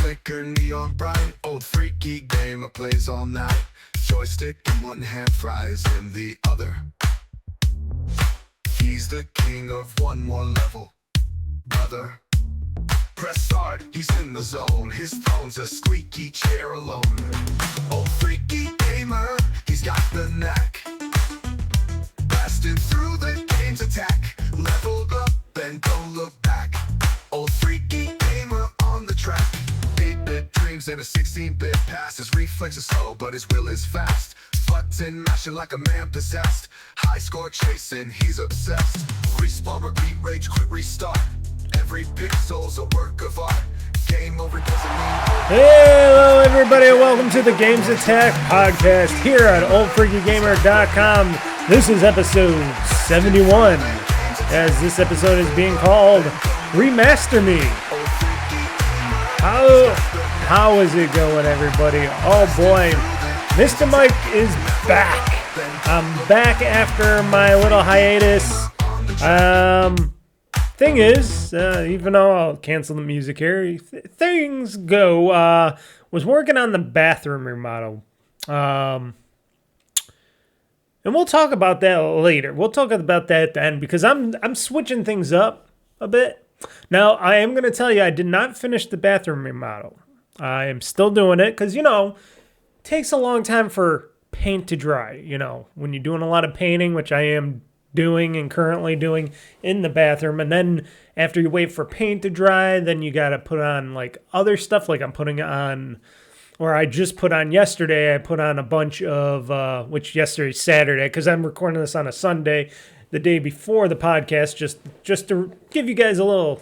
flicker, neon bright. Old freaky gamer plays all night. Joystick in one hand, fries in the other. He's the king of one more level, brother. Press start, he's in the zone. His phone's a squeaky chair alone. Old freaky gamer, he's got the knack. Blasting through the game's attack. Leveled up and don't look back. Old freaky gamer on the track. 8-bit dreams and a 16-bit past. His reflex is slow, but his will is fast. Button mashing like a man possessed. High score chasing, he's obsessed. Respawn, repeat, rage, quick restart. Every pixel's a work of art. Game over doesn't mean... Hello everybody, and welcome to the GamezAttack podcast here at OldFreakyGamer.com. This is episode 71, as this episode is being called Remaster Me. How is it going, everybody? Oh boy, Mr. Mike is back. I'm back after my little hiatus. Thing is, even though I'll cancel the music here, things go. Was working on the bathroom remodel. And we'll talk about that later. We'll talk about that at the end because I'm switching things up a bit. Now, I am going to tell you I did not finish the bathroom remodel. I am still doing it because, it takes a long time for paint to dry. When you're doing a lot of painting, which I am doing and currently doing in the bathroom, and then after you wait for paint to dry, then you got to put on like other stuff, like I'm putting on, or I just put on yesterday. I put on a bunch of which yesterday's Saturday because I'm recording this on a Sunday, the day before the podcast, just to give you guys a little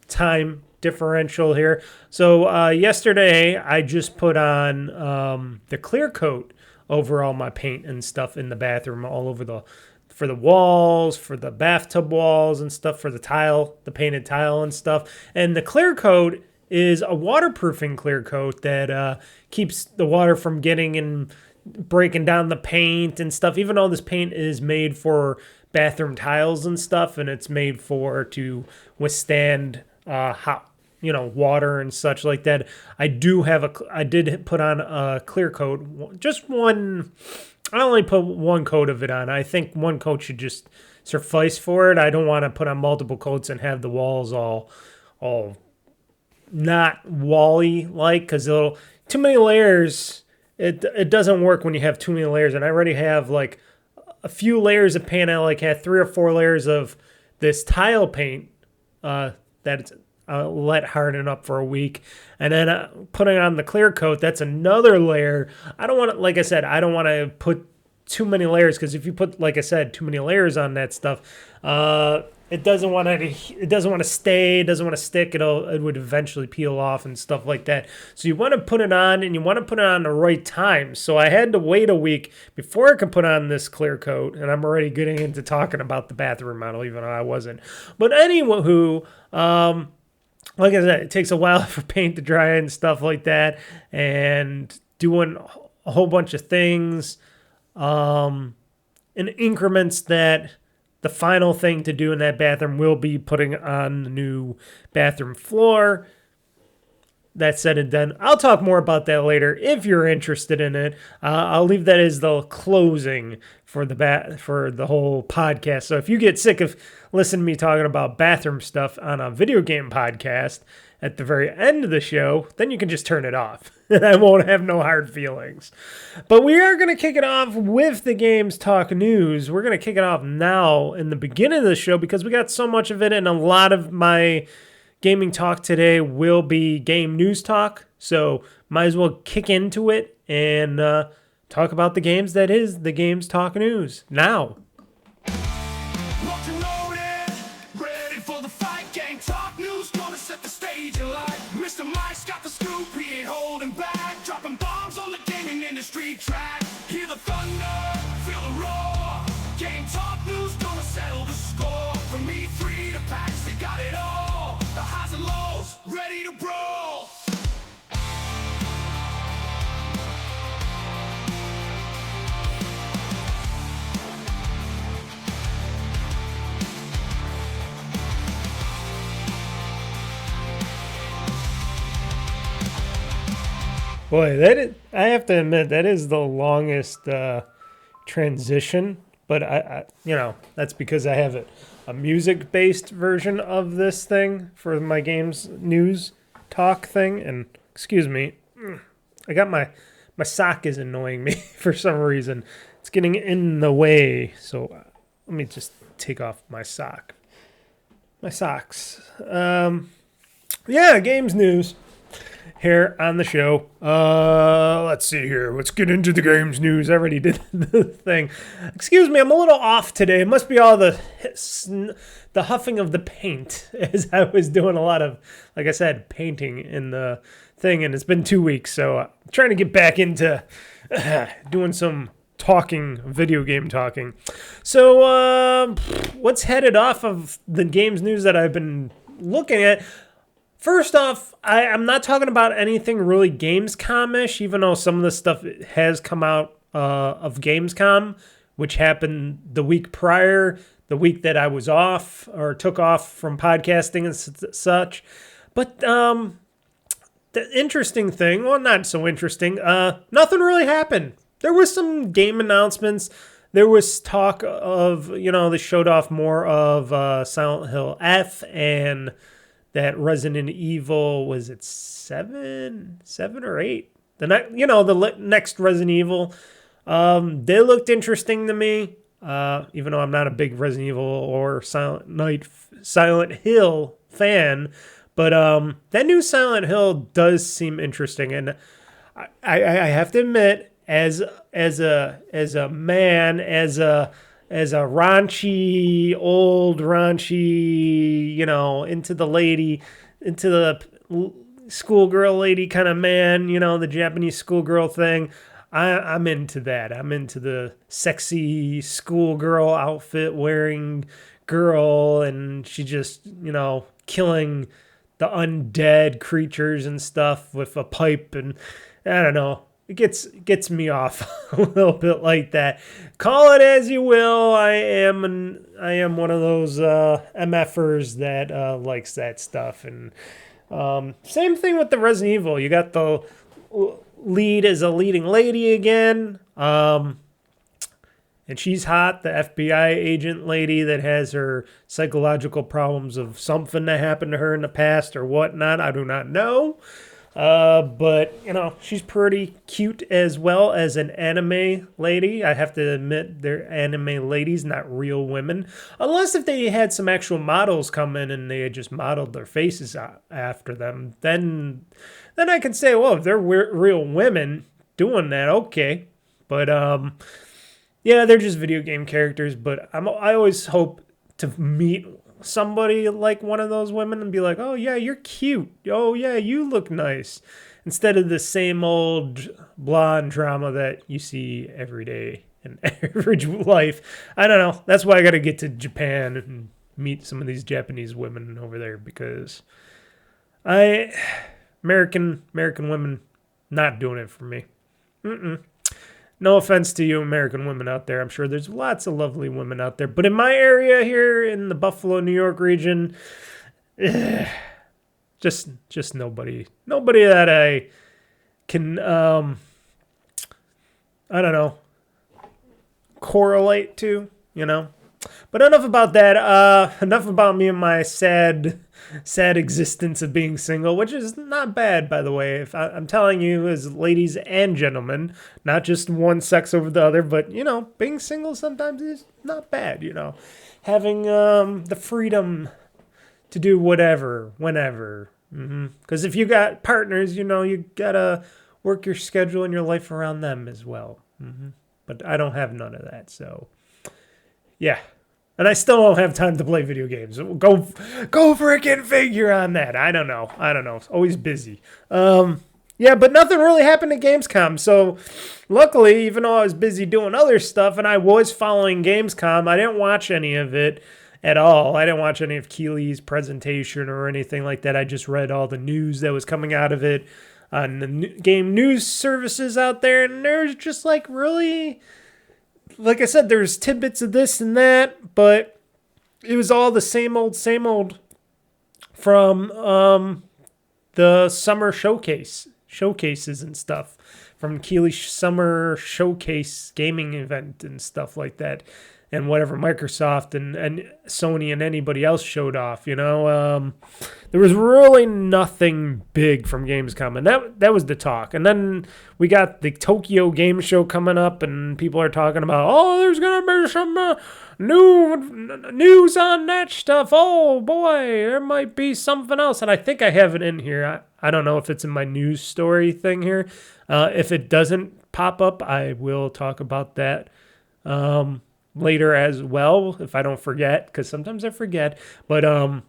time differential here. So yesterday I just put on the clear coat over all my paint and stuff in the bathroom, all over for the walls, for the bathtub walls and stuff, for the tile, the painted tile and stuff. And the clear coat is a waterproofing clear coat that keeps the water from getting and breaking down the paint and stuff. Even though this paint is made for bathroom tiles and stuff, and it's made to withstand hot, water and such like that. I did put on a clear coat, just one. I only put one coat of it on. I think one coat should just suffice for it. I don't want to put on multiple coats and have the walls all not wally like, because too many layers. It doesn't work when you have too many layers, and I already have like a few layers of paint. I had 3 or 4 layers of this tile paint that's let harden up for a week, and then putting on the clear coat, that's another layer. I don't want to, like I said, I don't want to put too many layers, because if you put, like I said, too many layers on that stuff, it doesn't want to stay, it doesn't want to stick. It would eventually peel off and stuff like that. So you want to put it on, and you want to put it on the right time. So I had to wait a week before I could put on this clear coat, and I'm already getting into talking about the bathroom model, even though I wasn't. But anywho, like I said, it takes a while for paint to dry and stuff like that, and doing a whole bunch of things in increments. That the final thing to do in that bathroom will be putting on the new bathroom floor. That said and done. I'll talk more about that later if you're interested in it. I'll leave that as the closing for the whole podcast. So if you get sick of listening to me talking about bathroom stuff on a video game podcast at the very end of the show, then you can just turn it off. And I won't have no hard feelings. But we are going to kick it off with the Gamez Talk Newz. We're going to kick it off now in the beginning of the show because we got so much of it, and a lot of my gaming talk today will be game news talk, so might as well kick into it and talk about the games that is the Gamez Talk Newz now. Locked and loaded, ready for the fight. Game Talk Newz, gonna set the stage alight. Mr. Mike's got the scoop, he ain't holding back. Dropping bombs on the gaming industry track. Hear the thunder, feel the roar. Game Talk Newz, gonna settle the score. From E3 to PAX, they got it all. The highs and lows, ready to brawl. Boy, I have to admit, that is the longest transition. But that's because I have a music-based version of this thing for my Gamez news talk thing. And excuse me, I got my sock is annoying me for some reason. It's getting in the way. So let me just take off my sock. My socks. Gamez news here on the show. Let's see here. Let's get into the Gamez news. I already did the thing. Excuse me, I'm a little off today. It must be all the huffing of the paint, as I was doing a lot of, like I said, painting in the thing, and it's been 2 weeks, so I'm trying to get back into doing some video game talking. So what's headed off of the Gamez news that I've been looking at? First off, I'm not talking about anything really Gamescom-ish, even though some of the stuff has come out of Gamescom, which happened the week prior, the week that I was off or took off from podcasting and such. But the interesting thing, well, not so interesting, nothing really happened. There was some game announcements. There was talk of, they showed off more of Silent Hill F and that Resident Evil, was it 7 or 8? The next Resident Evil. They looked interesting to me, even though I'm not a big Resident Evil or Silent Hill fan. But that new Silent Hill does seem interesting, and I have to admit, as a man, as a raunchy, into the schoolgirl lady kind of man, the Japanese schoolgirl thing. I'm into that. I'm into the sexy schoolgirl outfit wearing girl, and she just, killing the undead creatures and stuff with a pipe, and I don't know. It gets me off a little bit like that. Call it as you will. I am one of those MFers that likes that stuff. And same thing with the Resident Evil. You got the lead as a leading lady again. And she's hot, the FBI agent lady that has her psychological problems of something that happened to her in the past or whatnot. I do not know. But, she's pretty cute as well as an anime lady. I have to admit, they're anime ladies, not real women. Unless if they had some actual models come in and they had just modeled their faces after them, then I can say, well, if they're real women doing that, okay. But, they're just video game characters, but I always hope to meet somebody like one of those women and be like, oh yeah, you're cute. Oh yeah, you look nice. Instead of the same old blonde drama that you see every day in average life. I don't know. That's why I got to get to Japan and meet some of these Japanese women over there, because American women not doing it for me. No offense to you American women out there. I'm sure there's lots of lovely women out there. But in my area here in the Buffalo, New York region, just nobody. Nobody that I can, I don't know, correlate to, But enough about that. Enough about me and my sad existence of being single, which is not bad, by the way. If I'm telling you, as ladies and gentlemen, not just one sex over the other, but being single sometimes is not bad. Having the freedom to do whatever, whenever. Because if you got partners, you gotta work your schedule and your life around them as well. But I don't have none of that, so yeah. And I still don't have time to play video games. Go freaking figure on that. I don't know. It's always busy. But nothing really happened at Gamescom. So luckily, even though I was busy doing other stuff and I was following Gamescom, I didn't watch any of it at all. I didn't watch any of Keeley's presentation or anything like that. I just read all the news that was coming out of it on the game news services out there. And there's just really... Like I said, there's tidbits of this and that, but it was all the same old from the summer showcase showcases and stuff from Keighley Summer Showcase gaming event and stuff like that, and whatever Microsoft and Sony and anybody else showed off, you know. There was really nothing big from Gamescom, and that was the talk. And then we got the Tokyo Game Show coming up, and people are talking about, oh, there's going to be some new news on that stuff. Oh, boy, there might be something else. And I think I have it in here. I don't know if it's in my news story thing here. If it doesn't pop up, I will talk about that later as well, if I don't forget, because sometimes I forget. But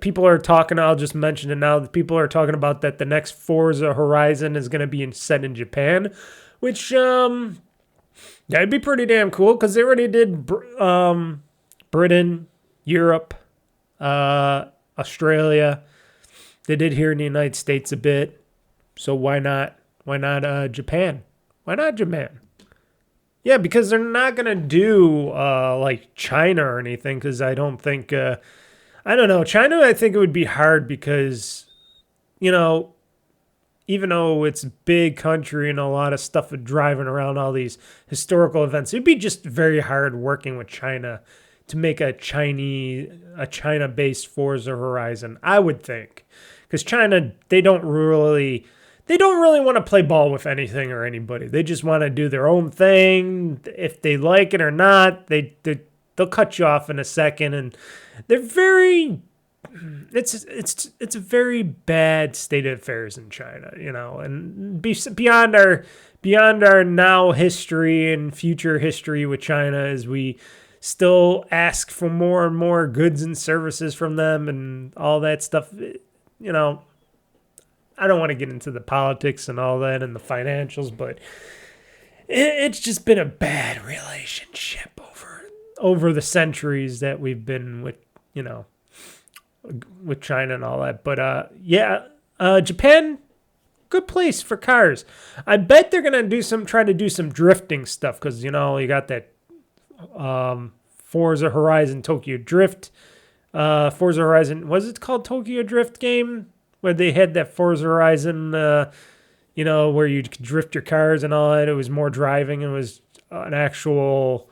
people are talking, I'll just mention it now, the people are talking about that the next Forza Horizon is going to be set in Japan, which that'd be pretty damn cool, because they already did Britain, Europe, Australia. They did here in the United States a bit, so why not Japan? Why not Japan? Yeah, because they're not going to do like China or anything, because I don't think, I don't know. China, I think it would be hard because, you know, even though it's a big country and a lot of stuff is driving around all these historical events, it'd be just very hard working with China to make a China-based Forza Horizon, I would think. Because China, they don't really want to play ball with anything or anybody. They just want to do their own thing. If they like it or not, they'll cut you off in a second, and they're very. It's a very bad state of affairs in China, you know, and beyond our now history and future history with China, as we still ask for more and more goods and services from them and all that stuff, you know. I don't want to get into the politics and all that and the financials, but it's just been a bad relationship over the centuries that we've been with, you know, with China and all that. But Japan, good place for cars. I bet they're gonna try to do some drifting stuff, because, you know, you got that Forza Horizon Tokyo Drift, Forza Horizon, was it called Tokyo Drift game? Where they had that Forza Horizon, you know, where you could drift your cars and all that. It was more driving. It was an actual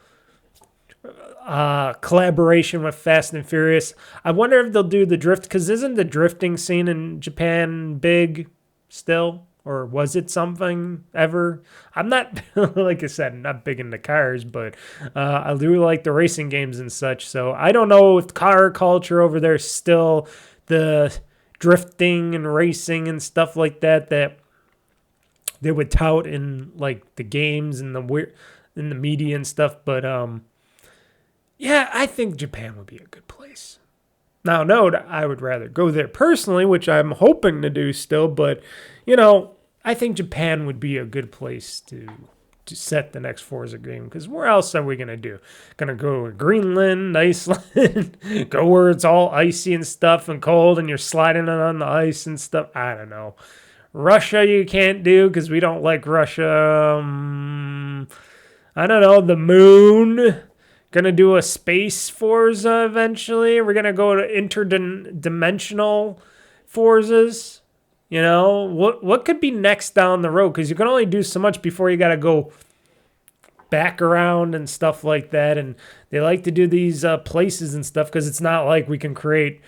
collaboration with Fast and Furious. I wonder if they'll do the drift, because isn't the drifting scene in Japan big still? Or was it something ever? I'm not, like I said, not big into cars, but I do like the racing games and such. So I don't know if car culture over there is still the drifting and racing and stuff like that they would tout in like the games and in the media and stuff. But yeah, I think Japan would be a good place. Now, note, I would rather go there personally, which I'm hoping to do still. But, you know, I think Japan would be a good place to set the next Forza game, because where else are we going to do? Going to go to Greenland, Iceland, go where it's all icy and stuff and cold and you're sliding it on the ice and stuff? I don't know. Russia you can't do because we don't like Russia. I don't know. The moon. Going to do a space Forza eventually. We're going to go to interdimensional Forzas. You know, what could be next down the road? Because you can only do so much before you got to go back around and stuff like that. And they like to do these places and stuff, because it's not like we can create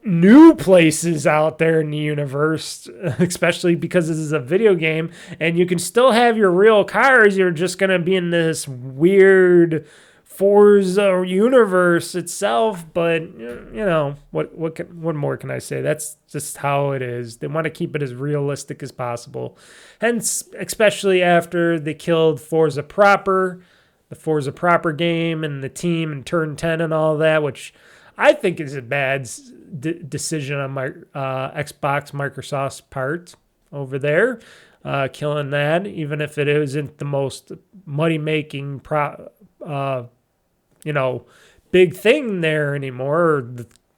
new places out there in the universe, especially because this is a video game. And you can still have your real cars. You're just going to be in this weird Forza universe itself, but you know, what more can I say? That's just how it is. They want to keep it as realistic as possible. Hence, especially after they killed Forza Proper, the Forza Proper game and the team and Turn 10 and all that, which I think is a bad decision on my Xbox Microsoft's part over there, killing that, even if it isn't the most money-making you know, big thing there anymore.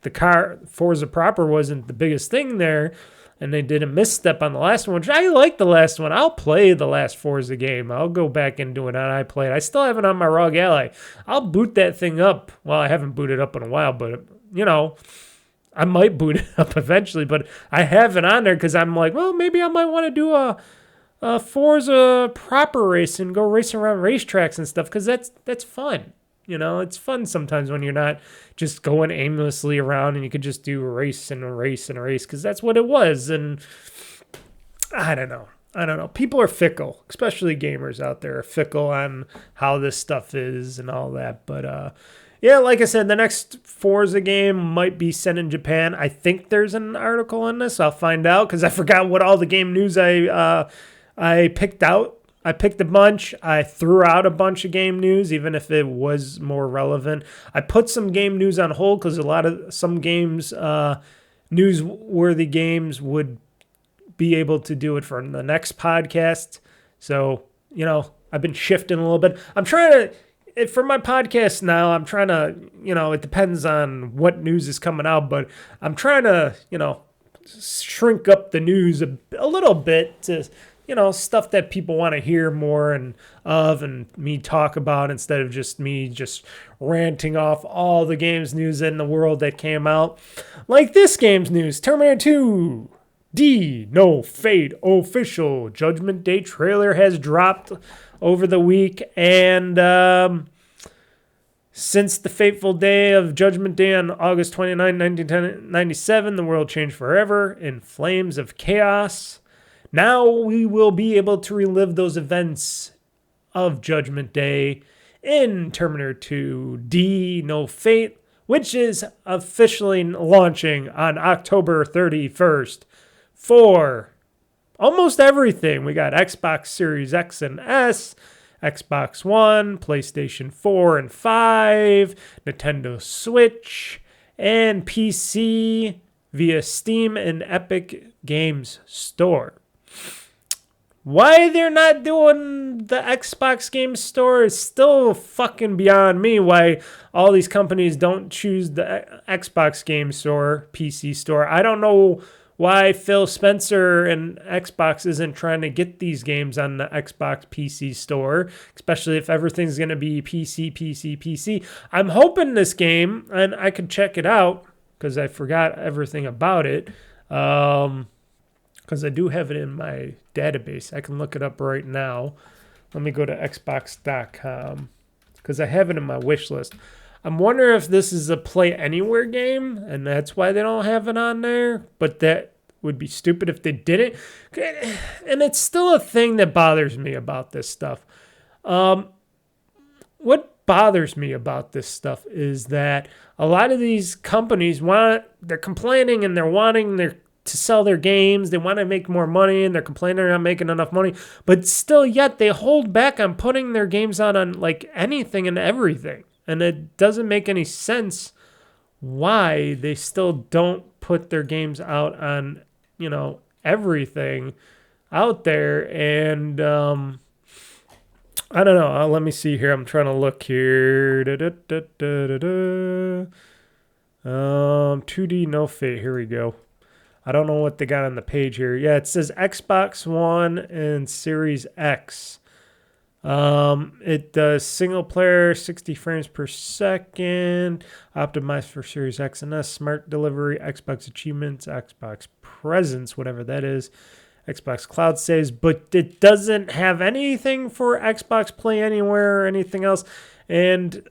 The car Forza Proper wasn't the biggest thing there, and they did a misstep on the last one, which I like the last one. I'll play the last Forza game. I'll go back and do it on iPlay. I still have it on my ROG Ally. I'll boot that thing up. Well, I haven't booted up in a while, but, you know, I might boot it up eventually, but I have it on there because I'm like, well, maybe I might want to do a Forza proper race and go race around racetracks and stuff because that's fun. You know, it's fun sometimes when you're not just going aimlessly around and you could just do a race and a race and a race because that's what it was. And I don't know. People are fickle, especially gamers out there are fickle on how this stuff is and all that. But yeah, like I said, the next Forza game might be set in Japan. I think there's an article on this. I'll find out because I forgot what all the game news I picked out. I picked a bunch. I threw out a bunch of game news, even if it was more relevant. I put some game news on hold because some games, newsworthy games, would be able to do it for the next podcast. So, you know, I've been shifting a little bit. I'm trying to, for my podcast now, I'm trying to, you know, it depends on what news is coming out, but I'm trying to, you know, shrink up the news a little bit to, you know, stuff that people want to hear more and me talk about instead of just me just ranting off all the games news in the world that came out. Like this game's news, Terminator 2, No Fate official Judgment Day trailer has dropped over the week. And since the fateful day of Judgment Day on August 29, 1997, the world changed forever in flames of chaos. Now we will be able to relive those events of Judgment Day in Terminator 2 No Fate, which is officially launching on October 31st for almost everything. We got Xbox Series X and S, Xbox One, PlayStation 4 and 5, Nintendo Switch, and PC via Steam and Epic Games Store. Why they're not doing the Xbox Game Store is still fucking beyond me. Why all these companies don't choose the Xbox Game Store, PC Store. I don't know why Phil Spencer and Xbox isn't trying to get these games on the Xbox PC Store, especially if everything's going to be PC. I'm hoping this game, and I could check it out because I forgot everything about it. Because I do have it in my database. I can look it up right now. Let me go to Xbox.com because I have it in my wish list. I'm wondering if this is a Play Anywhere game, and that's why they don't have it on there. But that would be stupid if they didn't. And it's still a thing that bothers me about this stuff. What bothers me about this stuff is that a lot of these companies they're complaining and they're wanting to sell their games. They want to make more money and they're complaining they're not making enough money, but still yet they hold back on putting their games out on like anything and everything. And it doesn't make any sense why they still don't put their games out on, you know, everything out there. And I don't know. Let me see here. I'm trying to look here. 2D No Fate. Here we go. I don't know what they got on the page here. Yeah, it says Xbox One and Series X. It does single player, 60 frames per second, optimized for Series X and S, smart delivery, Xbox achievements, Xbox presence, whatever that is, Xbox cloud saves, but it doesn't have anything for Xbox Play Anywhere or anything else. And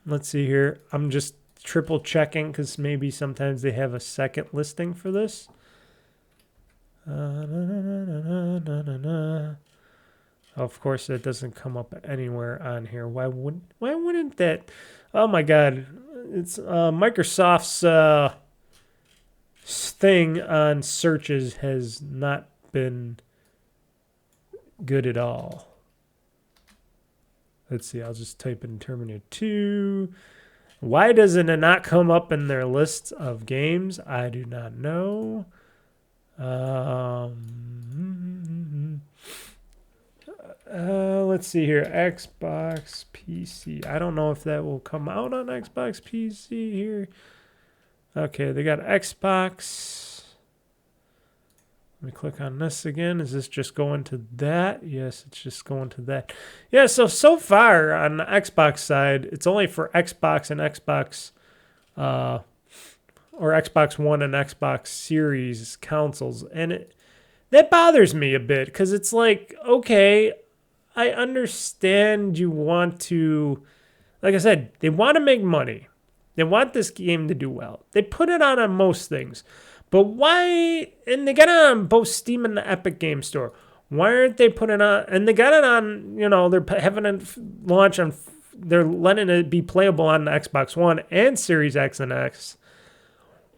let's see here. I'm just triple checking because maybe sometimes they have a second listing for this. Of course, that doesn't come up anywhere on here. Why wouldn't that? Oh my God, it's Microsoft's thing on searches has not been good at all. Let's see. I'll just type in Terminator 2. Why doesn't it not come up in their list of games? I do not know. Let's see here. Xbox PC. I don't know if that will come out on Xbox PC here. Okay, they got Xbox. Let me click on this again. Is this just going to that? Yes, it's just going to that. Yeah, so far on the Xbox side, it's only for Xbox and Xbox, or Xbox One and Xbox Series consoles. And that bothers me a bit because it's like, okay, I understand you want to, like I said, they want to make money. They want this game to do well. They put it on most things. But why, and they got it on both Steam and the Epic Game Store. Why aren't they putting it on, and they got it on, they're having it launch on, they're letting it be playable on the Xbox One and Series X and X.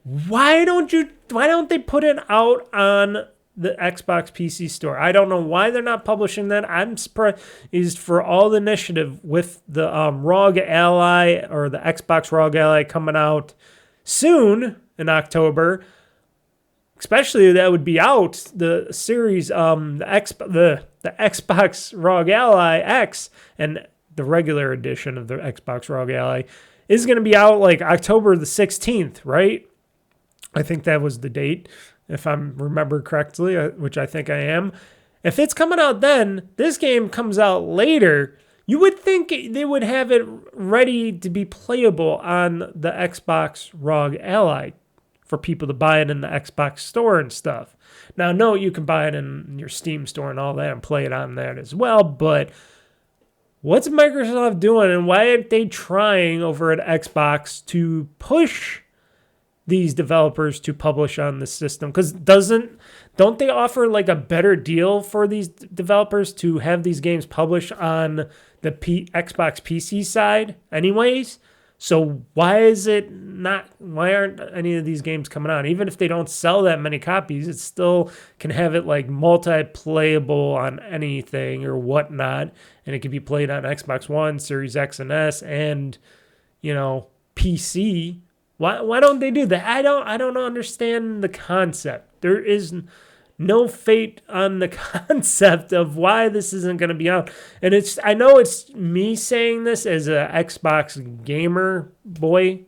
Why don't they put it out on the Xbox PC store? I don't know why they're not publishing that. I'm surprised for all the initiative with the ROG Ally or the Xbox ROG Ally coming out soon in October. Especially that would be out the series, the Xbox ROG Ally X and the regular edition of the Xbox ROG Ally is going to be out like October the 16th, right? I think that was the date, if I remember correctly, which I think I am. If it's coming out then, this game comes out later. You would think they would have it ready to be playable on the Xbox ROG Ally for people to buy it in the Xbox store and stuff. Now, no, you can buy it in your Steam store and all that and play it on that as well, but what's Microsoft doing and why aren't they trying over at Xbox to push these developers to publish on the system? Because don't they offer like a better deal for these developers to have these games published on the Xbox PC side anyways? So why aren't any of these games coming out? Even if they don't sell that many copies, it still can have it like multi-playable on anything or whatnot. And it can be played on Xbox One, Series X and S, and, PC. Why don't they do that? I don't understand the concept. There is no fate on the concept of why this isn't going to be out. And I know it's me saying this as a Xbox gamer boy,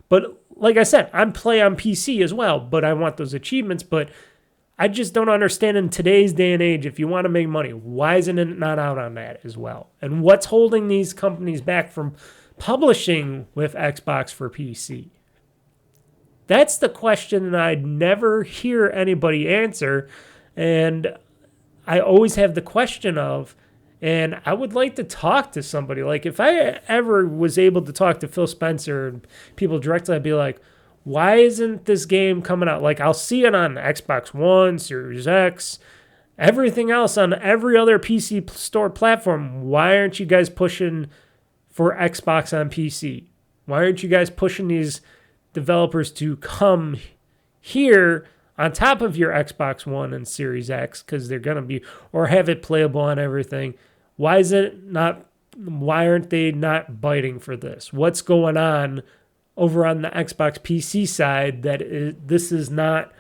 but like I said, I'm play on PC as well, but I want those achievements. But I just don't understand in today's day and age, if you want to make money, why isn't it not out on that as well? And what's holding these companies back from publishing with Xbox for PC? That's the question that I never hear anybody answer. And I always have the question of, and I would like to talk to somebody. Like if I ever was able to talk to Phil Spencer and people directly, I'd be like, why isn't this game coming out? Like I'll see it on Xbox One, Series X, everything else on every other PC store platform. Why aren't you guys pushing for Xbox on PC? Why aren't you guys pushing these developers to come here on top of your Xbox One and Series X, because they're going to be, or have it playable on everything? Why aren't they not biting for this? What's going on over on the Xbox PC side that this is not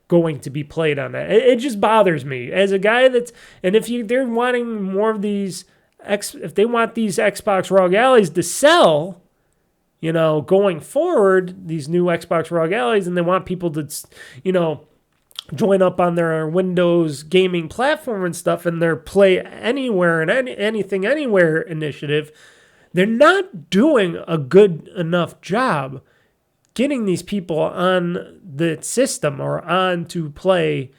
going to be played on that? It just bothers me as a guy and if they're wanting more of these, if they want these Xbox ROG Allies to sell, going forward, these new Xbox ROG Allies, and they want people to, join up on their Windows gaming platform and stuff, and their Play Anywhere and Anything Anywhere initiative, they're not doing a good enough job getting these people on the system or on to play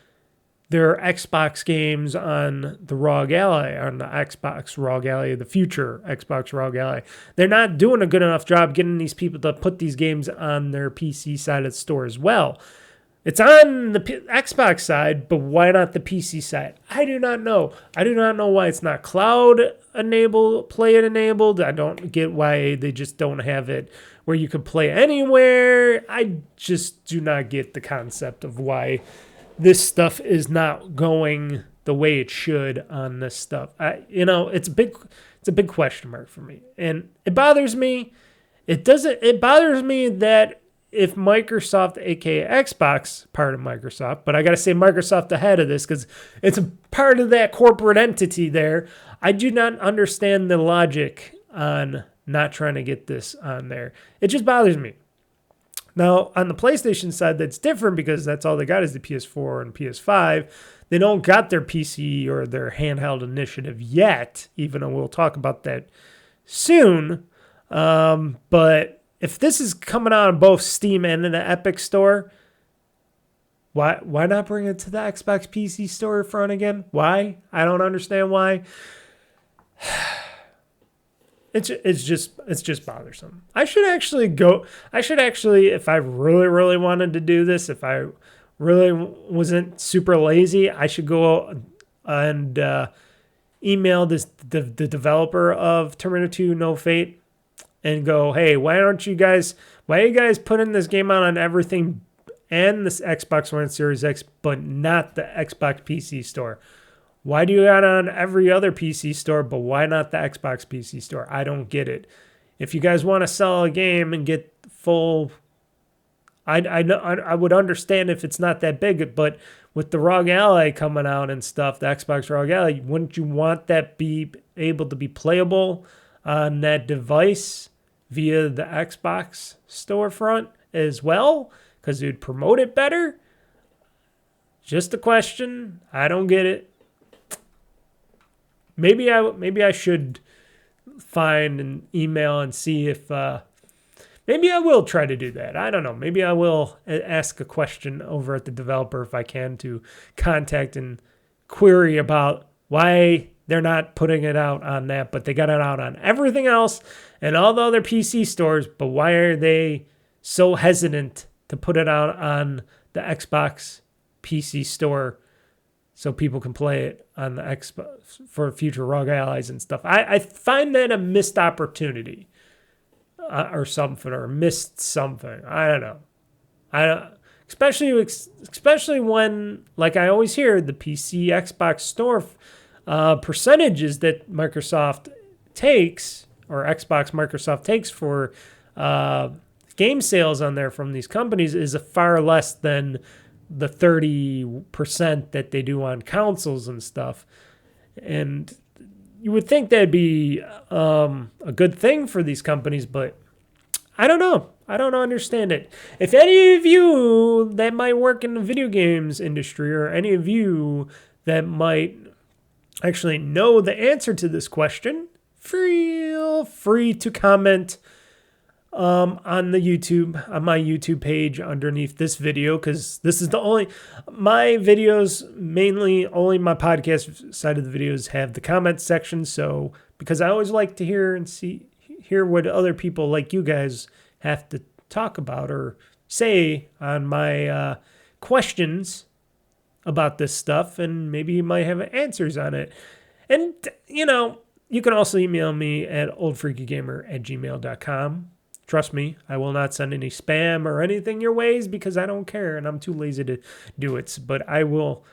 their Xbox games on the ROG Ally, on the Xbox ROG Ally, the future Xbox ROG Ally. They're not doing a good enough job getting these people to put these games on their PC side of the store as well. It's on the Xbox side, but why not the PC side? I do not know. I do not know why it's not cloud enabled, play it enabled. I don't get why they just don't have it where you can play anywhere. I just do not get the concept of why this stuff is not going the way it should on this stuff. It's a big question mark for me. And it bothers me. It bothers me that if Microsoft, aka Xbox, part of Microsoft, but I got to say Microsoft ahead of this because it's a part of that corporate entity there. I do not understand the logic on not trying to get this on there. It just bothers me. Now, on the PlayStation side, that's different because that's all they got is the PS4 and PS5. They don't got their PC or their handheld initiative yet, even though we'll talk about that soon. But if this is coming out on both Steam and in the Epic Store, why not bring it to the Xbox PC Store front again? Why? I don't understand why. It's just bothersome. I should actually, if I really wanted to do this, if I really wasn't super lazy, I should go and email the developer of Terminator 2 No Fate and go, hey, why are you guys putting this game out on everything and this Xbox One Series X, but not the Xbox PC Store? Why do you got it on every other PC store, but why not the Xbox PC store? I don't get it. If you guys want to sell a game and get full, I would understand if it's not that big, but with the ROG Ally coming out and stuff, the Xbox ROG Ally, wouldn't you want that be able to be playable on that device via the Xbox storefront as well? Because it would promote it better? Just a question. I don't get it. Maybe I should find an email and see if maybe I will try to do that. I don't know. Maybe I will ask a question over at the developer if I can to contact and query about why they're not putting it out on that, but they got it out on everything else and all the other PC stores, but why are they so hesitant to put it out on the Xbox PC store so people can play it on the Xbox for future ROG Allies and stuff? I find that a missed opportunity or something, or missed something. I don't know. Especially when, like I always hear, the PC Xbox store percentages that Microsoft takes, or Xbox Microsoft takes for game sales on there from these companies is far less than the 30% that they do on consoles and stuff. And you would think that'd be a good thing for these companies, but I don't know. I don't understand it. If any of you that might work in the video games industry, or any of you that might actually know the answer to this question, feel free to comment on my YouTube page underneath this video, because this is my videos, mainly only my podcast side of the videos have the comment section. So because I always like to hear what other people like you guys have to talk about or say on my questions about this stuff, and maybe you might have answers on it. And you can also email me at oldfreakygamer@gmail.com. Trust me, I will not send any spam or anything your ways because I don't care and I'm too lazy to do it. But I will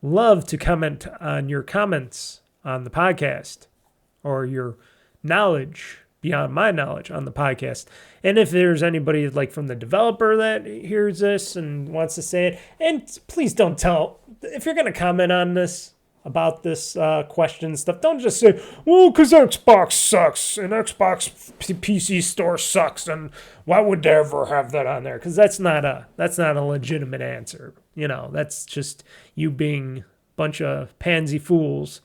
love to comment on your comments on the podcast, or your knowledge beyond my knowledge on the podcast. And if there's anybody like from the developer that hears this and wants to say it, and please don't if you're going to comment on this, about this question stuff, don't just say, well, because Xbox sucks and Xbox PC store sucks, and why would they ever have that on there? Because that's not a legitimate answer. That's just you being a bunch of pansy fools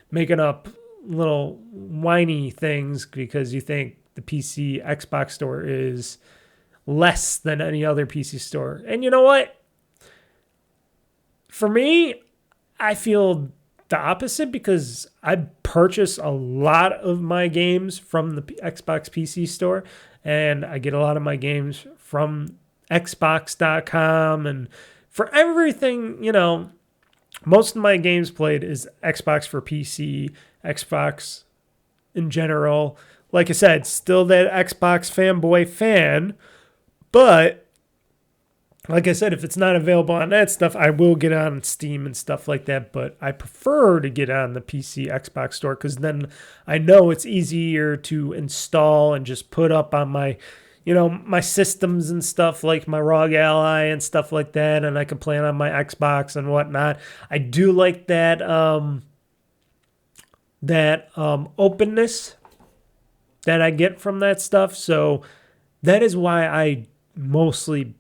making up little whiny things because you think the PC Xbox store is less than any other PC store. And you know what? For me, I feel the opposite, because I purchase a lot of my games from the Xbox PC store, and I get a lot of my games from Xbox.com, and for everything, most of my games played is Xbox for PC, Xbox in general. Like I said, still that Xbox fanboy fan, but like I said, if it's not available on that stuff, I will get on Steam and stuff like that. But I prefer to get on the PC Xbox store, because then I know it's easier to install and just put up on my, my systems and stuff, like my ROG Ally and stuff like that. And I can play it on my Xbox and whatnot. I do like that openness that I get from that stuff. So that is why I mostly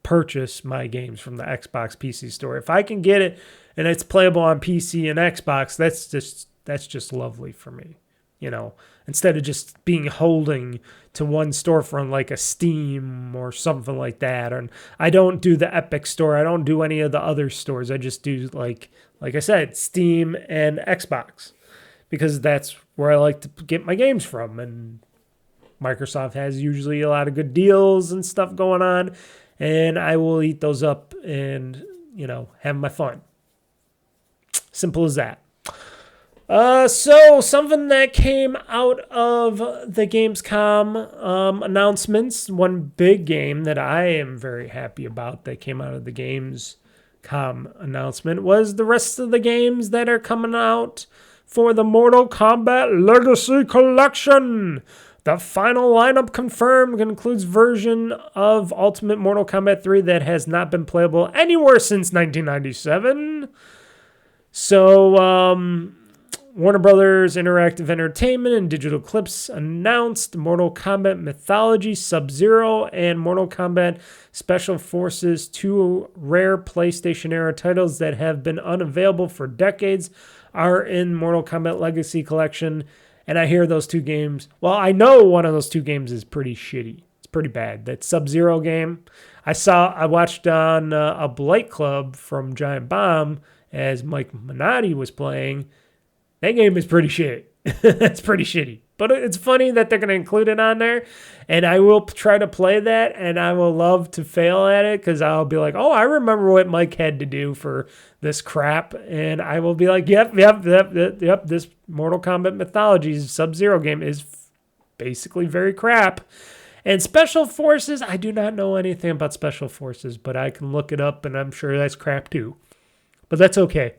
purchase my games from the Xbox PC store. If I can get it and it's playable on PC and Xbox, that's just lovely for me. You know, instead of just being holding to one storefront like a Steam or something like that. And I don't do the Epic store. I don't do any of the other stores. I just do like I said, Steam and Xbox, because that's where I like to get my games from. And Microsoft has usually a lot of good deals and stuff going on, and I will eat those up and, you know, have my fun. Simple as that. So something that came out of the Gamescom announcements, one big game that I am very happy about that came out of the Gamescom announcement was the rest of the games that are coming out for the Mortal Kombat Legacy Collection. The final lineup confirmed includes version of Ultimate Mortal Kombat 3 that has not been playable anywhere since 1997. So, Warner Brothers Interactive Entertainment and Digital Clips announced Mortal Kombat Mythology Sub-Zero and Mortal Kombat Special Forces, two rare PlayStation-era titles that have been unavailable for decades, are in Mortal Kombat Legacy Collection. And I hear those two games, well, I know one of those two games is pretty shitty. It's pretty bad. That Sub-Zero game, I watched on a Blight Club from Giant Bomb as Mike Minotti was playing. That game is pretty shit. It's pretty shitty. But it's funny that they're going to include it on there. And I will try to play that, and I will love to fail at it, because I'll be like, oh, I remember what Mike had to do for this crap. And I will be like, yep, this Mortal Kombat Mythology Sub-Zero game is basically very crap. And Special Forces, I do not know anything about Special Forces, but I can look it up, and I'm sure that's crap too. But that's okay,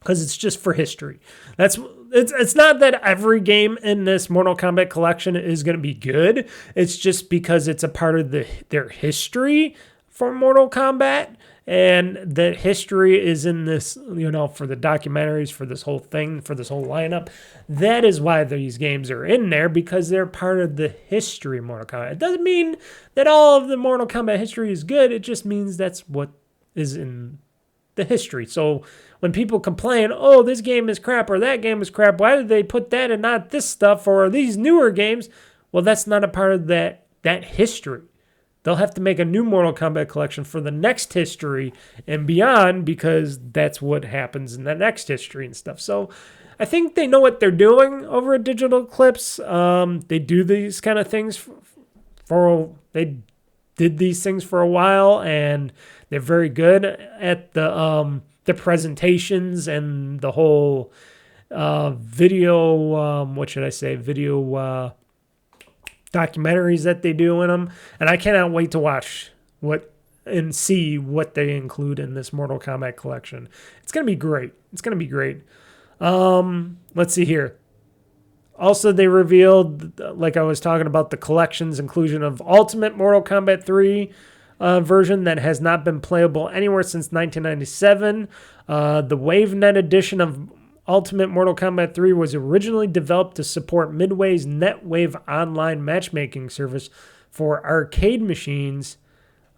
because it's just for history. It's not that every game in this Mortal Kombat collection is going to be good. It's just because it's a part of their history for Mortal Kombat, and the history is in this, you know, for the documentaries, for this whole thing, for this whole lineup. That is why these games are in there, because they're part of the history of Mortal Kombat. It doesn't mean that all of the Mortal Kombat history is good. It just means that's what is in the history. So when people complain, oh, this game is crap or that game is crap, why did they put that and not this stuff or these newer games? Well, that's not a part of that history. They'll have to make a new Mortal Kombat collection for the next history and beyond, because that's what happens in the next history and stuff. So I think they know what they're doing over at Digital Clips. They do these kind of things they did these things for a while, and they're very good at the presentations and the whole video, video documentaries that they do in them. And I cannot wait to watch and see what they include in this Mortal Kombat collection. It's going to be great. Let's see here. Also, they revealed, like I was talking about, the collection's inclusion of Ultimate Mortal Kombat 3 version that has not been playable anywhere since 1997. The WaveNet edition of Ultimate Mortal Kombat 3 was originally developed to support Midway's NetWave online matchmaking service for arcade machines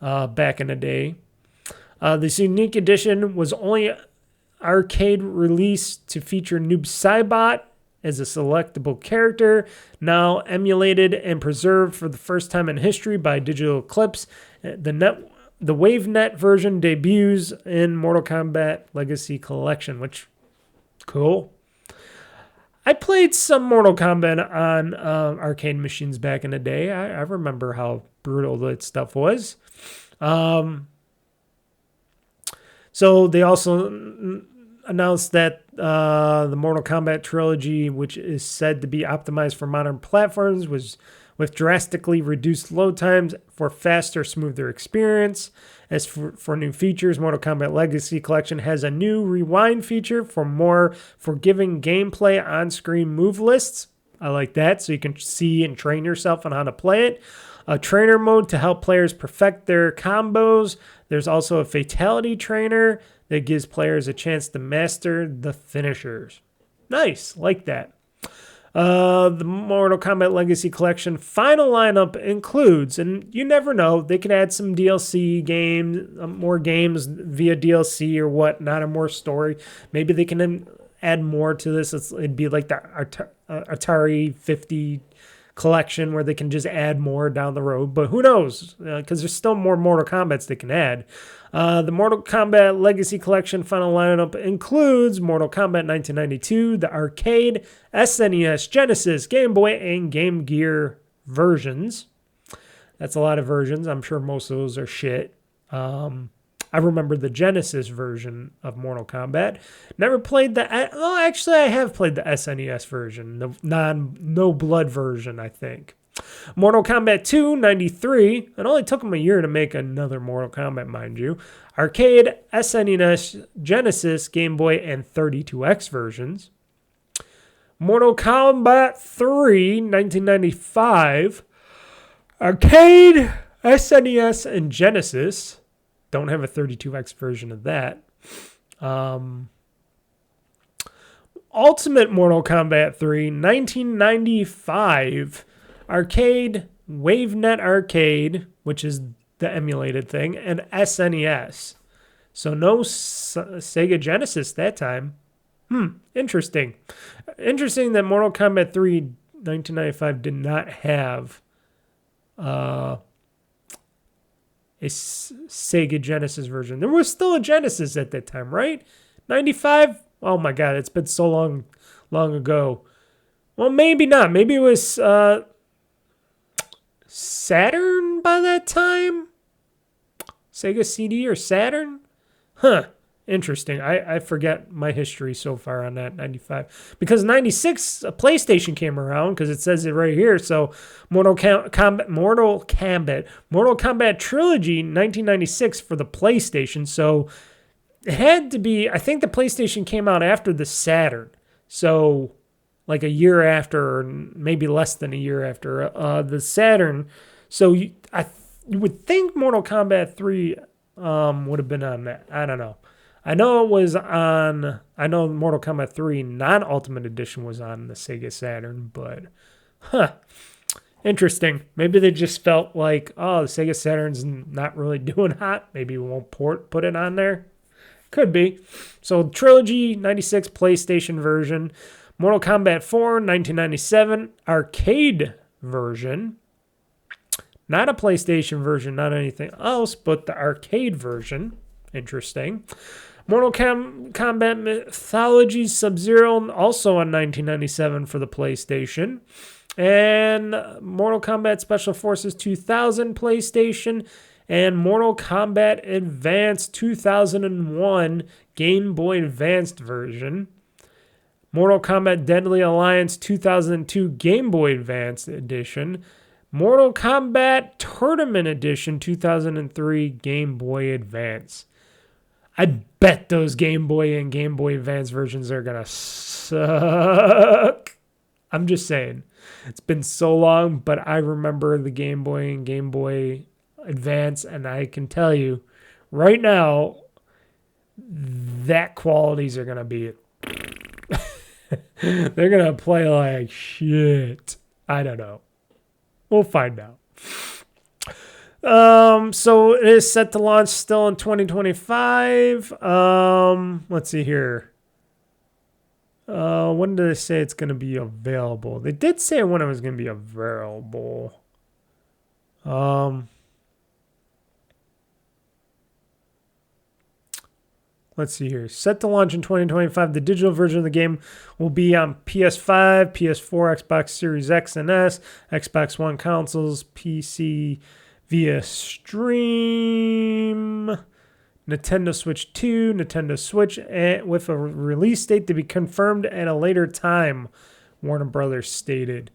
back in the day. This unique edition was only arcade released to feature Noob Saibot as a selectable character, now emulated and preserved for the first time in history by Digital Clips. The WaveNet version debuts in Mortal Kombat Legacy Collection, which, cool. I played some Mortal Kombat on arcade machines back in the day. I remember how brutal that stuff was. So they also announced that the Mortal Kombat trilogy, which is said to be optimized for modern platforms, was with drastically reduced load times for faster, smoother experience. As for new features, Mortal Kombat Legacy Collection has a new rewind feature for more forgiving gameplay on-screen move lists. I like that, so you can see and train yourself on how to play it. A trainer mode to help players perfect their combos. There's also a fatality trainer that gives players a chance to master the finishers. Nice, like that. The Mortal Kombat Legacy Collection final lineup includes, and you never know, they could add some DLC games, more games via DLC or whatnot, or more story. Maybe they can add more to this. It'd be like the Atari 50 collection where they can just add more down the road, but who knows, because there's still more Mortal Kombats they can add. The Mortal Kombat Legacy Collection final lineup includes Mortal Kombat 1992, the arcade, SNES, Genesis, Game Boy, and Game Gear versions. That's a lot of versions. I'm sure most of those are shit. I remember the Genesis version of Mortal Kombat. Never played the... Well, actually, I have played the SNES version. The no blood version, I think. Mortal Kombat 2, 93. It only took them a year to make another Mortal Kombat, mind you. Arcade, SNES, Genesis, Game Boy, and 32X versions. Mortal Kombat 3, 1995. Arcade, SNES, and Genesis. Don't have a 32X version of that. Ultimate Mortal Kombat 3, 1995. Arcade, WaveNet Arcade, which is the emulated thing, and SNES. So no Sega Genesis that time. Interesting. Interesting that Mortal Kombat 3, 1995 did not have a Sega Genesis version. There was still a Genesis at that time, right? 95? Oh my God, it's been so long ago. Well, maybe not. Maybe it was Saturn by that time? Sega CD or Saturn? Huh. Interesting. I forget my history so far on that 95. Because 96, a PlayStation came around, because it says it right here. So Mortal Kombat Trilogy 1996 for the PlayStation. So it had to be, I think the PlayStation came out after the Saturn. So like a year after, or maybe less than a year after the Saturn. So you would think Mortal Kombat 3 would have been on that. I don't know. I know Mortal Kombat 3 non-Ultimate Edition was on the Sega Saturn, but interesting. Maybe they just felt like, oh, the Sega Saturn's not really doing hot. Maybe we won't put it on there. Could be. So Trilogy 96 PlayStation version. Mortal Kombat 4 1997 arcade version. Not a PlayStation version, not anything else, but the arcade version. Interesting. Mortal Kombat Mythology Sub-Zero, also on 1997 for the PlayStation. And Mortal Kombat Special Forces 2000 PlayStation. And Mortal Kombat Advance 2001 Game Boy Advanced version. Mortal Kombat Deadly Alliance 2002 Game Boy Advance Edition. Mortal Kombat Tournament Edition 2003 Game Boy Advance. I bet those Game Boy and Game Boy Advance versions are going to suck. I'm just saying. It's been so long, but I remember the Game Boy and Game Boy Advance, and I can tell you right now that qualities are going to be... They're going to play like shit. I don't know. We'll find out. So it is set to launch still in 2025. Let's see here. When did they say it's going to be available? They did say when it was going to be available. Let's see here. Set to launch in 2025. The digital version of the game will be on PS5, PS4, Xbox Series X and S, Xbox One consoles, PC via stream, Nintendo Switch 2, Nintendo Switch, with a release date to be confirmed at a later time, Warner Brothers stated.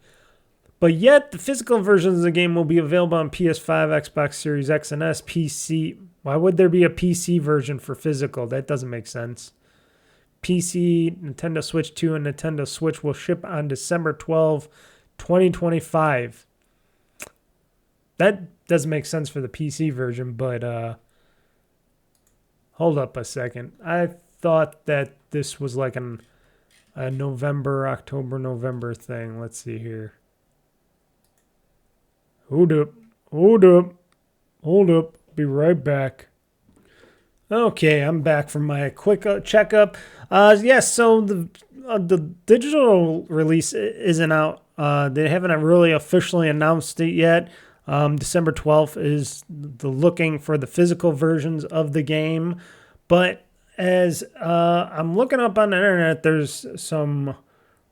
But yet, the physical versions of the game will be available on PS5, Xbox Series X and S, PC. Why would there be a PC version for physical? That doesn't make sense. PC, Nintendo Switch 2, and Nintendo Switch will ship on December 12, 2025. That doesn't make sense for the PC version, but hold up a second. I thought that this was like an a November, October, November thing. Let's see here. Hold up. Be right back. Okay, I'm back from my quick checkup. Yes, so the digital release isn't out. They haven't really officially announced it yet. December 12th is the looking for the physical versions of the game. But as I'm looking up on the internet, there's some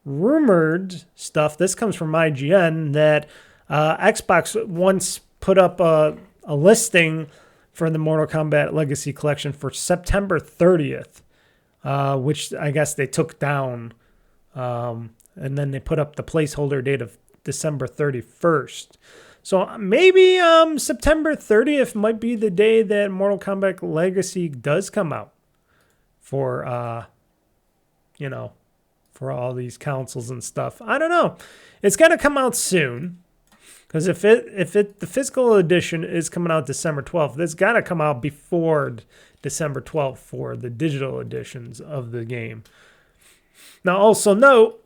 rumored stuff. This comes from IGN that Xbox once put up a listing for the Mortal Kombat Legacy Collection for September 30th, which I guess they took down. And then they put up the placeholder date of December 31st. So maybe September 30th might be the day that Mortal Kombat Legacy does come out for, for all these consoles and stuff. I don't know. It's got to come out soon. Because if the physical edition is coming out December 12th, it's got to come out before December 12th for the digital editions of the game. Now, also note,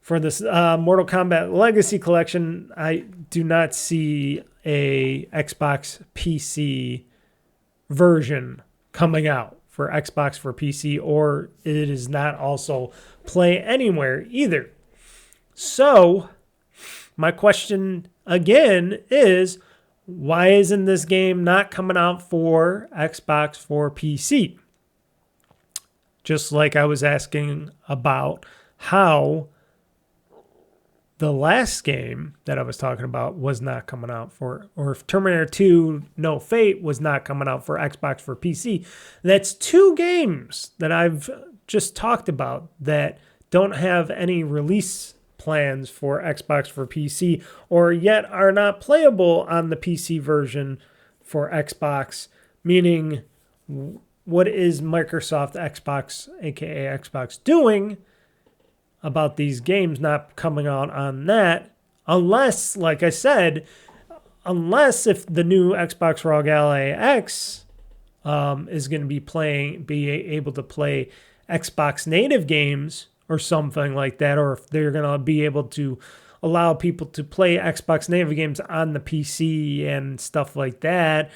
for this Mortal Kombat Legacy Collection, I do not see a Xbox PC version coming out for Xbox for PC, or it is not also Play Anywhere either. So my question again is, why isn't this game not coming out for Xbox for PC? Just like I was asking about how the last game that I was talking about was not coming out for, or if Terminator 2 No Fate was not coming out for Xbox for PC. That's two games that I've just talked about that don't have any release plans for Xbox for PC, or yet are not playable on the PC version for Xbox, meaning what is Microsoft Xbox, aka Xbox, doing about these games not coming out on that, unless, like I said, if the new Xbox ROG Ally X is going to be able to play Xbox native games or something like that, or if they're going to be able to allow people to play Xbox native games on the PC and stuff like that,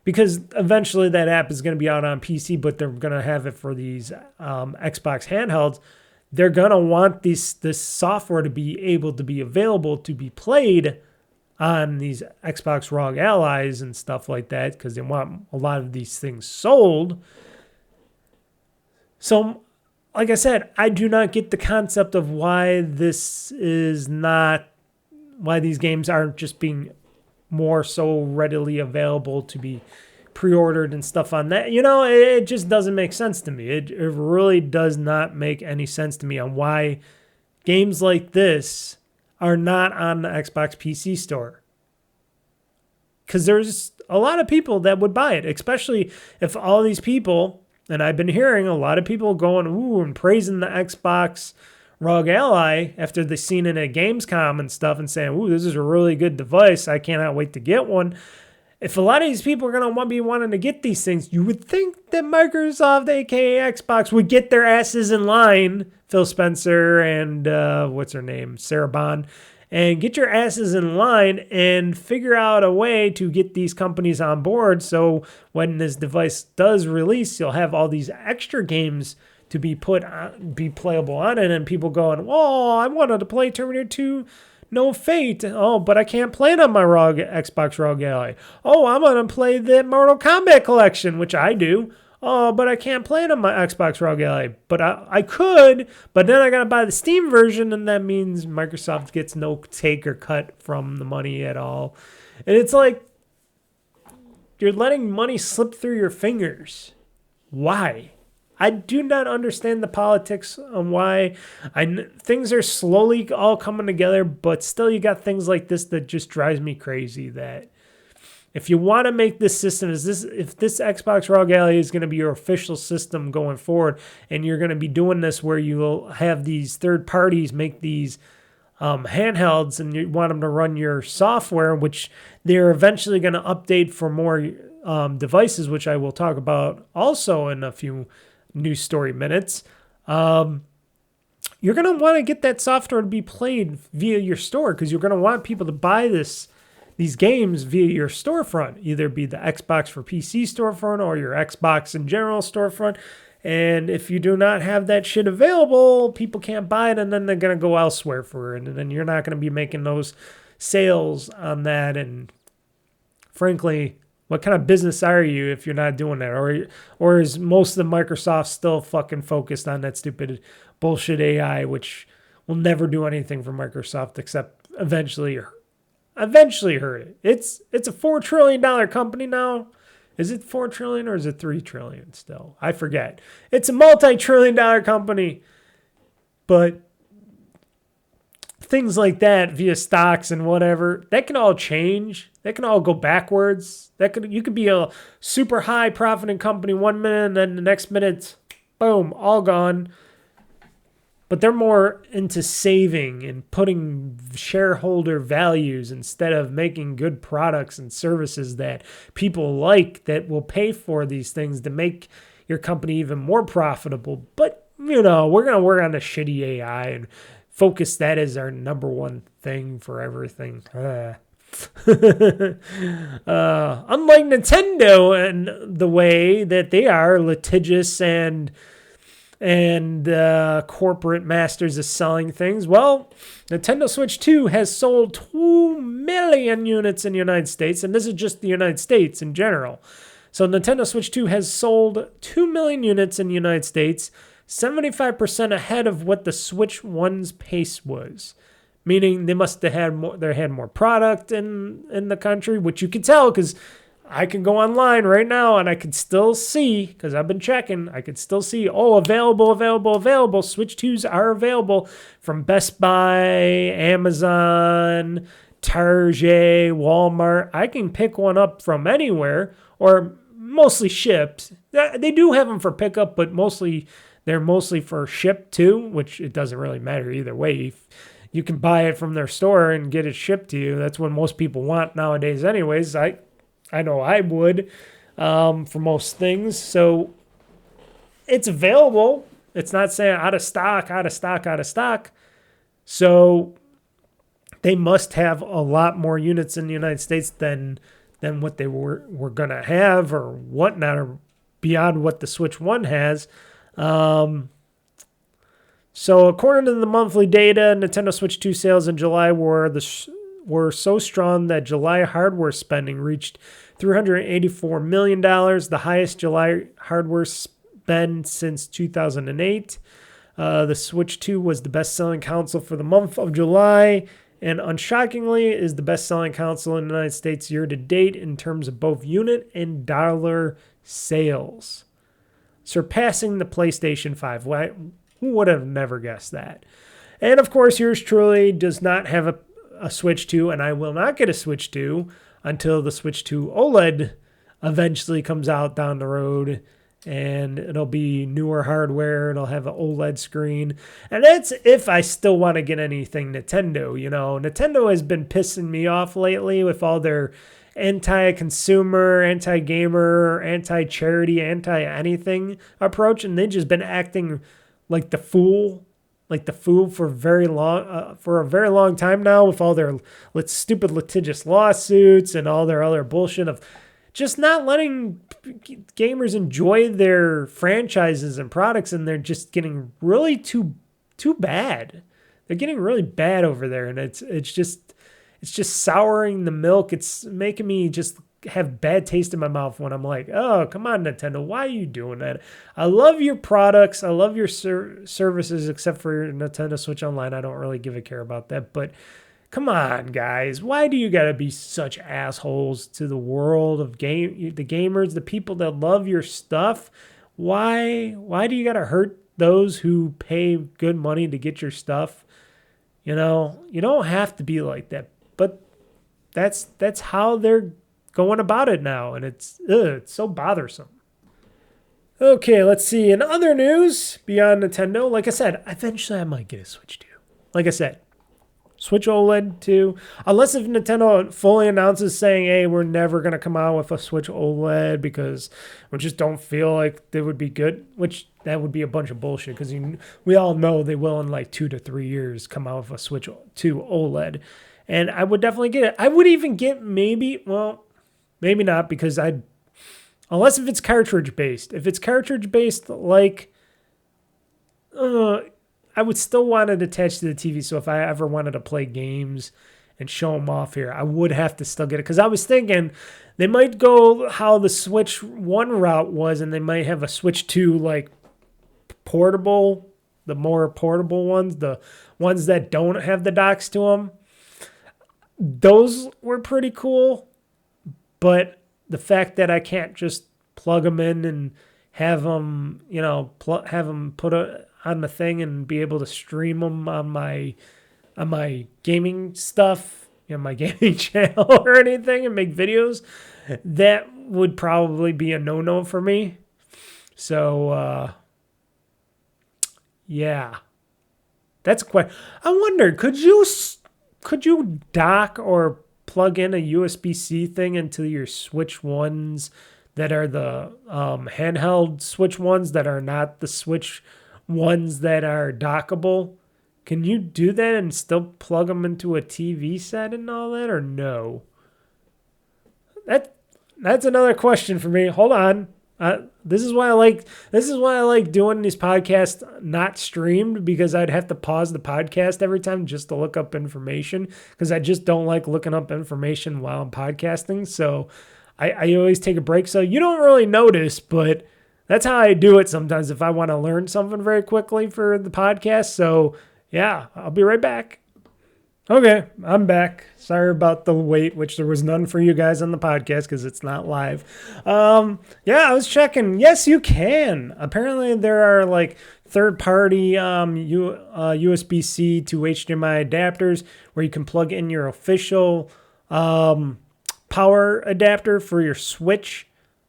because eventually that app is going to be out on PC, but they're going to have it for these Xbox handhelds. They're going to want this software to be able to be available to be played on these Xbox ROG Allies and stuff like that, because they want a lot of these things sold. So, like I said, I do not get the concept of why these games aren't just being more so readily available to be pre-ordered and stuff on that. It just doesn't make sense to me. It really does not make any sense to me on why games like this are not on the Xbox PC store. Because there's a lot of people that would buy it, especially if all these people... And I've been hearing a lot of people going, ooh, and praising the Xbox ROG Ally after they've seen it at Gamescom and stuff and saying, ooh, this is a really good device. I cannot wait to get one. If a lot of these people are going to be wanting to get these things, you would think that Microsoft, aka Xbox, would get their asses in line, Phil Spencer and what's her name, Sarah Bond, and get your asses in line and figure out a way to get these companies on board. So when this device does release, you'll have all these extra games to be playable on it. And people going, oh, I wanted to play Terminator 2 No Fate. Oh, but I can't play it on my Xbox ROG Ally. Oh, I'm going to play the Mortal Kombat collection, which I do. Oh, but I can't play it on my Xbox ROG Ally. But I could, but then I got to buy the Steam version, and that means Microsoft gets no take or cut from the money at all. And it's like, you're letting money slip through your fingers. Why? I do not understand the politics on why. Things are slowly all coming together, but still you got things like this that just drives me crazy, that if you want to make this system, if this Xbox ROG Ally is going to be your official system going forward, and you're going to be doing this where you'll have these third parties make these handhelds, and you want them to run your software, which they're eventually going to update for more devices, which I will talk about also in a few news story minutes. you're going to want to get that software to be played via your store because you're going to want people to buy these games via your storefront, either be the Xbox for PC storefront or your Xbox in general storefront. And if you do not have that shit available, people can't buy it, and then they're going to go elsewhere for it. And then you're not going to be making those sales on that. And frankly, what kind of business are you if you're not doing that? Or is most of the Microsoft still fucking focused on that stupid bullshit AI, which will never do anything for Microsoft except eventually hurt it. It's a $4 trillion company now. Is it 4 trillion or is it 3 trillion still? I forget. It's a multi-trillion-dollar company. But things like that via stocks and whatever, that can all change. That can all go backwards. You could be a super high profiting company 1 minute and then the next minute, boom, all gone. But they're more into saving and putting shareholder values instead of making good products and services that people like that will pay for these things to make your company even more profitable. But, we're going to work on the shitty AI and focus that as our number one thing for everything. Unlike Nintendo and the way that they are litigious and corporate masters of selling things. Well, Nintendo Switch 2 has sold 2 million units in the United States, and this is just the United States in general. So Nintendo Switch 2 has sold 2 million units in the United States, 75% ahead of what the Switch 1's pace was. Meaning they must have had more product in the country, which you can tell because I can go online right now and I can still see, because I've been checking, I can still see, available. Switch 2s are available from Best Buy, Amazon, Target, Walmart. I can pick one up from anywhere or mostly shipped. They do have them for pickup, but they're mostly for ship too, which it doesn't really matter either way. You can buy it from their store and get it shipped to you. That's what most people want nowadays anyways. I know I would for most things. So it's available. It's not saying out of stock. So they must have a lot more units in the United States than what they were going to have or whatnot, or beyond what the Switch 1 has. So according to the monthly data, Nintendo Switch 2 sales in July were so strong that July hardware spending reached $384 million, the highest July hardware spend since 2008. The Switch 2 was the best-selling console for the month of July, and unshockingly is the best-selling console in the United States year-to-date in terms of both unit and dollar sales, surpassing the PlayStation 5. Who would have never guessed that? And, of course, yours truly does not have a Switch 2, and I will not get a Switch 2 until the Switch 2 OLED eventually comes out down the road, and it'll be newer hardware. It'll have an OLED screen, and that's if I still want to get anything Nintendo. Nintendo has been pissing me off lately with all their anti-consumer, anti-gamer, anti-charity, anti-anything approach, and they've just been acting like the fool for a very long time now, with all their stupid litigious lawsuits and all their other bullshit of just not letting gamers enjoy their franchises and products, and they're just getting really too bad. They're getting really bad over there, and it's just souring the milk. It's making me just have bad taste in my mouth when I'm like, oh, come on, Nintendo, why are you doing that? I love your products. I love your services, except for Nintendo Switch Online. I don't really give a care about that. But come on, guys. Why do you got to be such assholes to the world of the gamers, the people that love your stuff? Why do you got to hurt those who pay good money to get your stuff? You don't have to be like that. But that's how they're going about it now, and it's so bothersome. Okay, let's see. In other news, beyond Nintendo, like I said, eventually I might get a Switch 2. Like I said, Switch OLED too. Unless if Nintendo fully announces saying, hey, we're never going to come out with a Switch OLED because we just don't feel like they would be good, which that would be a bunch of bullshit because we all know they will in like 2 to 3 years come out with a Switch 2 OLED. And I would definitely get it. I would even get maybe not because unless if it's cartridge based. If it's cartridge based, like, I would still want it attached to the TV. So if I ever wanted to play games and show them off here, I would have to still get it. Because I was thinking they might go how the Switch 1 route was, and they might have a Switch 2 like portable, the more portable ones, the ones that don't have the docks to them. Those were pretty cool. But the fact that I can't just plug them in and have them, have them put on the thing and be able to stream them on my gaming stuff, my gaming channel or anything and make videos, that would probably be a no-no for me. So, yeah, that's quite. I wonder, could you dock or plug in a USB-C thing into your Switch ones that are the handheld Switch ones that are not the Switch ones that are dockable? Can you do that and still plug them into a TV set and all that, or no? That's another question for me. Hold on. This is why I like doing these podcasts not streamed, because I'd have to pause the podcast every time just to look up information, because I just don't like looking up information while I'm podcasting. So I always take a break. So you don't really notice, but that's how I do it sometimes if I want to learn something very quickly for the podcast. So yeah, I'll be right back. Okay, I'm back. Sorry about the wait, which there was none for you guys on the podcast because it's not live. Yeah, I was checking. Yes, you can. Apparently, there are like third-party USB-C to HDMI adapters where you can plug in your official power adapter for your Switch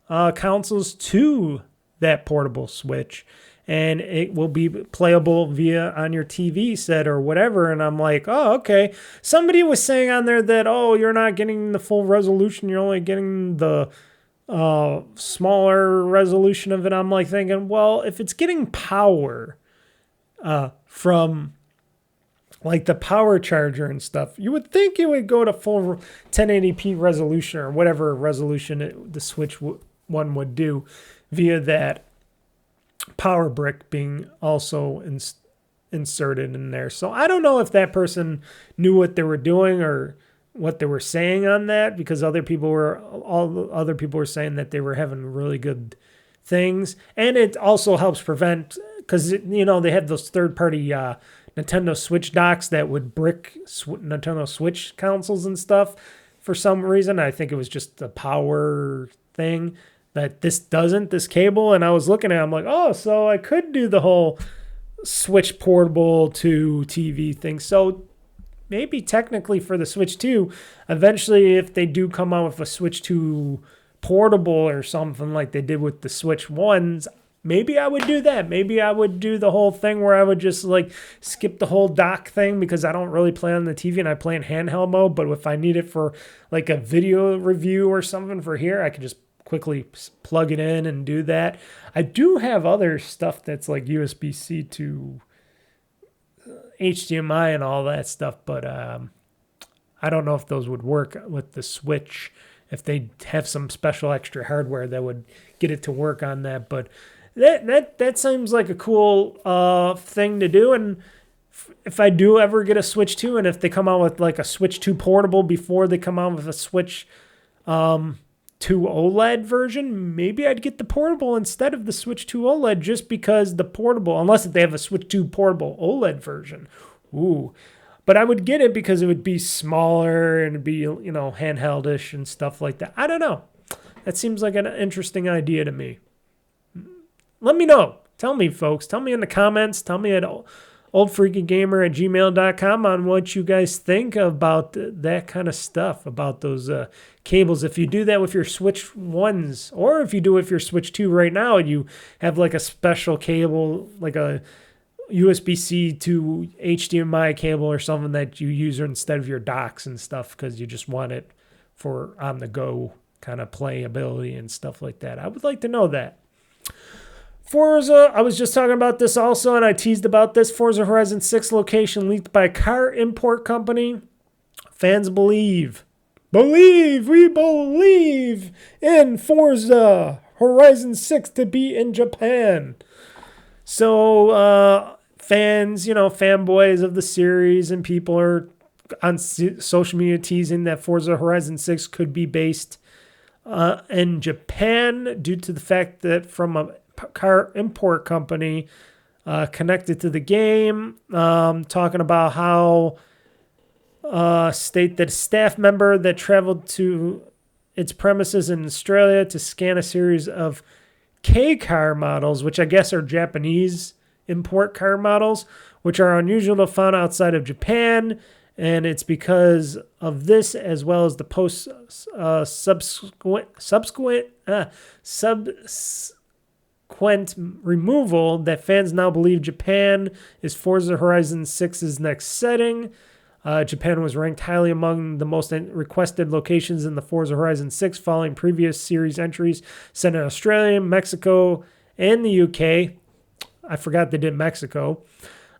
consoles to that portable Switch. And it will be playable via on your TV set or whatever. And I'm like, oh, okay. Somebody was saying on there that, oh, you're not getting the full resolution. You're only getting the smaller resolution of it. I'm like thinking, well, if it's getting power from like the power charger and stuff, you would think it would go to full 1080p resolution or whatever resolution the Switch one would do via that power brick being also inserted in there. So I don't know if that person knew what they were doing or what they were saying on that, because all the other people were saying that they were having really good things. And it also helps prevent, because they have those third-party Nintendo Switch docks that would brick Nintendo Switch consoles and stuff for some reason. I think it was just the power thing that this cable. And I was looking at it, I'm like, oh, so I could do the whole Switch portable to TV thing. So maybe technically for the Switch 2, eventually if they do come out with a Switch 2 portable or something like they did with the Switch 1s, maybe I would do that. Maybe I would do the whole thing where I would just like skip the whole dock thing, because I don't really play on the TV and I play in handheld mode. But if I need it for like a video review or something for here, I could just quickly plug it in and do that. I do have other stuff that's like USB-C to HDMI and all that stuff, but I don't know if those would work with the Switch, if they have some special extra hardware that would get it to work on that. But that seems like a cool thing to do. And if I do ever get a Switch 2, and if they come out with like a Switch 2 portable before they come out with a Switch 2 OLED version, maybe I'd get the portable instead of the Switch 2 OLED, just because the portable, unless if they have a Switch 2 portable OLED version. Ooh. But I would get it because it would be smaller and it'd be, handheld-ish and stuff like that. I don't know. That seems like an interesting idea to me. Let me know. Tell me, folks. Tell me in the comments. Tell me at oldfreakygamer@gmail.com on what you guys think about that kind of stuff, about those cables. If you do that with your Switch 1s, or if you do it with your Switch 2 right now, and you have like a special cable, like a USB-C to HDMI cable or something that you use instead of your docks and stuff because you just want it for on-the-go kind of playability and stuff like that. I would like to know that. Forza, I was just talking about this also, and I teased about this. Forza Horizon 6 location leaked by a car import company. Fans believe we believe in Forza Horizon 6 to be in Japan. So fans, fanboys of the series and people are on social media teasing that Forza Horizon 6 could be based in Japan due to the fact that from a car import company connected to the game, talking about how state that a staff member that traveled to its premises in Australia to scan a series of K car models, which I guess are Japanese import car models, which are unusual to find outside of Japan. And it's because of this, as well as the subsequent removal, that fans now believe Japan is Forza Horizon 6's next setting. Japan was ranked highly among the most requested locations in the Forza Horizon 6 following previous series entries set in Australia, Mexico, and the UK. I forgot they did Mexico.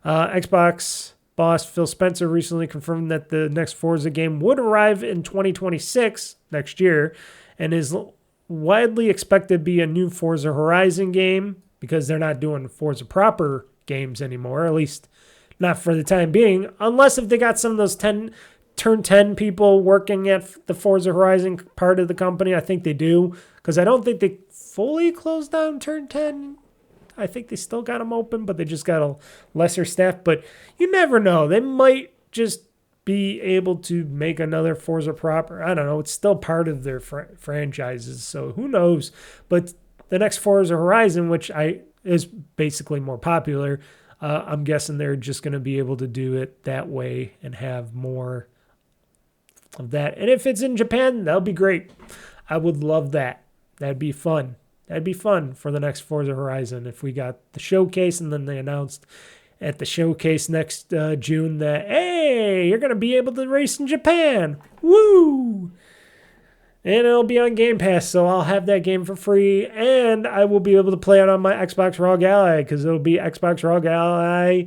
Xbox boss Phil Spencer recently confirmed that the next Forza game would arrive in 2026, next year, and is widely expected to be a new Forza Horizon game because they're not doing Forza proper games anymore, at least not for the time being, unless if they got some of those Turn 10 people working at the Forza Horizon part of the company. I think they do, because I don't think they fully closed down Turn 10. I think they still got them open, but they just got a lesser staff. But you never know. They might just be able to make another Forza proper. I don't know. It's still part of their franchises, so who knows. But the next Forza Horizon, which is basically more popular, I'm guessing they're just going to be able to do it that way and have more of that. And if it's in Japan, that'll be great. I would love that. That'd be fun. That'd be fun for the next Forza Horizon if we got the showcase and then they announced at the showcase next June that, hey, you're going to be able to race in Japan. Woo! And it'll be on Game Pass, so I'll have that game for free, and I will be able to play it on my Xbox ROG Ally, because it'll be Xbox ROG Ally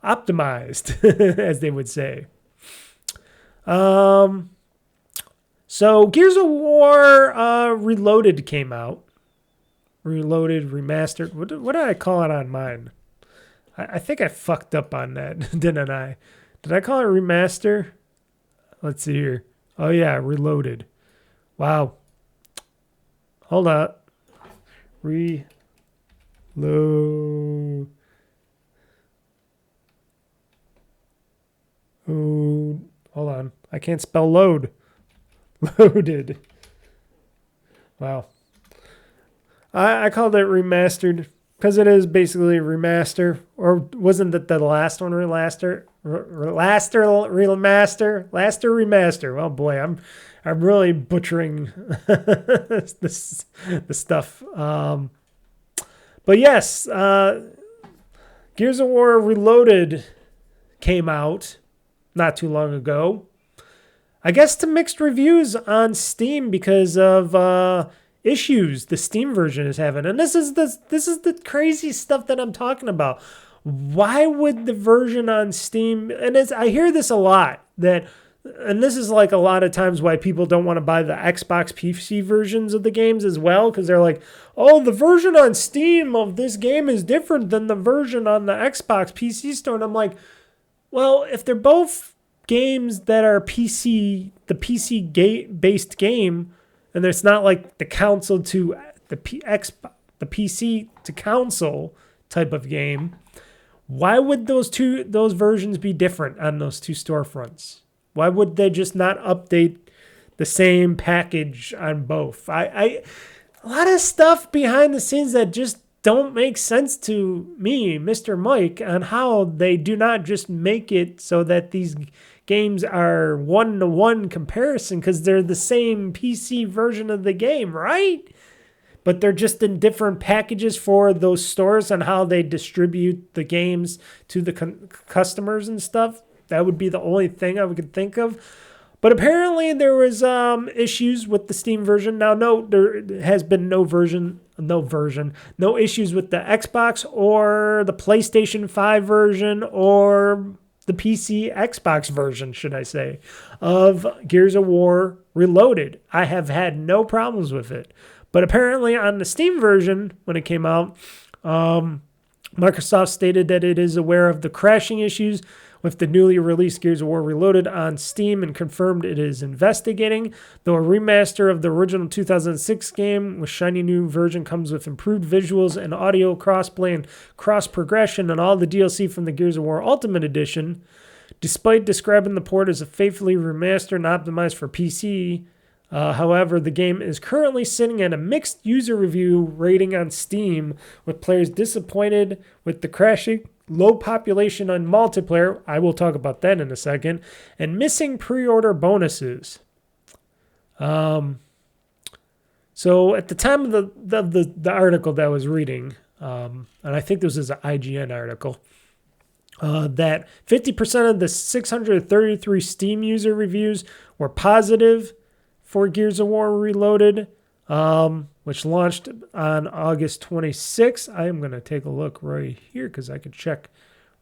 optimized, as they would say. So Gears of War Reloaded came out. Reloaded, Remastered. What did I call it on mine? I think I fucked up on that, didn't I? Did I call it Remaster? Let's see here. Oh, yeah, Reloaded. Wow. Hold up. Reload. Oh, hold on. I can't spell load. Loaded. Wow. I called it Remastered because it is basically remaster. Or wasn't it the last one remaster? Last remaster. Oh boy, I'm really butchering the stuff. But yes, Gears of War Reloaded came out not too long ago. I guess to mixed reviews on Steam because of issues the Steam version is having. And this is the crazy stuff that I'm talking about. Why would the version on Steam, and I hear this a lot, and this is like a lot of times why people don't want to buy the Xbox PC versions of the games as well, because they're like, oh, the version on Steam of this game is different than the version on the Xbox PC store. And I'm like, well, if they're both games that are PC-based game, and it's not like the console to the PC to console type of game, why would those versions be different on those two storefronts? Why would they just not update the same package on both? A lot of stuff behind the scenes that just don't make sense to me, Mr. Mike, on how they do not just make it so that these games are one-to-one comparison because they're the same PC version of the game, right? but they're just in different packages for those stores on how they distribute the games to the customers and stuff. That would be the only thing I could think of. But apparently there was issues with the Steam version. Now, no, there has been no issues with the Xbox or the PlayStation 5 version or the PC Xbox version, should I say, of Gears of War Reloaded. I have had no problems with it. But apparently on the Steam version, when it came out, Microsoft stated that it is aware of the crashing issues with the newly released Gears of War Reloaded on Steam and confirmed it is investigating. Though a remaster of the original 2006 game with shiny new version comes with improved visuals and audio crossplay and cross-progression and all the DLC from the Gears of War Ultimate Edition, despite describing the port as a faithfully remastered and optimized for PC, however, the game is currently sitting at a mixed user review rating on Steam, with players disappointed with the crashing, low population on multiplayer, I will talk about that in a second, and missing pre-order bonuses. So at the time of the article that I was reading, and I think this is an IGN article, that 50% of the 633 Steam user reviews were positive for Gears of War Reloaded, which launched on August 26th. I am going to take a look right here because I can check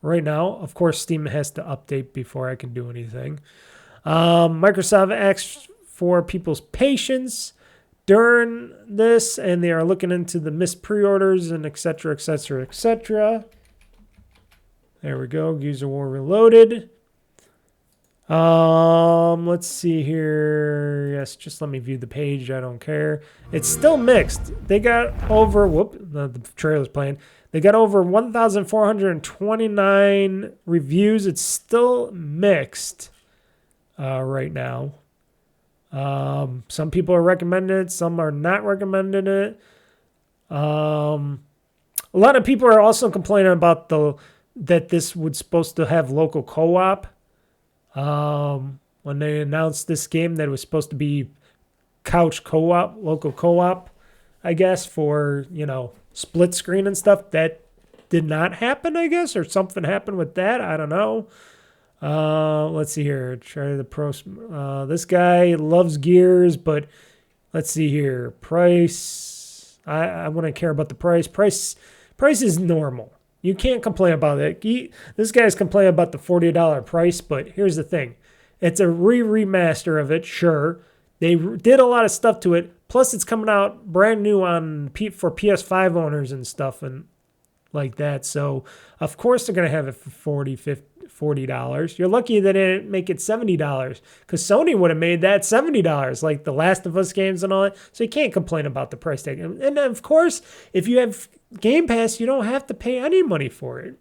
right now. Of course, Steam has to update before I can do anything. Microsoft asks for people's patience during this, and they are looking into the missed pre-orders and et cetera, et cetera, et cetera. There we go, Gears of War Reloaded. Let's see here. Yes, just let me view the page. I don't care. It's still mixed. They got over, the trailer's playing. They got over 1,429 reviews. It's still mixed right now. Some people are recommending it. Some are not recommending it. A lot of people are also complaining about that this was supposed to have local co-op. When they announced this game, that it was supposed to be couch co-op, local co-op, I guess, for, split screen and stuff. That did not happen, I guess, or something happened with that. I don't know. Let's see here. Try the pro. This guy loves Gears, but let's see here. Price. I want to care about the price. Price is normal. You can't complain about it. This guy's complaining about the $40 price, but here's the thing. It's a remaster of it, sure. They did a lot of stuff to it. Plus, it's coming out brand new for PS5 owners and stuff and like that. So, of course, they're going to have it for $40. You're lucky they didn't make it $70 because Sony would have made that $70, like the Last of Us games and all that. So you can't complain about the price tag. And of course, if you have Game Pass, you don't have to pay any money for it.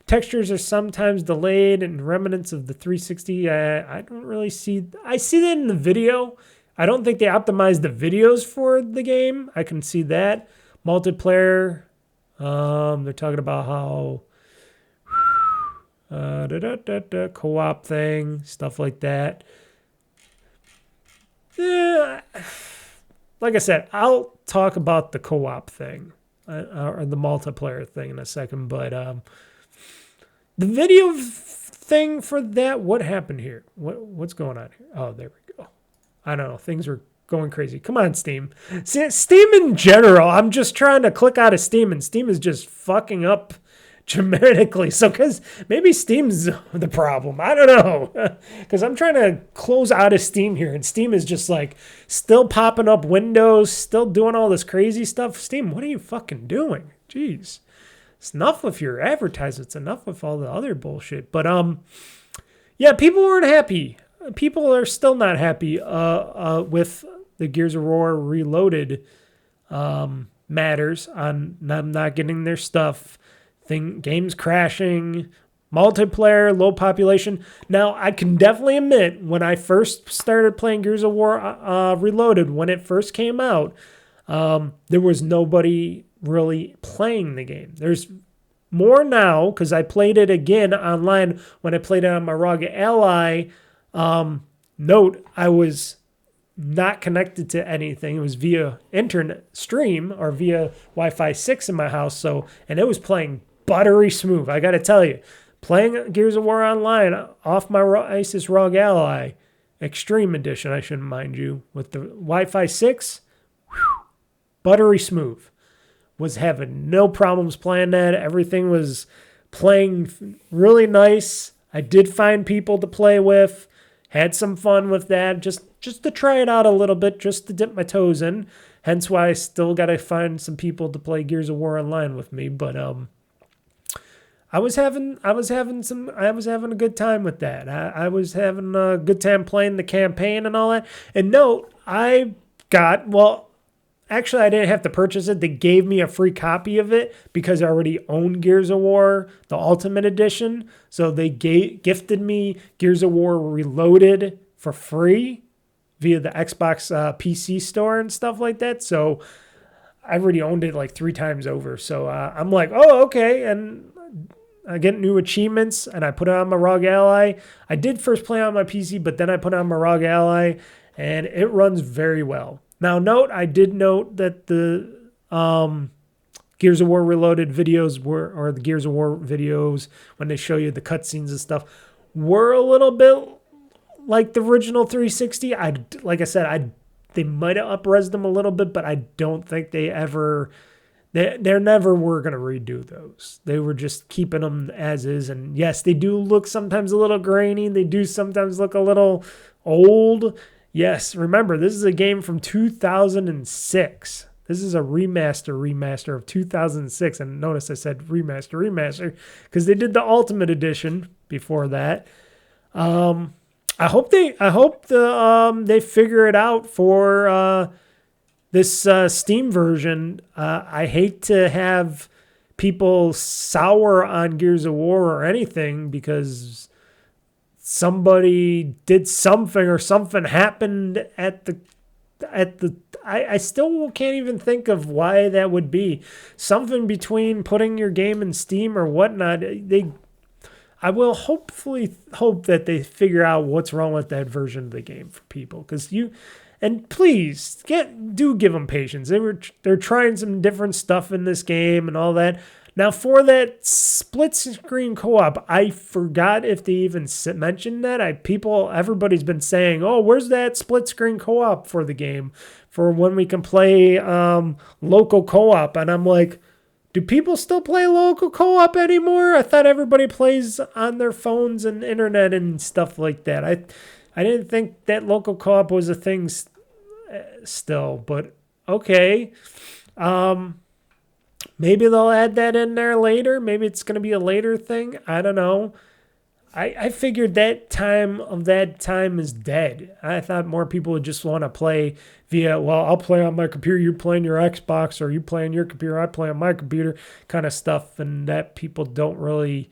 Textures are sometimes delayed and remnants of the 360. I don't really see. I see that in the video. I don't think they optimized the videos for the game. I can see that. Multiplayer. They're talking about how co-op thing, stuff like that. Yeah. Like I said, I'll talk about the co-op thing. Or the multiplayer thing in a second, but the video thing for that, what happened here? What's going on here? Oh, there we go. I don't know. Things are going crazy. Come on, Steam. Steam in general, I'm just trying to click out of Steam, and Steam is just fucking up dramatically. So, because maybe Steam's the problem. I don't know. Because I'm trying to close out of Steam here, and Steam is just like still popping up windows, still doing all this crazy stuff. Steam, what are you fucking doing? Jeez. It's enough with your advertisements. Enough with all the other bullshit. But, yeah, people weren't happy. People are still not happy with the Gears of War Reloaded matters on them not getting their stuff. Games crashing, multiplayer, low population. Now, I can definitely admit, when I first started playing Gears of War Reloaded, when it first came out, there was nobody really playing the game. There's more now, because I played it again online when I played it on my ROG Ally. Note, I was not connected to anything. It was via internet stream or via Wi-Fi 6 in my house. So, and it was playing buttery smooth. I got to tell you, playing Gears of War Online off my ISIS ROG Ally Extreme Edition, I should mind you, with the Wi-Fi 6, buttery smooth. Was having no problems playing that. Everything was playing really nice. I did find people to play with. Had some fun with that. Just to try it out a little bit, just to dip my toes in. Hence why I still got to find some people to play Gears of War Online with me. But I was having a good time with that. I was having a good time playing the campaign and all that. And note, actually, I didn't have to purchase it. They gave me a free copy of it because I already owned Gears of War, the Ultimate Edition. So they gifted me Gears of War Reloaded for free via the Xbox PC store and stuff like that. So I already owned it like 3 times over. So I'm like, oh, okay. And I get new achievements, and I put it on my ROG Ally. I did first play on my PC, but then I put it on my ROG Ally, and it runs very well. Now, I did note that the Gears of War Reloaded videos or the Gears of War videos, when they show you the cutscenes and stuff, were a little bit like the original 360. Like I said, they might have up-resed them a little bit, but I don't think they never were going to redo those. They were just keeping them as is. And yes, they do look sometimes a little grainy. They do sometimes look a little old. Yes, remember, this is a game from 2006. This is a remaster of 2006. And notice I said remaster, because they did the Ultimate Edition before that. I hope they figure it out for this Steam version. I hate to have people sour on Gears of War or anything because somebody did something or something happened at the I still can't even think of why that would be. Something between putting your game in Steam or whatnot. I will hopefully hope that they figure out what's wrong with that version of the game for people, because and please do give them patience. They're trying some different stuff in this game and all that. Now, for that split screen co-op, I forgot if they even mentioned that. Everybody's been saying, "Oh, where's that split screen co-op for the game for when we can play local co-op?" And I'm like, do people still play local co-op anymore? I thought everybody plays on their phones and internet and stuff like that. I didn't think that local co-op was a thing still, but okay. Maybe they'll add that in there later. Maybe it's going to be a later thing. I don't know. I figured that time is dead. I thought more people would just want to play via, well, I'll play on my computer, you play on your Xbox, or you play on your computer, I play on my computer kind of stuff, and that people don't really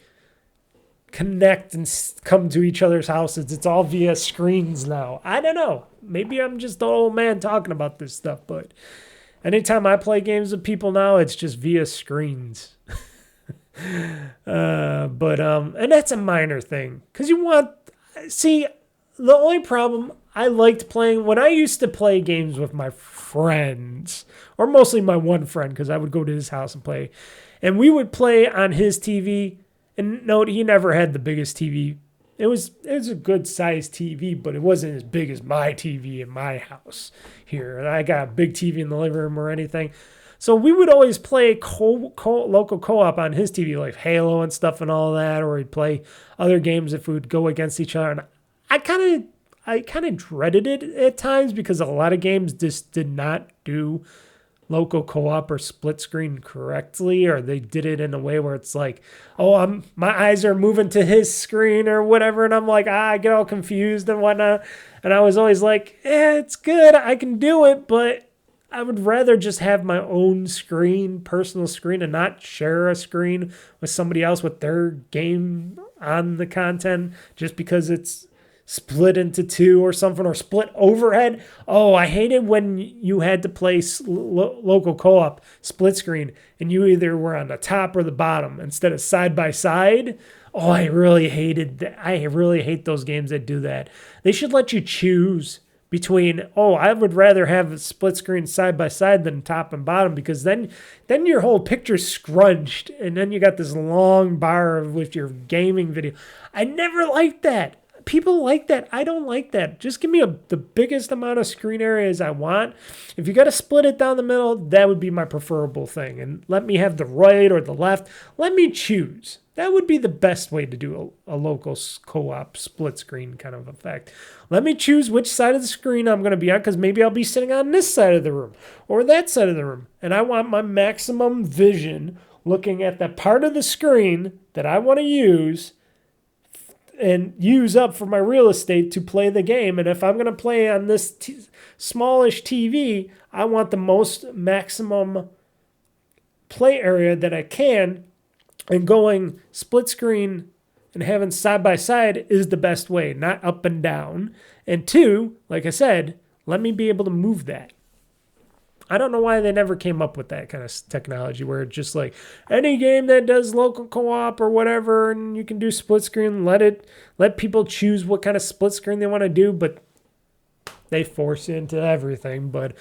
connect and come to each other's houses. It's all via screens now. I don't know. Maybe I'm just an old man talking about this stuff, but anytime I play games with people now, it's just via screens. And that's a minor thing, because the only problem, I liked playing when I used to play games with my friends, or mostly my one friend, because I would go to his house and play, and we would play on his TV. And note, he never had the biggest TV. It was a good sized TV, but it wasn't as big as my TV in my house here. And I got a big TV in the living room or anything. So we would always play local co-op on his TV, like Halo and stuff and all that, or he'd play other games if we would go against each other. And I kind of dreaded it at times, because a lot of games just did not do local co-op or split screen correctly, or they did it in a way where it's like, oh, my eyes are moving to his screen or whatever, and I'm like, I get all confused and whatnot. And I was always like, it's good, I can do it, but I would rather just have my own screen, personal screen, and not share a screen with somebody else with their game on the content just because it's split into two or something, or split overhead. Oh, I hated when you had to play local co-op split screen and you either were on the top or the bottom instead of side by side. Oh, I really hated that. I really hate those games that do that. They should let you choose between, oh, I would rather have a split screen side by side than top and bottom, because then your whole picture's scrunched and then you got this long bar with your gaming video. I never liked that. People like that. I don't like that. Just give me the biggest amount of screen area as I want. If you got to split it down the middle, that would be my preferable thing. And let me have the right or the left. Let me choose. That would be the best way to do a local co-op split screen kind of effect. Let me choose which side of the screen I'm going to be on, because maybe I'll be sitting on this side of the room or that side of the room. And I want my maximum vision looking at the part of the screen that I want to use and use up for my real estate to play the game. And if I'm going to play on this smallish TV, I want the most maximum play area that I can, and going split screen and having side by side is the best way, not up and down. And two, like I said, let me be able to move that. I don't know why they never came up with that kind of technology where it's just like any game that does local co-op or whatever, and you can do split screen, let people choose what kind of split screen they want to do, but they force it into everything. But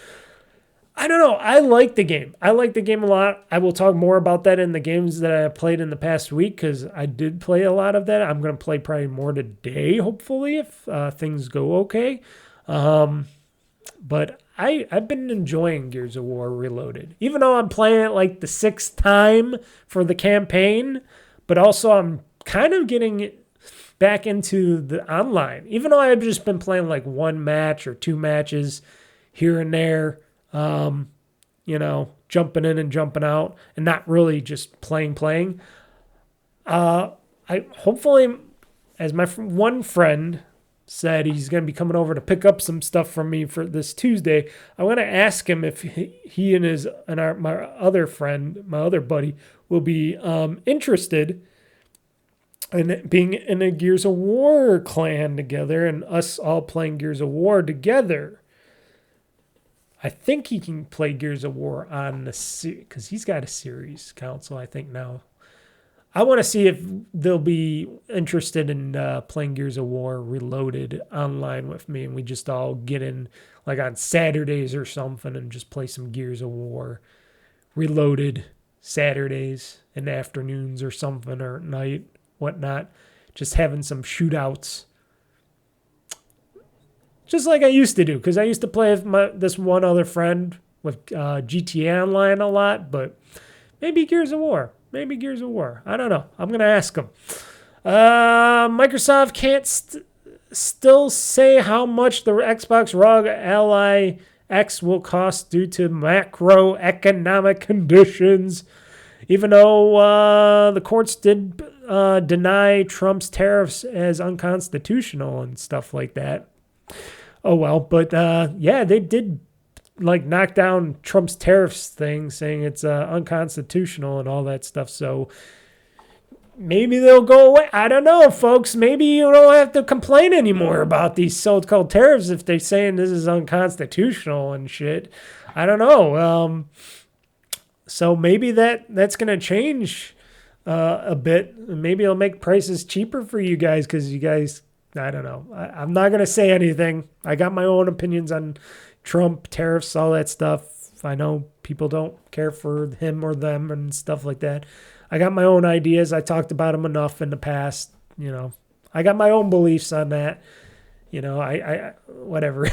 I don't know. I like the game. I like the game a lot. I will talk more about that in the games that I played in the past week, because I did play a lot of that. I'm going to play probably more today, hopefully, if things go okay. But I've been enjoying Gears of War Reloaded, even though I'm playing it like the 6th time for the campaign, but also I'm kind of getting back into the online, even though I've just been playing like 1 match or 2 matches here and there, jumping in and jumping out and not really just playing. I hopefully, as my one friend said, he's going to be coming over to pick up some stuff from me for this Tuesday. I want to ask him if he and my other friend, my other buddy, will be interested in being in a Gears of War clan together and us all playing Gears of War together. I think he can play Gears of War on the series, because he's got a series console, I think, now. I want to see if they'll be interested in playing Gears of War Reloaded online with me, and we just all get in like on Saturdays or something and just play some Gears of War Reloaded Saturdays in the afternoons or something, or at night, whatnot. Just having some shootouts. Just like I used to do, because I used to play with this one other friend with GTA Online a lot, but maybe Gears of War. Maybe Gears of War. I don't know. I'm going to ask him. Microsoft can't still say how much the Xbox ROG Ally X will cost due to macroeconomic conditions, even though the courts did deny Trump's tariffs as unconstitutional and stuff like that. Oh, well. But, yeah, they did knock down Trump's tariffs thing, saying it's unconstitutional and all that stuff. So maybe they'll go away. I don't know, folks. Maybe you don't have to complain anymore about these so-called tariffs if they're saying this is unconstitutional and shit. I don't know. So maybe that's going to change a bit. Maybe it'll make prices cheaper for you guys, because you guys, I don't know. I'm not going to say anything. I got my own opinions on Trump, tariffs, all that stuff. I know people don't care for him or them and stuff like that. I got my own ideas. I talked about them enough in the past. I got my own beliefs on that. I whatever.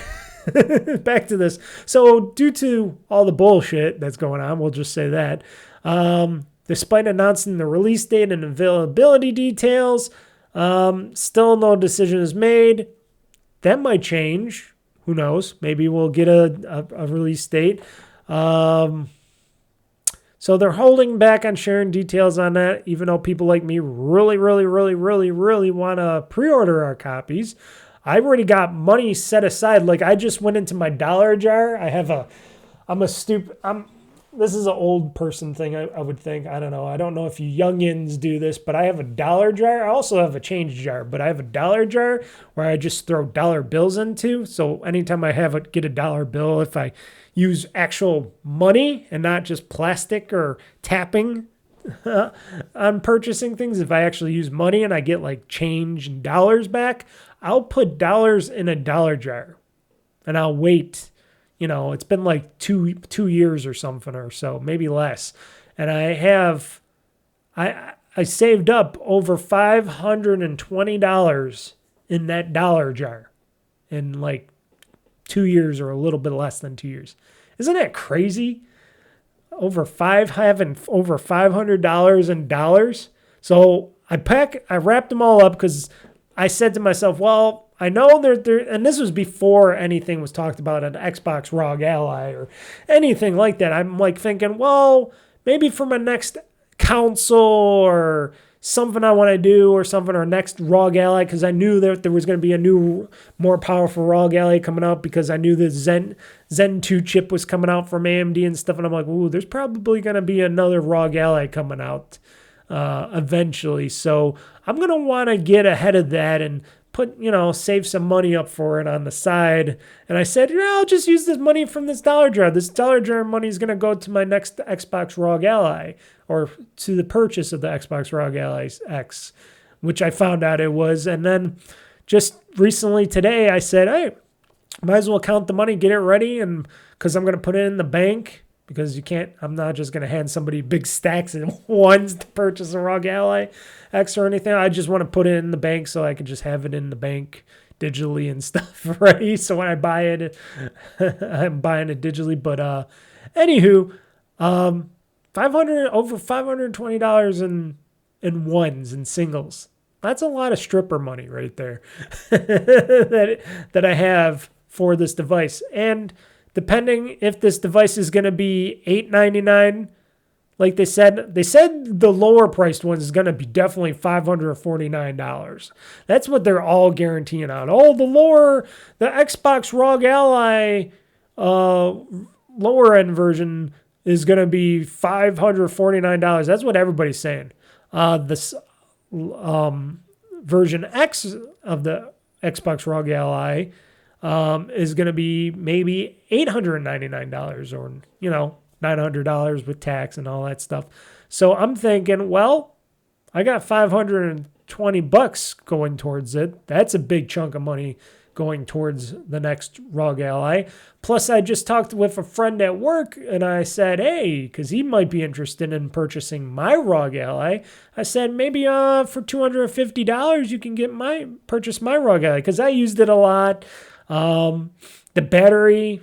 Back to this. So due to all the bullshit that's going on, we'll just say that, despite announcing the release date and availability details, still no decision is made. That might change. Who knows? Maybe we'll get a release date. So they're holding back on sharing details on that, even though people like me really, really, really, really, really want to pre-order our copies. I've already got money set aside. Like, I just went into my dollar jar. This is an old person thing, I would think. I don't know. I don't know if you youngins do this, but I have a dollar jar. I also have a change jar, but I have a dollar jar where I just throw dollar bills into. So anytime I get a dollar bill, if I use actual money and not just plastic or tapping on purchasing things, if I actually use money and I get like change and dollars back, I'll put dollars in a dollar jar. and I'll wait. You know, it's been like two years or something or so, maybe less. And I saved up over $520 in that dollar jar in like 2 years or a little bit less than 2 years. Isn't that crazy? Having over $500 in dollars. So I wrapped them all up because I said to myself, well, I know they're, and this was before anything was talked about on Xbox ROG Ally or anything like that. I'm like thinking, well, maybe for my next console or something I want to do or something, or next ROG Ally, because I knew that there was going to be a new, more powerful ROG Ally coming out because I knew the Zen 2 chip was coming out from AMD and stuff. And I'm like, ooh, there's probably going to be another ROG Ally coming out eventually. So I'm going to want to get ahead of that and save some money up for it on the side. And I said, I'll just use this money from this dollar jar. This dollar jar money is going to go to my next Xbox ROG Ally, or to the purchase of the Xbox ROG Ally X, which I found out it was. And then just recently today, I said, hey, might as well count the money, get it ready, and because I'm going to put it in the bank. Because I'm not just going to hand somebody big stacks of ones to purchase a ROG Ally X or anything. I just want to put it in the bank so I can just have it in the bank digitally and stuff ready. So when I buy it, I'm buying it digitally. But anywho, over $520 in ones and singles. That's a lot of stripper money right there that I have for this device. And depending if this device is going to be $899, like they said the lower priced one is going to be definitely $549. That's what they're all guaranteeing on. The Xbox ROG Ally lower end version is going to be $549. That's what everybody's saying. This version X of the Xbox ROG Ally is going to be maybe $899 or, $900 with tax and all that stuff. So I'm thinking, well, I got $520 going towards it. That's a big chunk of money going towards the next ROG Ally. Plus, I just talked with a friend at work and I said, hey, because he might be interested in purchasing my ROG Ally. I said, maybe for $250 you can purchase my ROG Ally, because I used it a lot. The battery,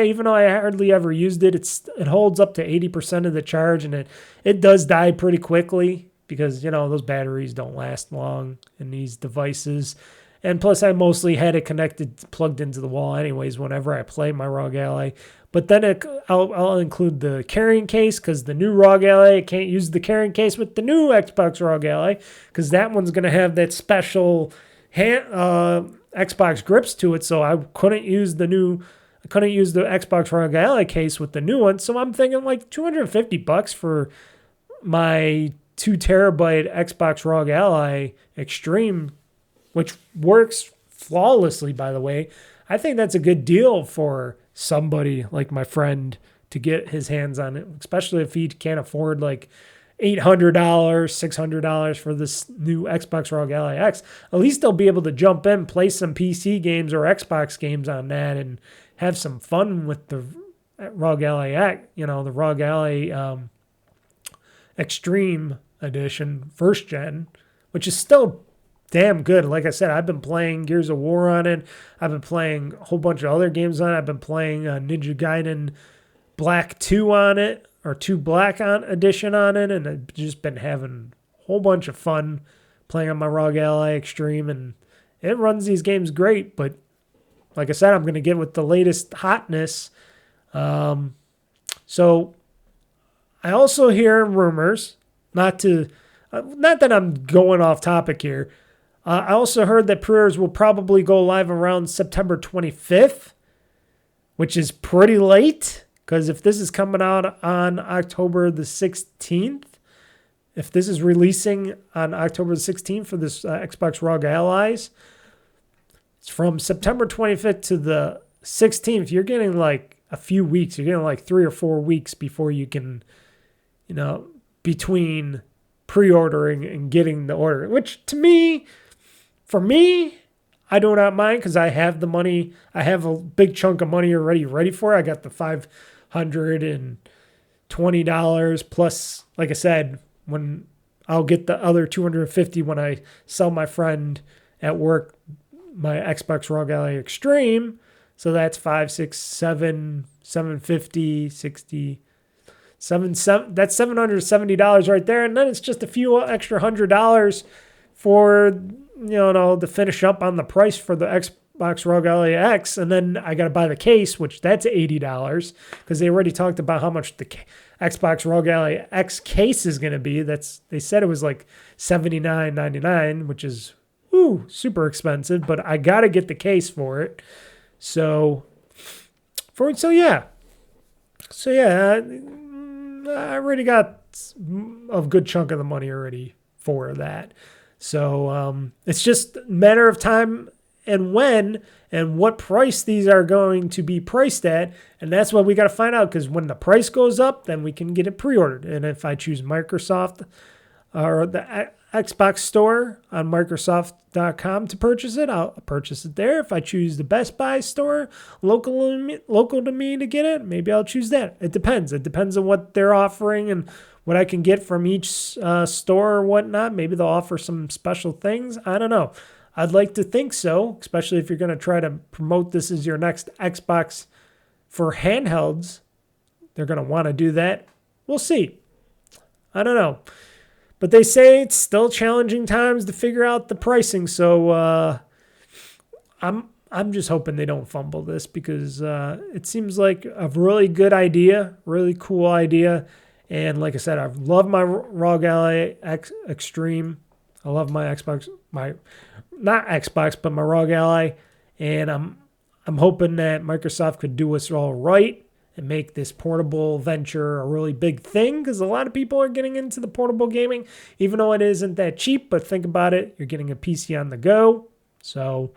even though I hardly ever used it, it holds up to 80% of the charge, and it does die pretty quickly because, those batteries don't last long in these devices. And plus, I mostly had it plugged into the wall anyways whenever I play my ROG Ally. But then I'll include the carrying case, because the new ROG Ally, I can't use the carrying case with the new Xbox ROG Ally, because that one's going to have that special Xbox grips to it, so I couldn't use the Xbox ROG Ally case with the new one. So I'm thinking like $250 for my 2 terabyte Xbox ROG Ally Extreme, which works flawlessly, by the way. I think that's a good deal for somebody like my friend to get his hands on it, especially if he can't afford like $800, $600 for this new Xbox ROG Ally X. At least they'll be able to jump in, play some PC games or Xbox games on that, and have some fun with the ROG Ally X, the ROG Ally Extreme Edition, first gen, which is still damn good. Like I said, I've been playing Gears of War on it. I've been playing a whole bunch of other games on it. I've been playing Ninja Gaiden Black 2 on it, or 2 Black Edition on it, and I've just been having a whole bunch of fun playing on my ROG Ally Extreme, and it runs these games great. But like I said, I'm going to get with the latest hotness. So I also hear rumors, not that I'm going off topic here. I also heard that pre-orders will probably go live around September 25th, which is pretty late, because if this is coming out on October the 16th, if this is releasing on October the 16th for this Xbox ROG Allies, it's from September 25th to the 16th. You're getting like a few weeks. You're getting like 3 or 4 weeks before you can, between pre-ordering and getting the order, which for me, I do not mind because I have the money. I have a big chunk of money already ready for it. I got the $520 plus, like I said, when I'll get the other $250 when I sell my friend at work my Xbox ROG Ally Extreme. So that's 5, 6, 7, 750, 60, 7. That's $770 right there, and then it's just a few extra $100 for to finish up on the price for the Xbox ROG Ally X, and then I got to buy the case, which that's $80 because they already talked about how much the Xbox ROG Ally X case is going to be. They said it was like $79.99, which is super expensive, but I got to get the case for it. So yeah, I already got a good chunk of the money already for that. So it's just a matter of time and when and what price these are going to be priced at. And that's what we got to find out, because when the price goes up, then we can get it pre-ordered. And if I choose Microsoft or the Xbox store on Microsoft.com to purchase it, I'll purchase it there. If I choose the Best Buy store local to me to get it, maybe I'll choose that. It depends. It depends on what they're offering and what I can get from each store or whatnot. Maybe they'll offer some special things. I don't know. I'd like to think so, especially if you're going to try to promote this as your next Xbox for handhelds. They're going to want to do that. We'll see. I don't know. But they say it's still challenging times to figure out the pricing. So I'm just hoping they don't fumble this, because it seems like a really good idea, really cool idea. And like I said, I love my ROG Ally Extreme. I love my Xbox, not Xbox, but my ROG Ally. And I'm hoping that Microsoft could do us all right and make this portable venture a really big thing, because a lot of people are getting into the portable gaming, even though it isn't that cheap. But think about it. You're getting a PC on the go. So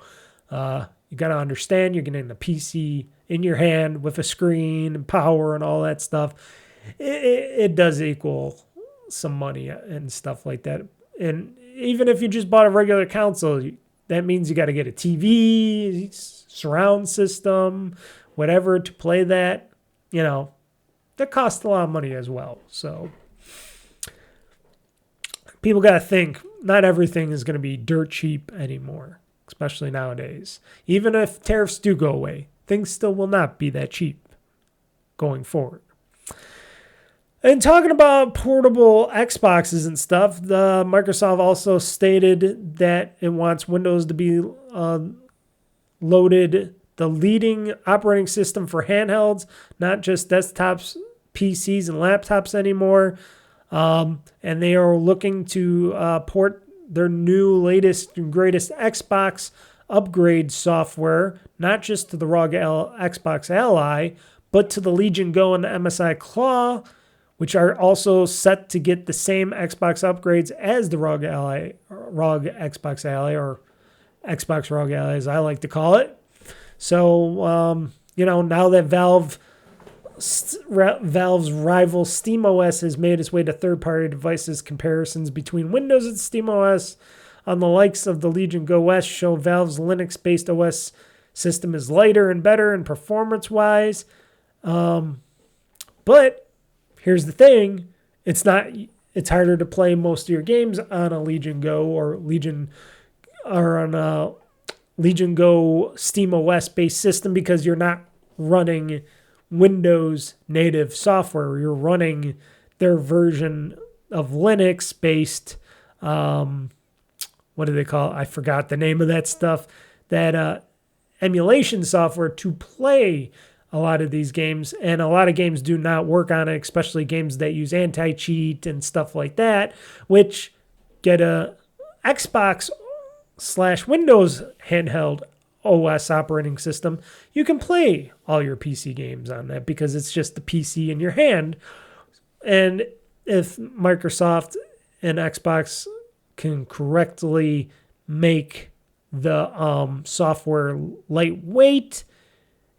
you got to understand, you're getting a PC in your hand with a screen and power and all that stuff. It does equal some money and stuff like that. And even if you just bought a regular console, that means you got to get a TV, surround system, whatever to play that. That costs a lot of money as well. So people got to think, not everything is going to be dirt cheap anymore, especially nowadays. Even if tariffs do go away, things still will not be that cheap going forward. And talking about portable Xboxes and stuff, the Microsoft also stated that it wants Windows to be loaded the leading operating system for handhelds, not just desktops, PCs, and laptops anymore. And they are looking to port their new latest and greatest Xbox upgrade software, not just to the ROG Xbox Ally, but to the Legion Go and the MSI Claw, which are also set to get the same Xbox upgrades as the ROG Xbox Ally, or Xbox ROG Ally as I like to call it. So, now that Valve's rival SteamOS has made its way to third-party devices, comparisons between Windows and SteamOS on the likes of the Legion Go OS show Valve's Linux-based OS system is lighter and better in performance-wise. But here's the thing. It's harder to play most of your games on a Legion Go or on a Legion Go SteamOS based system, because you're not running Windows native software. You're running their version of Linux based, what do they call it? I forgot the name of that stuff, that emulation software to play a lot of these games. And a lot of games do not work on it, especially games that use anti-cheat and stuff like that, which get a Xbox/Windows handheld OS operating system. You can play all your PC games on that because it's just the PC in your hand. And if Microsoft and Xbox can correctly make the software lightweight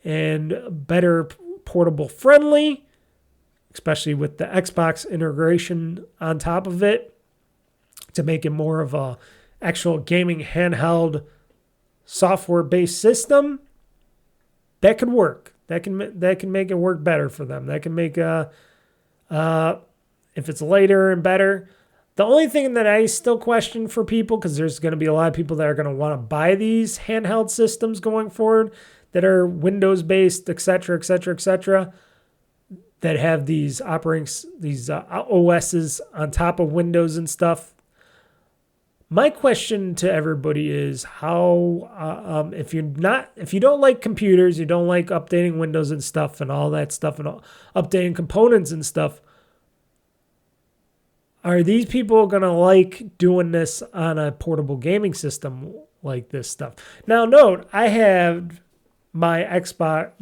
and better portable friendly, especially with the Xbox integration on top of it, to make it more of a actual gaming handheld software-based system, that could work. That can make it work better for them. That can make if it's later and better. The only thing that I still question for people, because there's going to be a lot of people that are going to want to buy these handheld systems going forward that are Windows-based, etc., etc., etc., that have these OSs on top of Windows and stuff. My question to everybody is how, if you don't like computers, you don't like updating Windows and stuff and all that stuff and updating components and stuff, are these people going to like doing this on a portable gaming system like this stuff? Now, note, I have my Xbox,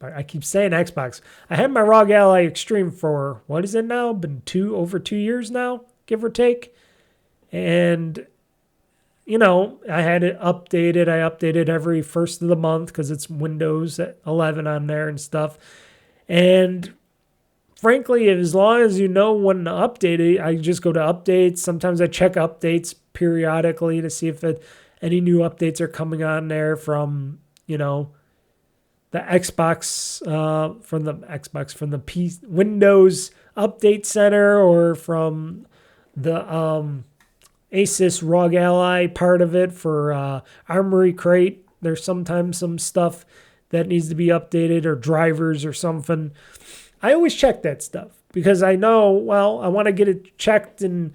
I keep saying Xbox. I had my ROG Ally Extreme for, what is it now? Been over 2 years now, give or take. And, you know, I had it updated. I updated every first of the month because it's Windows 11 on there and stuff. And frankly, as long as you know when to update it, I just go to updates. Sometimes I check updates periodically to see if any new updates are coming on there from, you know, the Xbox, from the Windows Update Center, or from the Asus ROG Ally part of it for Armory Crate. There's sometimes some stuff that needs to be updated, or drivers or something. I always check that stuff because I know, well, I want to get it checked and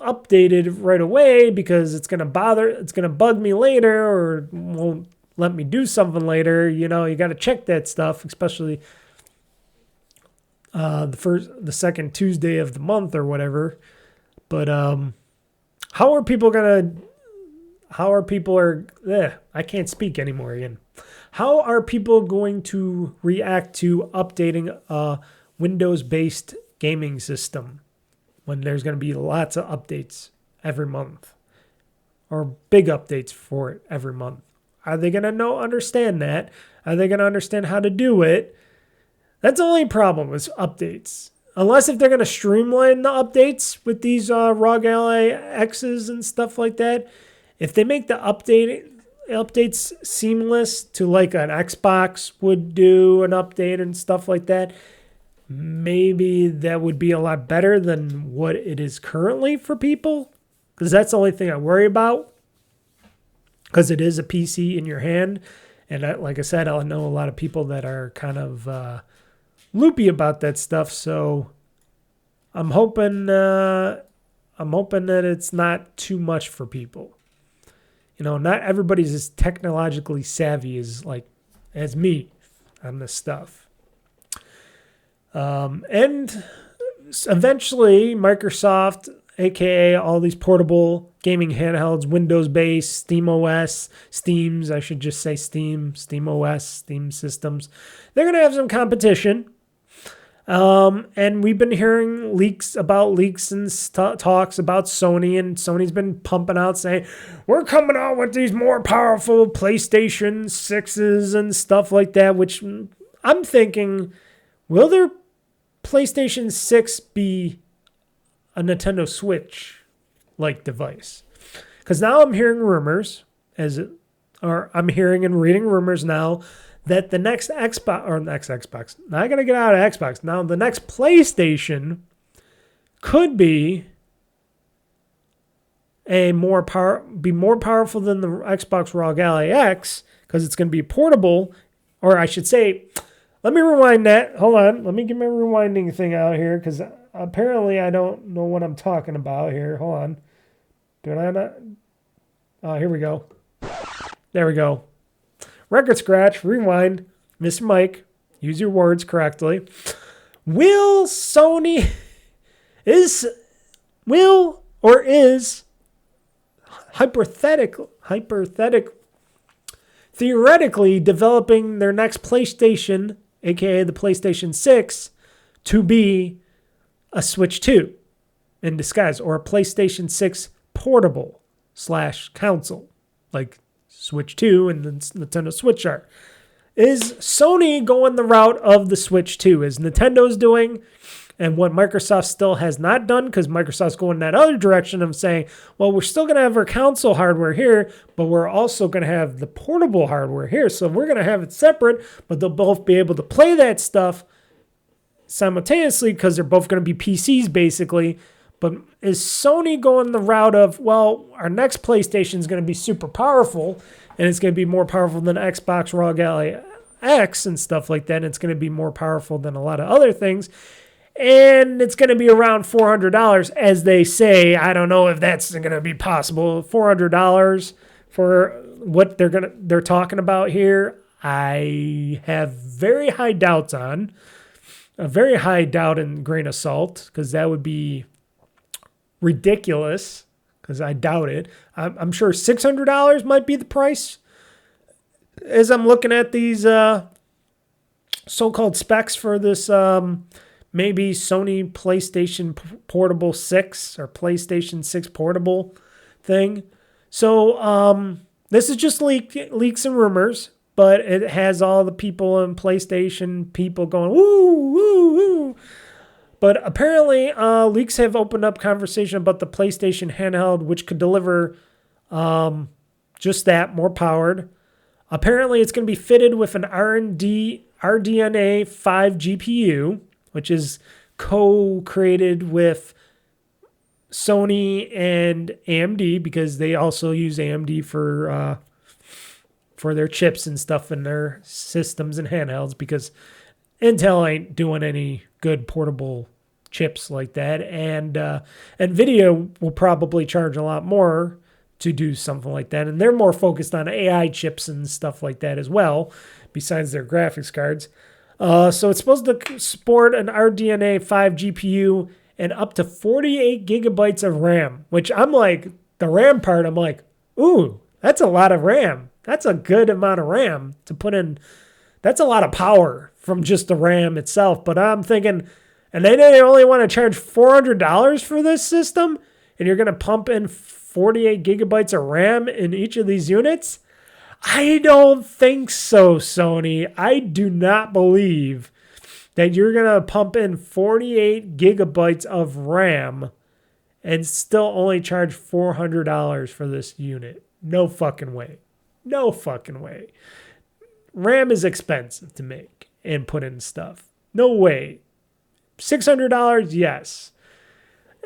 updated right away because it's going to bug me later or won't let me do something later. You know, you got to check that stuff, especially the second Tuesday of the month or whatever. But I can't speak anymore again. How are people going to react to updating a Windows-based gaming system when there's going to be lots of updates every month, or big updates for it every month? Are they going to understand that? Are they going to understand how to do it? That's the only problem with updates. Unless if they're going to streamline the updates with these ROG Ally X's and stuff like that. If they make the updates seamless to like an Xbox would do an update and stuff like that, maybe that would be a lot better than what it is currently for people. Because that's the only thing I worry about. Because it is a PC in your hand. And like I said, I know a lot of people that are kind of loopy about that stuff. So I'm hoping that it's not too much for people. You know, not everybody's as technologically savvy as me on this stuff. And eventually Microsoft, aka all these portable gaming handhelds, Windows-based, SteamOS, SteamOS, Steam systems, they're going to have some competition. And we've been hearing leaks and talks about Sony, and Sony's been pumping out saying, we're coming out with these more powerful PlayStation 6s and stuff like that, which I'm thinking, will their PlayStation 6 be a Nintendo Switch-like device? Because now I'm hearing rumors, I'm hearing and reading rumors now that the next Xbox, now I gotta get out of Xbox. Now the next PlayStation could be more powerful than the Xbox ROG Ally X, because it's gonna be portable, or I should say, let me rewind that. Hold on, let me get my rewinding thing out here, because apparently I don't know what I'm talking about here. Hold on, did I not? Oh, here we go. There we go. Record scratch, rewind, Mr. Mike, use your words correctly. Will Sony theoretically developing their next PlayStation, aka the PlayStation 6, to be a Switch 2 in disguise, or a PlayStation 6 portable / console, like Switch 2 and the Nintendo Switch are. Is Sony going the route of the Switch 2 as Nintendo's doing? And what Microsoft still has not done, because Microsoft's going that other direction of saying, well, we're still going to have our console hardware here, but we're also going to have the portable hardware here. So we're going to have it separate, but they'll both be able to play that stuff simultaneously because they're both going to be PCs basically. But is Sony going the route of, well, our next PlayStation is going to be super powerful, and it's going to be more powerful than Xbox ROG Ally X and stuff like that, and it's going to be more powerful than a lot of other things, and it's going to be around $400, as they say. I don't know if that's going to be possible. $400 for what they're talking about here, I have very high doubts on. A very high doubt and grain of salt, because that would be ridiculous, because I doubt it. I'm sure $600 might be the price. As I'm looking at these so-called specs for this maybe Sony PlayStation Portable 6 or PlayStation 6 Portable thing. So this is just leaks and rumors, but it has all the people in PlayStation people going, woo, woo, woo. But apparently leaks have opened up conversation about the PlayStation handheld, which could deliver just that, more powered. Apparently, it's going to be fitted with an RDNA 5 GPU, which is co-created with Sony and AMD, because they also use AMD for their chips and stuff in their systems and handhelds, because Intel ain't doing any good portable chips like that. And NVIDIA will probably charge a lot more to do something like that. And they're more focused on AI chips and stuff like that as well, besides their graphics cards. So it's supposed to support an RDNA 5 GPU and up to 48 gigabytes of RAM, which I'm like, the RAM part, I'm like, ooh, that's a lot of RAM. That's a good amount of RAM to put in. That's a lot of power from just the RAM itself. But I'm thinking, and they only want to charge $400 for this system, and you're going to pump in 48 gigabytes of RAM in each of these units? I don't think so, Sony. I do not believe that you're going to pump in 48 gigabytes of RAM and still only charge $400 for this unit. No fucking way. No fucking way. RAM is expensive to make and put in stuff. No way. $600, yes.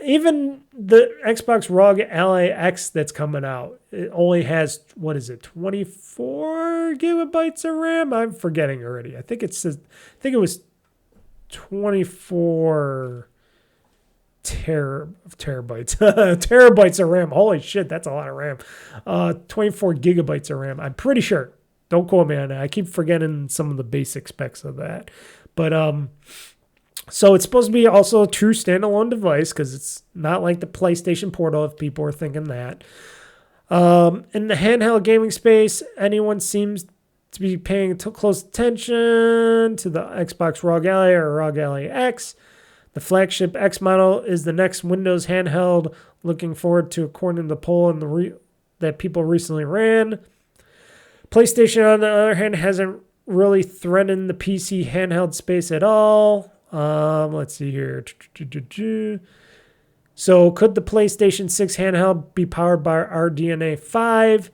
Even the Xbox ROG Ally X that's coming out, it only has, 24 gigabytes of RAM? I'm forgetting already. I think it was 24 terabytes. Terabytes of RAM. Holy shit, that's a lot of RAM. 24 gigabytes of RAM. I'm pretty sure. Don't quote me on that. I keep forgetting some of the basic specs of that. But so it's supposed to be also a true standalone device, because it's not like the PlayStation Portal, if people are thinking that. In the handheld gaming space, anyone seems to be paying close attention to the Xbox ROG Ally or ROG Ally X. The flagship X model is the next Windows handheld. Looking forward to, according to the poll that people recently ran. PlayStation, on the other hand, hasn't really threatened the PC handheld space at all. Let's see here. So could the PlayStation 6 handheld be powered by RDNA 5?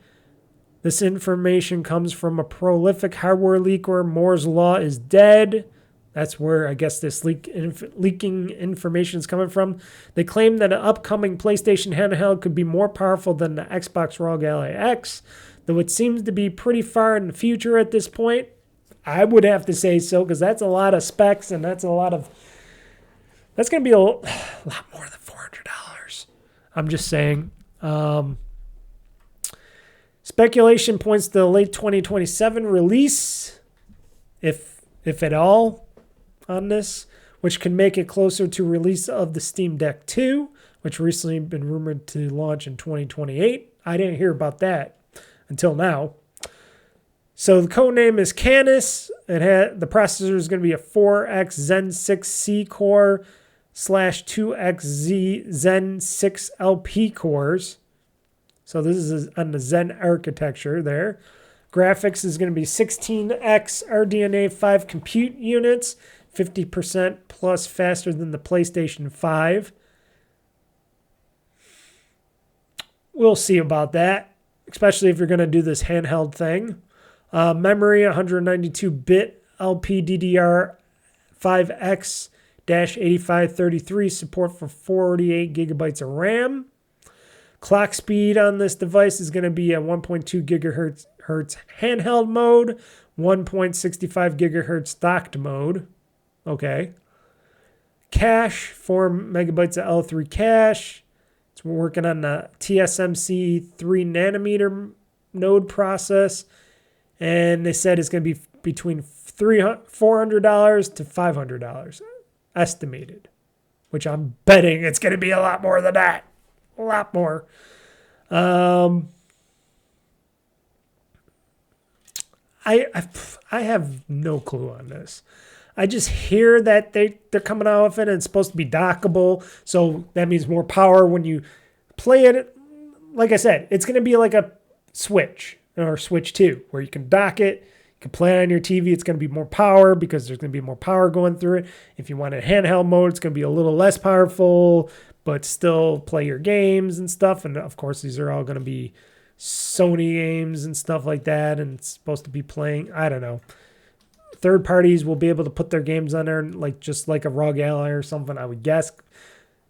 This information comes from a prolific hardware leaker. Moore's Law is dead. That's where I guess this leaking information is coming from. They claim that an upcoming PlayStation handheld could be more powerful than the Xbox ROG Ally X, though it seems to be pretty far in the future at this point. I would have to say so, because that's a lot of specs, and that's going to be a lot more than $400. I'm just saying. Speculation points to the late 2027 release, if at all, on this, which could make it closer to release of the Steam Deck 2, which recently been rumored to launch in 2028. I didn't hear about that until now. So the code name is Canis. The processor is going to be a 4X Zen 6C core /2X Zen 6 LP cores. So this is on the Zen architecture there. Graphics is going to be 16X RDNA 5 compute units, 50% plus faster than the PlayStation 5. We'll see about that, especially if you're going to do this handheld thing. Memory, 192-bit LPDDR5X-8533, support for 48 gigabytes of RAM. Clock speed on this device is going to be at 1.2 gigahertz handheld mode, 1.65 gigahertz docked mode. Okay. Cache, 4 megabytes of L3 cache. So we're working on the TSMC 3 nanometer node process. And they said it's going to be between $400 to $500 estimated, which I'm betting it's going to be a lot more than that. A lot more. I have no clue on this. I just hear that they're coming out with it and it's supposed to be dockable. So that means more power when you play it. Like I said, it's going to be like a Switch or Switch 2 where you can dock it. You can play it on your TV. It's going to be more power because there's going to be more power going through it. If you want it handheld mode, it's going to be a little less powerful, but still play your games and stuff. And of course, these are all going to be Sony games and stuff like that. And it's supposed to be playing, I don't know. Third parties will be able to put their games on there, just like a ROG Ally or something, I would guess.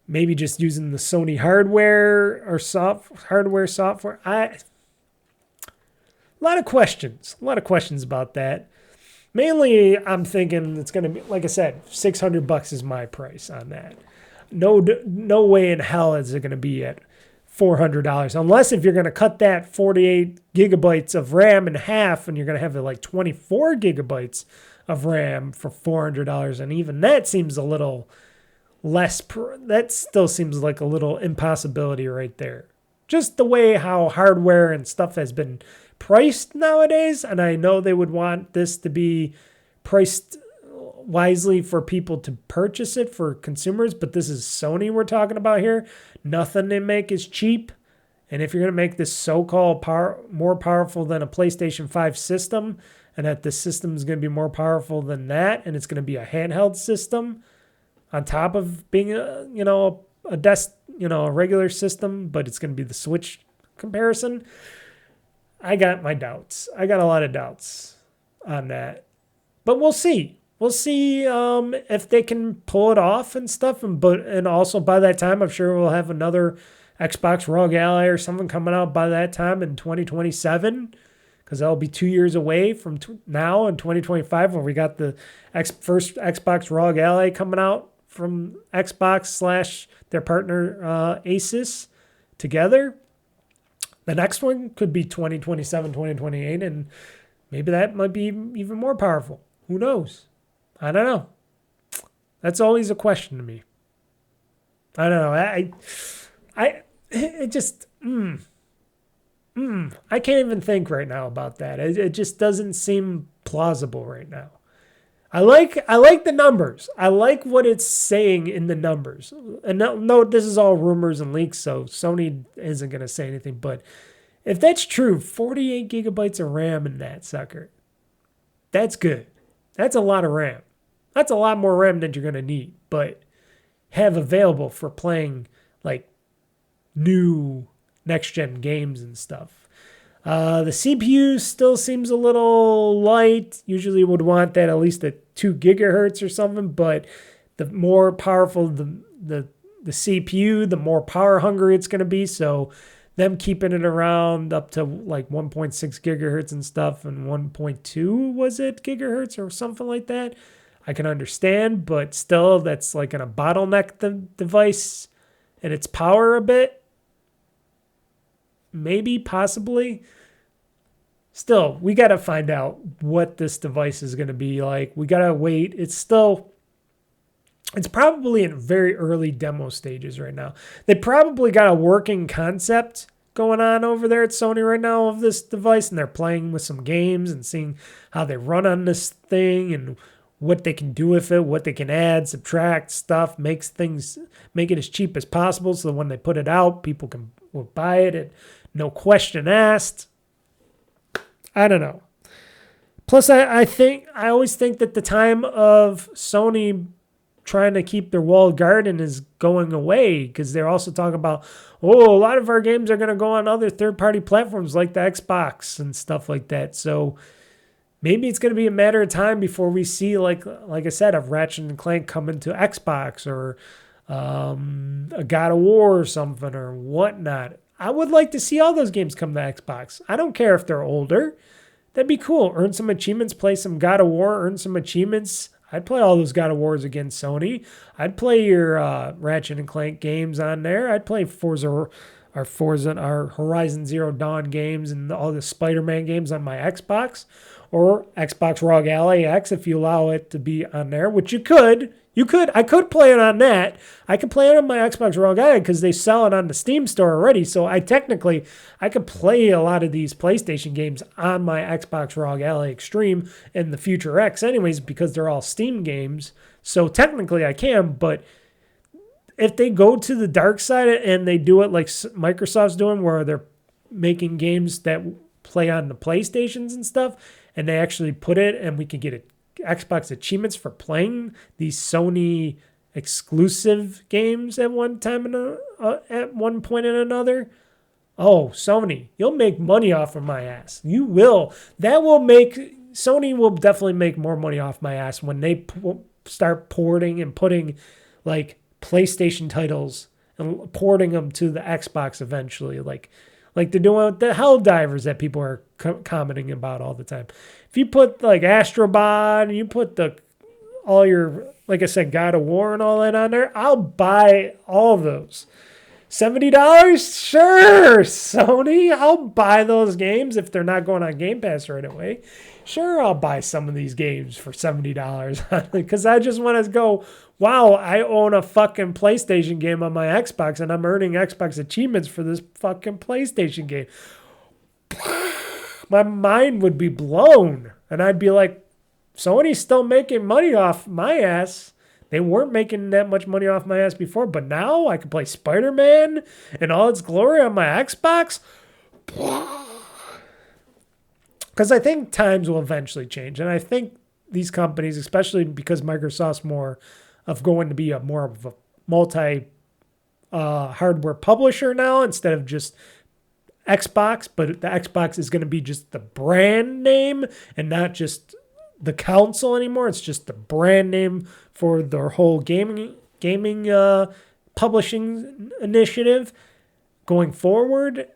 Maybe just using the Sony hardware or software. A lot of questions about that. Mainly, I'm thinking it's going to be, like I said, $600 is my price on that. No way in hell is it going to be at $400, unless if you're going to cut that 48 gigabytes of RAM in half and you're going to have like 24 gigabytes of RAM for $400. And even that seems a little less. That still seems like a little impossibility right there. Just the way how hardware and stuff has been priced nowadays. And I know they would want this to be priced wisely for people to purchase it for consumers, but this is Sony we're talking about here. Nothing they make is cheap. And if you're going to make this so-called more powerful than a PlayStation 5 system, and that the system is going to be more powerful than that, and it's going to be a handheld system on top of being a regular system, but it's going to be the Switch comparison, I got my doubts. I got a lot of doubts on that. But we'll see. We'll see if they can pull it off and stuff. And also by that time, I'm sure we'll have another Xbox ROG Ally or something coming out by that time in 2027. Because that'll be 2 years away from now in 2025 when we got the first Xbox ROG Ally coming out from Xbox / their partner Asus together. The next one could be 2027, 2028. And maybe that might be even more powerful. Who knows? I don't know. That's always a question to me. I don't know. I can't even think right now about that. It just doesn't seem plausible right now. I like the numbers. I like what it's saying in the numbers. And no, this is all rumors and leaks, so Sony isn't going to say anything. But if that's true, 48 gigabytes of RAM in that sucker, that's good. That's a lot of RAM. That's a lot more RAM than you're going to need, but have available for playing like new next-gen games and stuff. The CPU still seems a little light. Usually would want that at least at 2 gigahertz or something, but the more powerful the CPU, the more power hungry it's going to be. So them keeping it around up to like 1.6 gigahertz and stuff and 1.2 was it gigahertz or something like that, I can understand, but still that's like going to bottleneck the device and its power a bit. Maybe, possibly. Still, we got to find out what this device is going to be like. We got to wait. It's probably in very early demo stages right now. They probably got a working concept going on over there at Sony right now of this device, and they're playing with some games and seeing how they run on this thing and what they can do with it, what they can add, subtract stuff, make it as cheap as possible so when they put it out, people will buy it at no question asked. I don't know. Plus, I always think that the time of Sony trying to keep their walled garden is going away, because they're also talking about, a lot of our games are going to go on other third-party platforms like the Xbox and stuff like that. So maybe it's going to be a matter of time before we see, like I said, a Ratchet and Clank coming to Xbox, or a God of War or something or whatnot. I would like to see all those games come to Xbox. I don't care if they're older. That'd be cool. Earn some achievements, play some God of War, earn some achievements. I'd play all those God of Wars against Sony. I'd play your Ratchet and Clank games on there. I'd play Forza, our Horizon Zero Dawn games and all the Spider-Man games on my Xbox, or Xbox ROG Ally X if you allow it to be on there, which you could. I could play it on that. I could play it on my Xbox ROG Ally because they sell it on the Steam store already. So I could play a lot of these PlayStation games on my Xbox ROG Ally Extreme and the Future X anyways, because they're all Steam games. So technically I can, but if they go to the dark side and they do it like Microsoft's doing, where they're making games that play on the PlayStations and stuff, and they actually put it and we can get Xbox achievements for playing these Sony exclusive games at one time and at one point and another. Oh, Sony, you'll make money off of my ass. You will. Sony will definitely make more money off my ass when they start porting and putting like PlayStation titles and porting them to the Xbox eventually, like they're doing with the Helldivers that people are commenting about all the time. If you put like Astrobot and you put all your, like I said, God of War and all that on there, I'll buy all of those. $70? Sure, Sony. I'll buy those games if they're not going on Game Pass right away. Sure, I'll buy some of these games for $70 because I just want to go, wow, I own a fucking PlayStation game on my Xbox and I'm earning Xbox achievements for this fucking PlayStation game. My mind would be blown. And I'd be like, Sony's still making money off my ass. They weren't making that much money off my ass before, but now I can play Spider-Man in all its glory on my Xbox. Because I think times will eventually change. And I think these companies, especially because Microsoft's more of going to be more of a multi hardware publisher now instead of just Xbox, but the Xbox is going to be just the brand name and not just the console anymore. It's just the brand name for their whole gaming publishing initiative going forward.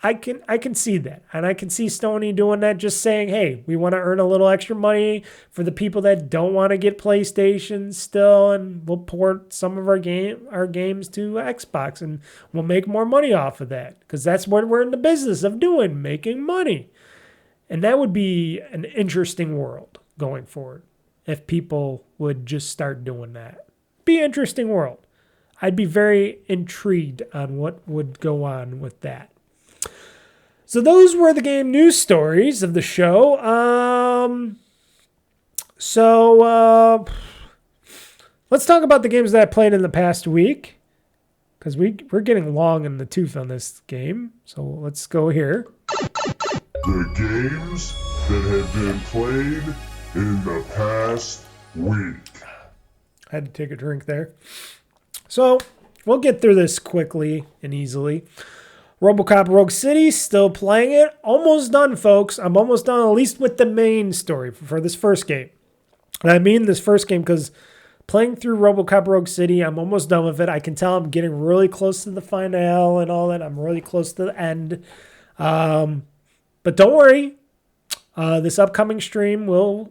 I can see that, and I can see Sony doing that, just saying, hey, we want to earn a little extra money for the people that don't want to get PlayStation still, and we'll port some of our games to Xbox, and we'll make more money off of that, because that's what we're in the business of doing, making money. And that would be an interesting world going forward if people would just start doing that. Be an interesting world. I'd be very intrigued on what would go on with that. So those were the game news stories of the show. Let's talk about the games that I played in the past week, because we're getting long in the tooth on this game. So let's go here. The games that have been played in the past week. I had to take a drink there. So we'll get through this quickly and easily. RoboCop Rogue City, still playing it. Almost done, folks. I'm almost done, at least with the main story for this first game. And I mean this first game because playing through RoboCop Rogue City, I'm almost done with it. I can tell I'm getting really close to the finale and all that. I'm really close to the end. But don't worry. This upcoming stream will,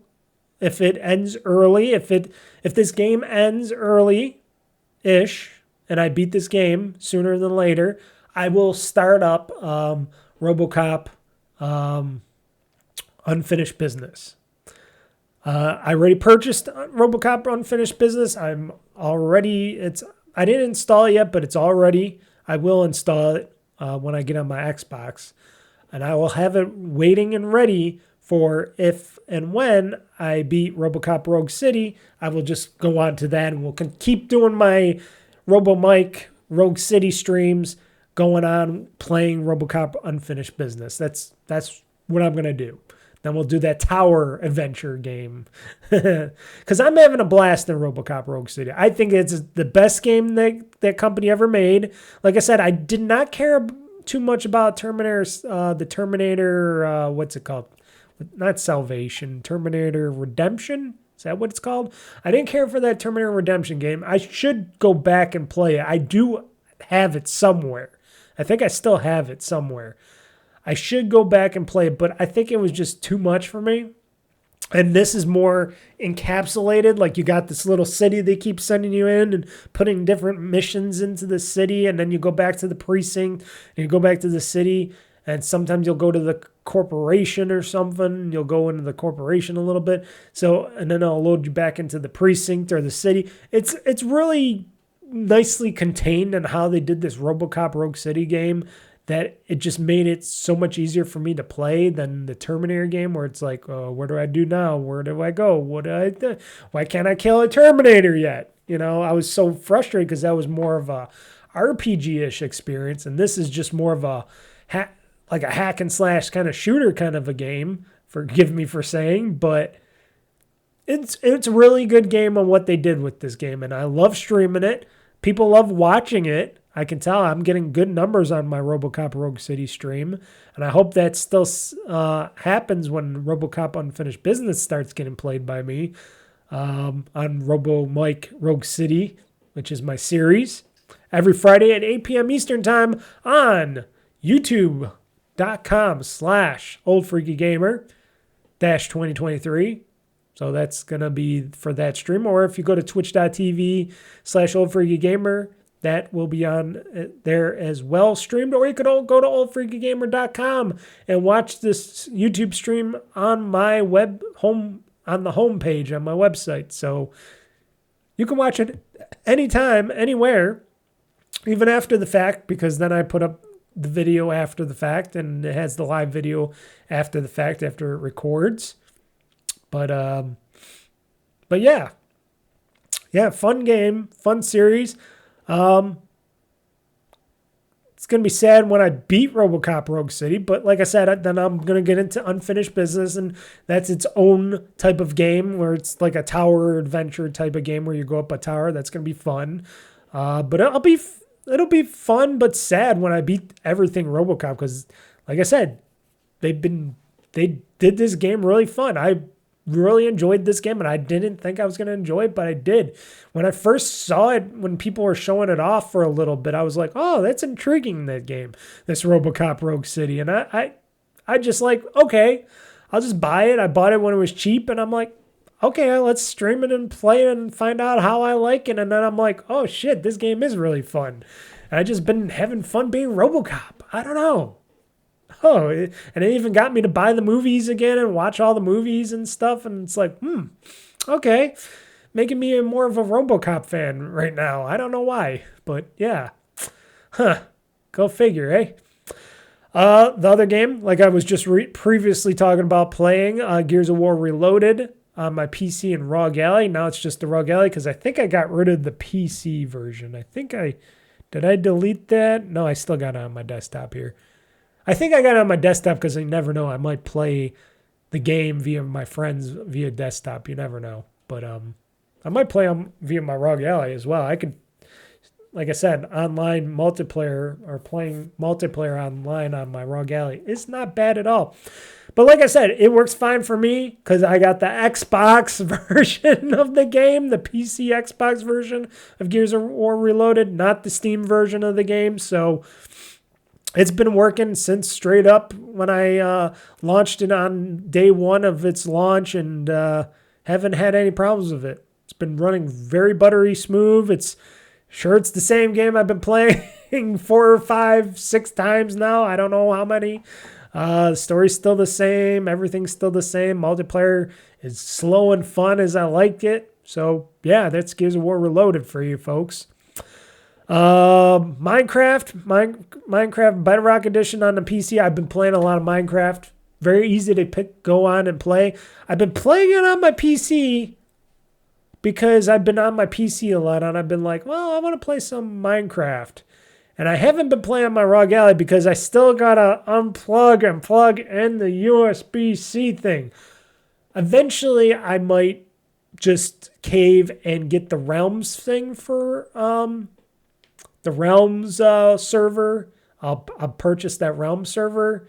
if it ends early, if this game ends early-ish, and I beat this game sooner than later, I will start up RoboCop Unfinished Business. I already purchased RoboCop Unfinished Business. I didn't install it yet, but it's all ready. I will install it when I get on my Xbox. And I will have it waiting and ready for if and when I beat RoboCop Rogue City. I will just go on to that and we'll keep doing my RoboMike Rogue City streams, going on playing RoboCop Unfinished Business. That's what I'm going to do. Then we'll do that tower adventure game. Because I'm having a blast in RoboCop Rogue City. I think it's the best game that company ever made. Like I said, I did not care too much about the Terminator, what's it called? Not Salvation, Terminator Redemption? Is that what it's called? I didn't care for that Terminator Redemption game. I should go back and play it. I do have it somewhere. I think I still have it somewhere. I should go back and play it, but I think it was just too much for me. And this is more encapsulated. Like you got this little city they keep sending you in and putting different missions into the city. And then you go back to the precinct and you go back to the city. And sometimes you'll go to the corporation or something. You'll go into the corporation a little bit. So, and then I'll load you back into the precinct or the city. It's really nicely contained in how they did this RoboCop Rogue City game, that it just made it so much easier for me to play than the Terminator game, where it's like, oh, what do I do now? Where do I go? What do I do? Why can't I kill a Terminator yet? You know, I was so frustrated because that was more of a RPG-ish experience, and this is just more of a like a hack and slash kind of shooter kind of a game. Forgive me for saying, but it's a really good game on what they did with this game, and I love streaming it. People love watching it. I can tell I'm getting good numbers on my RoboCop Rogue City stream, and I hope that still happens when RoboCop Unfinished Business starts getting played by me on RoboMike Rogue City, which is my series, every Friday at 8 p.m. Eastern Time on YouTube.com/OldFreakyGamer-2023. So that's going to be for that stream. Or if you go to twitch.tv/OldFreakyGamer, that will be on there as well, streamed. Or you could all go to oldfreakygamer.com and watch this YouTube stream on my on the homepage on my website. So you can watch it anytime, anywhere, even after the fact, because then I put up the video after the fact, and it has the live video after the fact, after it records. But yeah, fun game, fun series. It's going to be sad when I beat RoboCop Rogue City, but like I said, then I'm going to get into Unfinished Business, and that's its own type of game where it's like a tower adventure type of game where you go up a tower. That's going to be fun. But it'll be fun but sad when I beat everything RoboCop, because like I said, they did this game really fun. I really enjoyed this game, and I didn't think I was going to enjoy it, but I did. When I first saw it, when people were showing it off for a little bit, I was like, oh, that's intriguing, that game, this RoboCop Rogue City. And I just like, okay, I'll just buy it. I bought it when it was cheap, and I'm like, okay, let's stream it and play it and find out how I like it. And then I'm like, oh shit, this game is really fun. And I just been having fun being RoboCop. I don't know. Oh, and it even got me to buy the movies again and watch all the movies and stuff. And it's like, okay, making me more of a RoboCop fan right now. I don't know why, but yeah. Go figure, eh? The other game, like I was just previously talking about playing, Gears of War Reloaded on my PC in ROG Alley. Now it's just the ROG Alley because I think I got rid of the PC version. Did I delete that? No, I still got it on my desktop here. I think I got it on my desktop because I never know. I might play the game via my friends via desktop. You never know. But I might play them via my ROG Alley as well. I could, like I said, online multiplayer or playing multiplayer online on my ROG Alley. It's not bad at all. But like I said, it works fine for me because I got the Xbox version of the game, the PC Xbox version of Gears of War Reloaded, not the Steam version of the game. So it's been working since straight up when I launched it on day one of its launch, and haven't had any problems with it. It's been running very buttery smooth. It's the same game I've been playing 4 or 5, 6 times now. I don't know how many. The story's still the same. Everything's still the same. Multiplayer is slow and fun as I liked it. So yeah, that's Gears of War Reloaded for you folks. Minecraft Bedrock Edition on the PC. I've been playing a lot of Minecraft. Very easy to go on and play. I've been playing it on my PC because I've been on my PC a lot, and I've been like, well, I want to play some Minecraft. And I haven't been playing on my ROG Ally because I still gotta unplug and plug in the USB-C thing. Eventually, I might just cave and get the Realms thing for the Realms server. I'll purchase that Realms server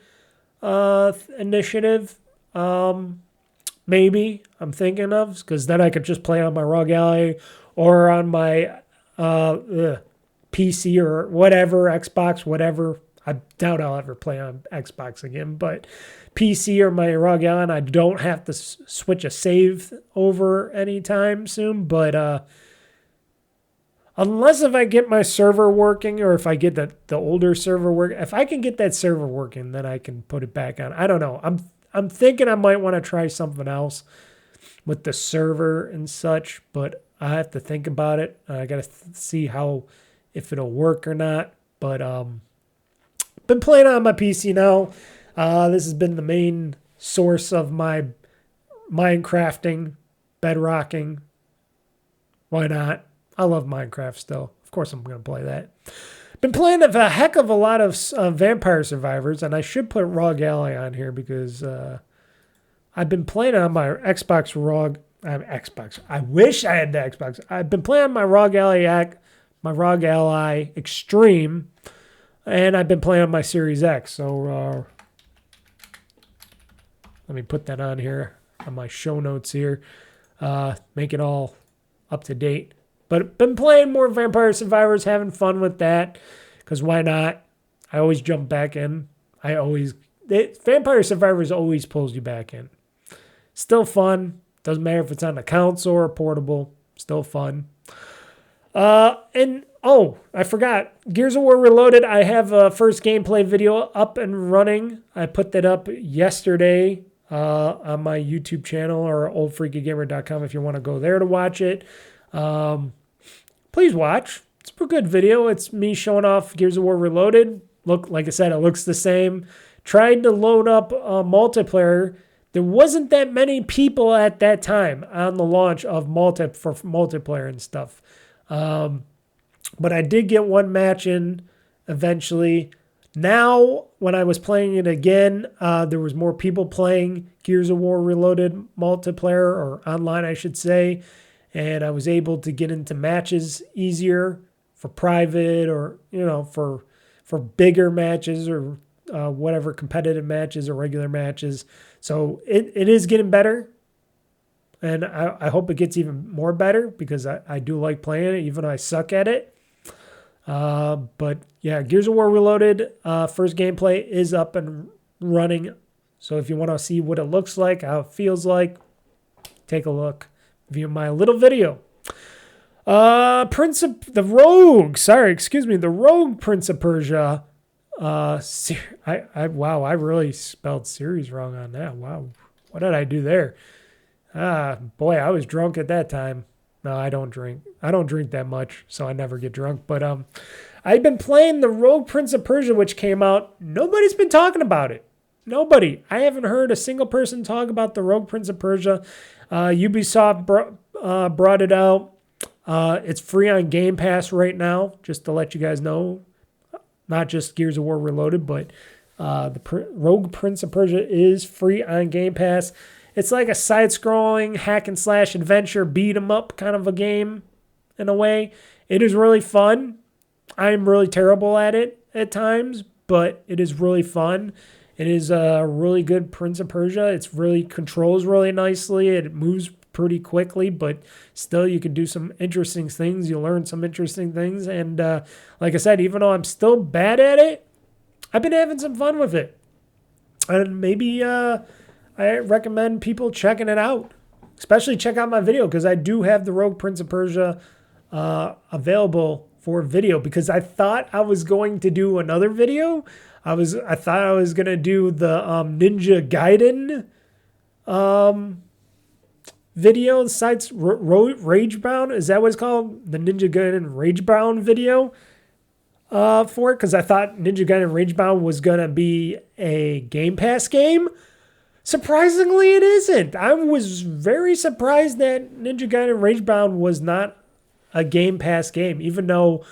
initiative. Maybe I'm thinking of, because then I could just play on my ROG Ally or on my PC or whatever, Xbox, whatever. I doubt I'll ever play on Xbox again, but PC or my ROG Ally, and I don't have to switch a save over anytime soon. But unless if I get my server working, or if I get the older server working, if I can get that server working, then I can put it back on. I don't know. I'm thinking I might want to try something else with the server and such, but I have to think about it. I got to see if it'll work or not. But been playing on my PC now. This has been the main source of my Minecrafting, bedrocking. Why not? I love Minecraft still. Of course I'm going to play that. Been playing a heck of a lot of Vampire Survivors, and I should put ROG Ally on here because I've been playing on my Xbox ROG. Xbox. I wish I had the Xbox. I've been playing on my ROG Ally Extreme, and I've been playing on my Series X. So let me put that on here on my show notes here. Make it all up to date. But been playing more Vampire Survivors, having fun with that, because why not? I always jump back in. Vampire Survivors always pulls you back in. Still fun. Doesn't matter if it's on the console or portable. Still fun. And I forgot. Gears of War Reloaded. I have a first gameplay video up and running. I put that up yesterday on my YouTube channel or OldFreakyGamer.com if you want to go there to watch it. Please watch. It's a good video. It's me showing off Gears of War Reloaded. Like I said, it looks the same. Tried to load up multiplayer. There wasn't that many people at that time on the launch of for multiplayer and stuff. But I did get one match in eventually. Now, when I was playing it again, there was more people playing Gears of War Reloaded multiplayer, or online, I should say. And I was able to get into matches easier for private, or, for bigger matches, or whatever, competitive matches or regular matches. So it is getting better. And I hope it gets even more better, because I do like playing it, even though I suck at it. But yeah, Gears of War Reloaded, first gameplay is up and running. So if you want to see what it looks like, how it feels like, take a look. View my little video. The Rogue Prince of Persia. Wow, I really spelled series wrong on that. Wow, what did I do there? Boy, I was drunk at that time. No, I don't drink. I don't drink that much, so I never get drunk. But I've been playing the Rogue Prince of Persia, which came out. Nobody's been talking about it. Nobody. I haven't heard a single person talk about the Rogue Prince of Persia. Ubisoft brought it out. It's free on Game Pass right now, just to let you guys know. Not just Gears of War Reloaded, but the Rogue Prince of Persia is free on Game Pass. It's like a side-scrolling hack and slash adventure beat 'em up kind of a game in a way. It is really fun. I'm really terrible at it at times, but it is really fun. It is a really good Prince of Persia. It's really controls really nicely. It moves pretty quickly, but still you can do some interesting things. You learn some interesting things. And like I said, even though I'm still bad at it, I've been having some fun with it. And maybe I recommend people checking it out. Especially check out my video, because I do have the Rogue Prince of Persia available for video, because I thought I was going to do another video. I thought I was going to do the Ninja Gaiden video. Sites Ragebound, is that what it's called? The Ninja Gaiden Ragebound video for it, because I thought Ninja Gaiden Ragebound was going to be a Game Pass game. Surprisingly, it isn't. I was very surprised that Ninja Gaiden Ragebound was not a Game Pass game, even though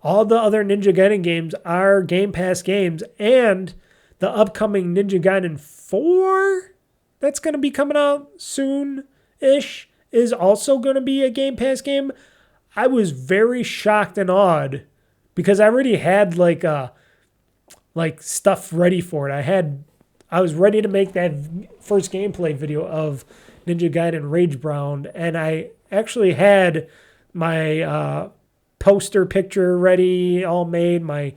all the other Ninja Gaiden games are Game Pass games, and the upcoming Ninja Gaiden 4 that's going to be coming out soon-ish is also going to be a Game Pass game. I was very shocked and awed because I already had like stuff ready for it. I was ready to make that first gameplay video of Ninja Gaiden Ragebound, and I actually had my poster picture ready, all made, my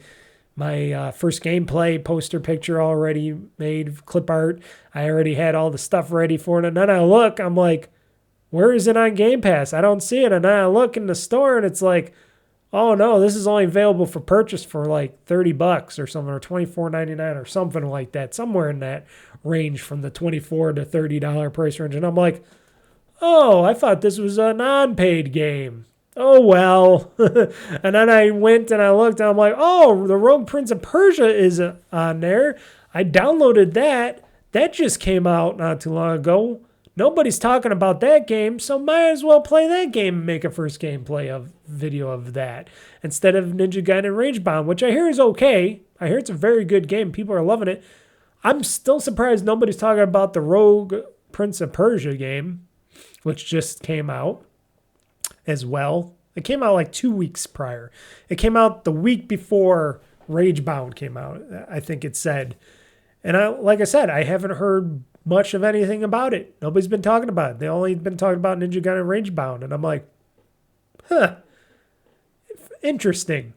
first gameplay poster picture already made, clip art. I already had all the stuff ready for it, and then I look, I'm like, where is it on Game Pass? I don't see it, and then I look in the store, and it's like, oh no, this is only available for purchase for like $30 or something, or $24.99 or something like that, somewhere in that range from the $24 to $30 price range. And I'm like, oh, I thought this was a non-paid game. Oh well. And then I went and I looked and I'm like, oh, the Rogue Prince of Persia is on there. I downloaded that. That just came out not too long ago. Nobody's talking about that game, so might as well play that game and make a first gameplay video of that instead of Ninja Gaiden Ragebound, which I hear is okay. I hear it's a very good game. People are loving it. I'm still surprised nobody's talking about the Rogue Prince of Persia game, which just came out as well. It came out like 2 weeks prior. It came out the week before Ragebound came out, I think it said. And like I said, I haven't heard much of anything about it. Nobody's been talking about it. They only been talking about Ninja Gaiden Ragebound. And I'm like, interesting.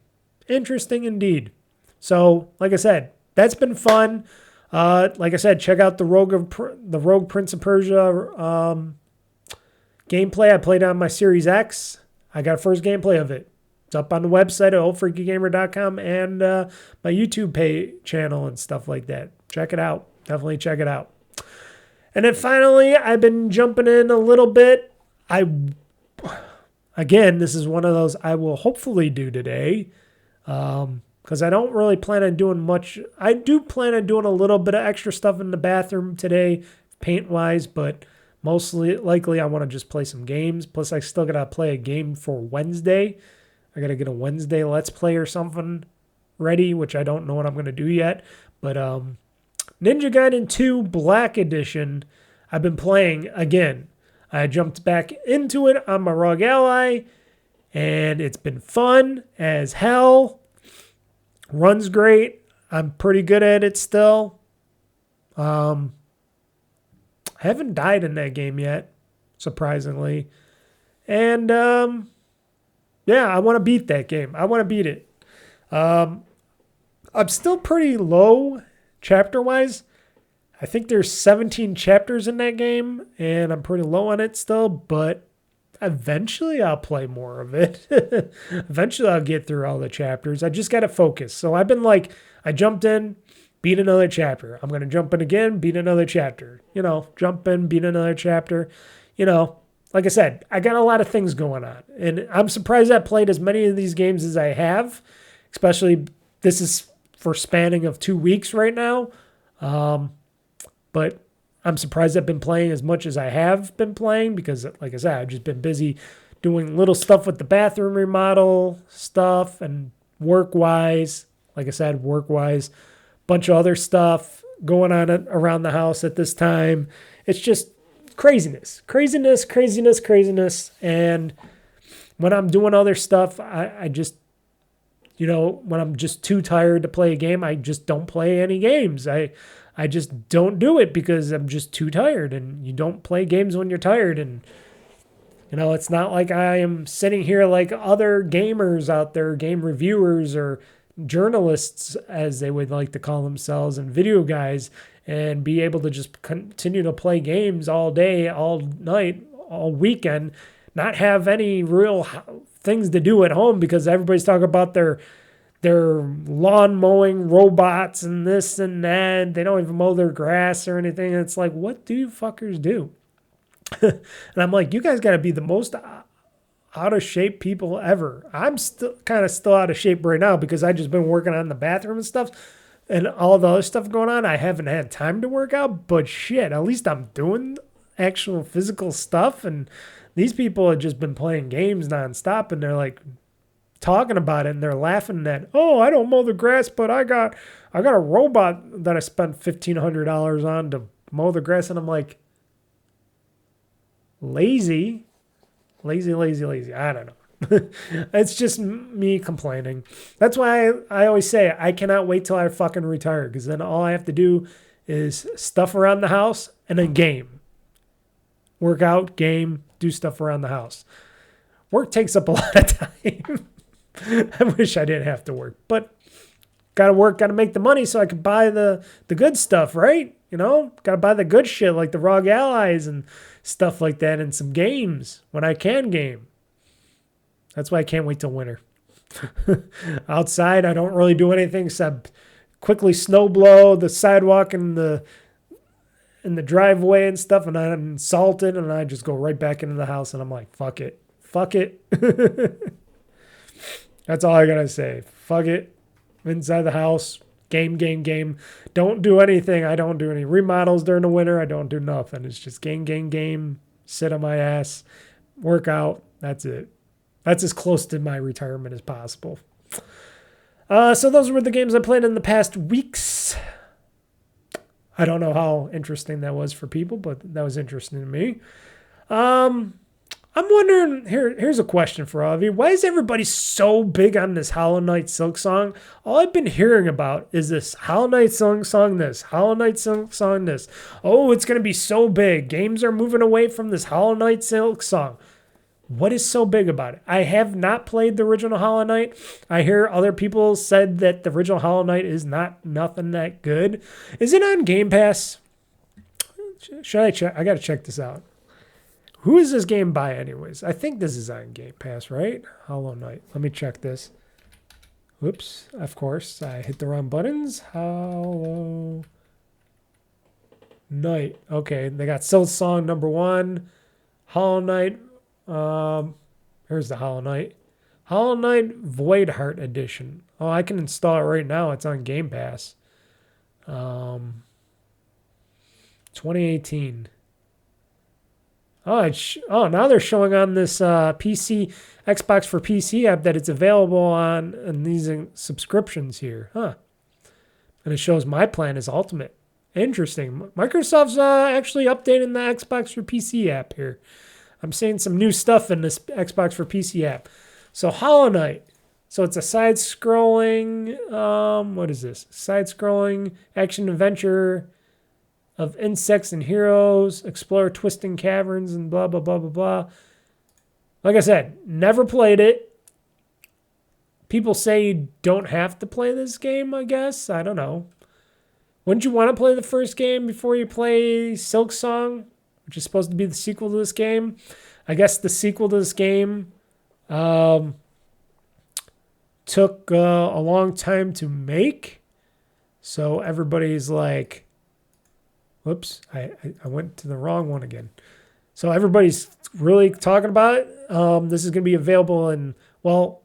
Interesting indeed. So, like I said, that's been fun. Like I said, check out the Rogue Prince of Persia gameplay. I played on my Series X. I got a first gameplay of it. It's up on the website at OldFreakyGamer.com and my YouTube channel and stuff like that. Check it out. Definitely check it out. And then finally, I've been jumping in a little bit. Again, this is one of those I will hopefully do today because I don't really plan on doing much. I do plan on doing a little bit of extra stuff in the bathroom today, paint-wise, but mostly likely I want to just play some games. Plus, I still got to play a game for Wednesday. I got to get a Wednesday Let's Play or something ready, which I don't know what I'm going to do yet. But Ninja Gaiden 2 Black Edition, I've been playing again. I jumped back into it on my Rogue Ally, and it's been fun as hell. Runs great. I'm pretty good at it still. I haven't died in that game yet, surprisingly. And, yeah, I want to beat that game. I want to beat it. I'm still pretty low chapter-wise. I think there's 17 chapters in that game, and I'm pretty low on it still, but eventually I'll play more of it. Eventually I'll get through all the chapters. I just got to focus. So I've been like, I jumped in, beat another chapter. I'm going to jump in again, beat another chapter. Jump in, beat another chapter. Like I said, I got a lot of things going on. And I'm surprised I played as many of these games as I have, especially this is for spanning of 2 weeks right now. But I'm surprised I've been playing as much as I have been playing because, like I said, I've just been busy doing little stuff with the bathroom remodel stuff and work-wise. Like I said, work-wise. Bunch of other stuff going on around the house at this time. It's just craziness. And when I'm doing other stuff, I just, when I'm just too tired to play a game, I just don't play any games. I just don't do it because I'm just too tired, and you don't play games when you're tired. And, it's not like I am sitting here like other gamers out there, game reviewers or journalists, as they would like to call themselves, and video guys, and be able to just continue to play games all day, all night, all weekend, not have any real things to do at home because everybody's talking about their lawn mowing robots and this and that. They don't even mow their grass or anything. It's like, what do you fuckers do? And I'm like, you guys got to be the most out of shape people ever. I'm still out of shape right now because I just been working on the bathroom and stuff and all the other stuff going on. I haven't had time to work out, but shit, at least I'm doing actual physical stuff. And these people have just been playing games nonstop, and they're like, talking about it and they're laughing at, oh, I don't mow the grass, but I got a robot that I spent $1,500 on to mow the grass. And I'm like, lazy. I don't know. It's just me complaining. That's why I always say I cannot wait till I fucking retire, because then all I have to do is stuff around the house and then game. Work out, game, do stuff around the house. Work takes up a lot of time. I wish I didn't have to work, but gotta work, gotta make the money so I can buy the good stuff, right? You know, gotta buy the good shit like the ROG Allies and stuff like that, and some games when I can game. That's why I can't wait till winter. Outside, I don't really do anything except quickly snow blow the sidewalk and the driveway and stuff, and I'm salted, and I just go right back into the house, and I'm like, fuck it. That's all I gotta say. Fuck it. Inside the house, game. Don't do anything. I don't do any remodels during the winter. I don't do nothing. It's just game. Sit on my ass, work out. That's it. That's as close to my retirement as possible. So those were the games I played in the past weeks. I don't know how interesting that was for people, but that was interesting to me. I'm wondering, here's a question for all of you. Why is everybody so big on this Hollow Knight Silksong? All I've been hearing about is this Hollow Knight Silksong this, Hollow Knight Silksong this. Oh, it's going to be so big. Games are moving away from this Hollow Knight Silksong. What is so big about it? I have not played the original Hollow Knight. I hear other people said that the original Hollow Knight is nothing that good. Is it on Game Pass? Should I check? I got to check this out. Who is this game by anyways? I think this is on Game Pass, right? Hollow Knight. Let me check this. Whoops. Of course, I hit the wrong buttons. Hollow Knight. Okay, they got Silksong number 1. Hollow Knight. Here's the Hollow Knight. Hollow Knight Void Heart Edition. Oh, I can install it right now. It's on Game Pass. 2018. Oh, now they're showing on this PC, Xbox for PC app that it's available on these subscriptions here. Huh. And it shows my plan is Ultimate. Interesting. Microsoft's actually updating the Xbox for PC app here. I'm seeing some new stuff in this Xbox for PC app. So Hollow Knight. So it's a side-scrolling, what is this? Side-scrolling action adventure of insects and heroes, explore twisting caverns and blah, blah, blah, blah, blah. Like I said, never played it. People say you don't have to play this game, I guess. I don't know. Wouldn't you want to play the first game before you play Silksong, which is supposed to be the sequel to this game? I guess the sequel to this game took a long time to make. So everybody's like, whoops, I went to the wrong one again. So everybody's really talking about it. This is going to be available in, well,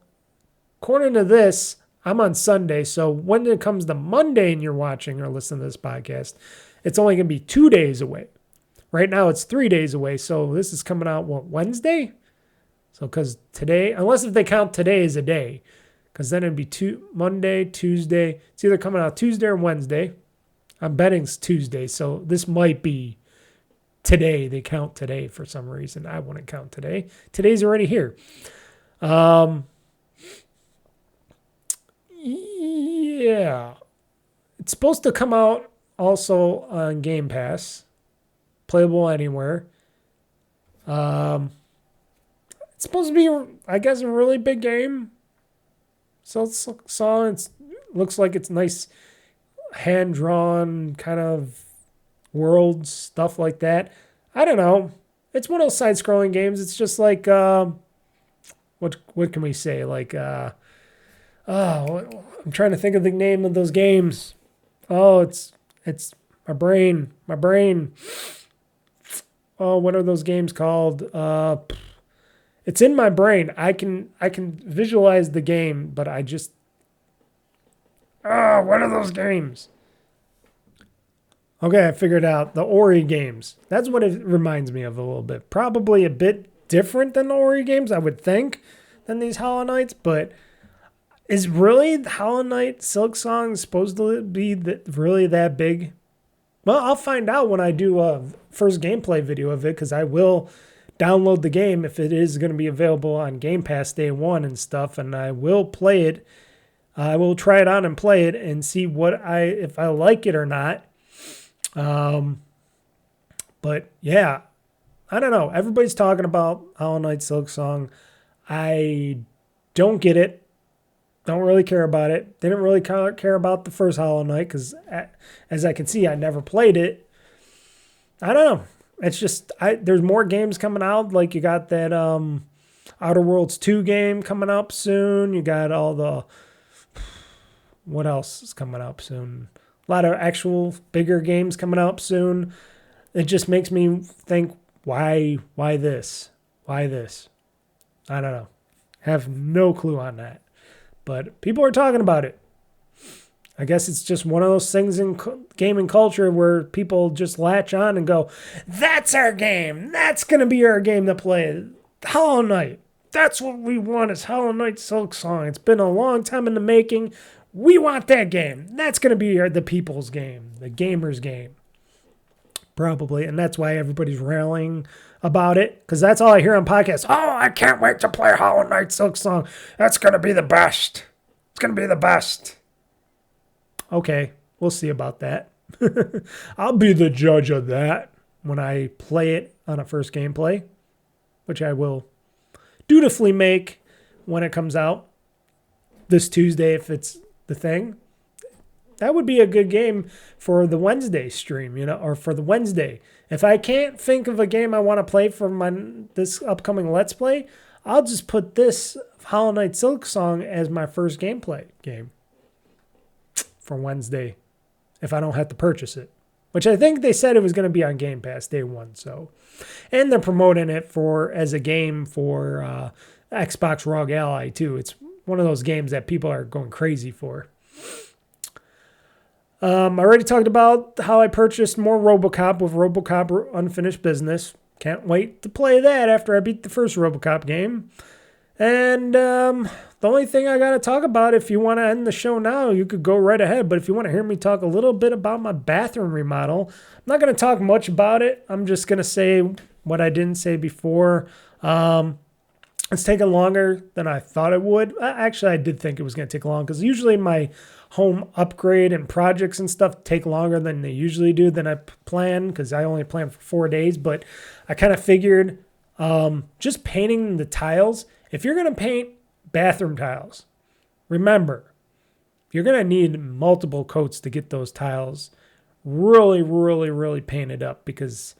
according to this, I'm on Sunday. So when it comes to Monday and you're watching or listening to this podcast, it's only going to be 2 days away. Right now it's 3 days away. So this is coming out, what, Wednesday? So because today, unless if they count today as a day, because then it'd be Monday, Tuesday. It's either coming out Tuesday or Wednesday. I'm betting it's Tuesday, so this might be today. They count today for some reason. I wouldn't count today. Today's already here. Yeah. It's supposed to come out also on Game Pass. Playable anywhere. It's supposed to be, I guess, a really big game. So it looks like it's nice hand-drawn kind of world stuff like that. I don't know. It's one of those side-scrolling games. It's just like what can we say? Like I'm trying to think of the name of those games. Oh, it's my brain. Oh, what are those games called? It's in my brain. I can visualize the game, but I just what are those games? Okay, I figured out the Ori games. That's what it reminds me of a little bit. Probably a bit different than the Ori games, I would think. in these Hollow Knights, but is really Hollow Knight Silksong supposed to be really that big? Well, I'll find out when I do a first gameplay video of it, because I will download the game if it is going to be available on Game Pass day one and stuff, and I will play it. I will try it on and play it and see if I like it or not. But yeah, I don't know. Everybody's talking about Hollow Knight Silksong. I don't get it. Don't really care about it. Didn't really care about the first Hollow Knight because, as I can see, I never played it. I don't know. It's just there's more games coming out. Like you got that Outer Worlds 2 game coming up soon. You got all the... What else is coming up soon? A lot of actual bigger games coming up soon. It just makes me think, why this? Why this? I don't know. Have no clue on that. But people are talking about it. I guess it's just one of those things in gaming culture where people just latch on and go, that's our game. That's going to be our game to play. Hollow Knight. That's what we want is Hollow Knight Silksong. It's been a long time in the making. We want that game. That's going to be the people's game, the gamers' game. Probably. And that's why everybody's railing about it. Because that's all I hear on podcasts. Oh, I can't wait to play Hollow Knight Silksong. That's going to be the best. It's going to be the best. Okay, we'll see about that. I'll be the judge of that when I play it on a first gameplay, which I will dutifully make when it comes out this Tuesday if it's the thing. That would be a good game for the Wednesday stream, or for the Wednesday. If I can't think of a game I want to play for this upcoming Let's Play, I'll just put this Hollow Knight Silksong as my first gameplay game for Wednesday if I don't have to purchase it. Which I think they said it was going to be on Game Pass day one. So, and they're promoting it as a game for Xbox ROG Ally too. It's one of those games that people are going crazy for. I already talked about how I purchased more RoboCop with RoboCop Unfinished Business. Can't wait to play that after I beat the first RoboCop game. And the only thing I got to talk about, if you want to end the show now, you could go right ahead. But if you want to hear me talk a little bit about my bathroom remodel, I'm not going to talk much about it. I'm just going to say what I didn't say before. It's taken longer than I thought it would. Actually, I did think it was going to take long because usually my home upgrade and projects and stuff take longer than they usually do than I plan because I only plan for 4 days. But I kind of figured just painting the tiles. If you're going to paint bathroom tiles, remember, you're going to need multiple coats to get those tiles really, really, really painted up because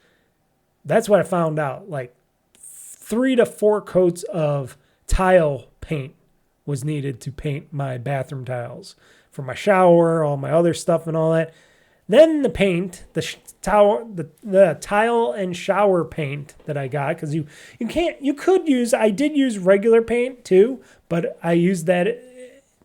that's what I found out. Like 3 to 4 coats of tile paint was needed to paint my bathroom tiles for my shower, all my other stuff and all that. Then the paint, the tile and shower paint that I got, because I did use regular paint too, but I used that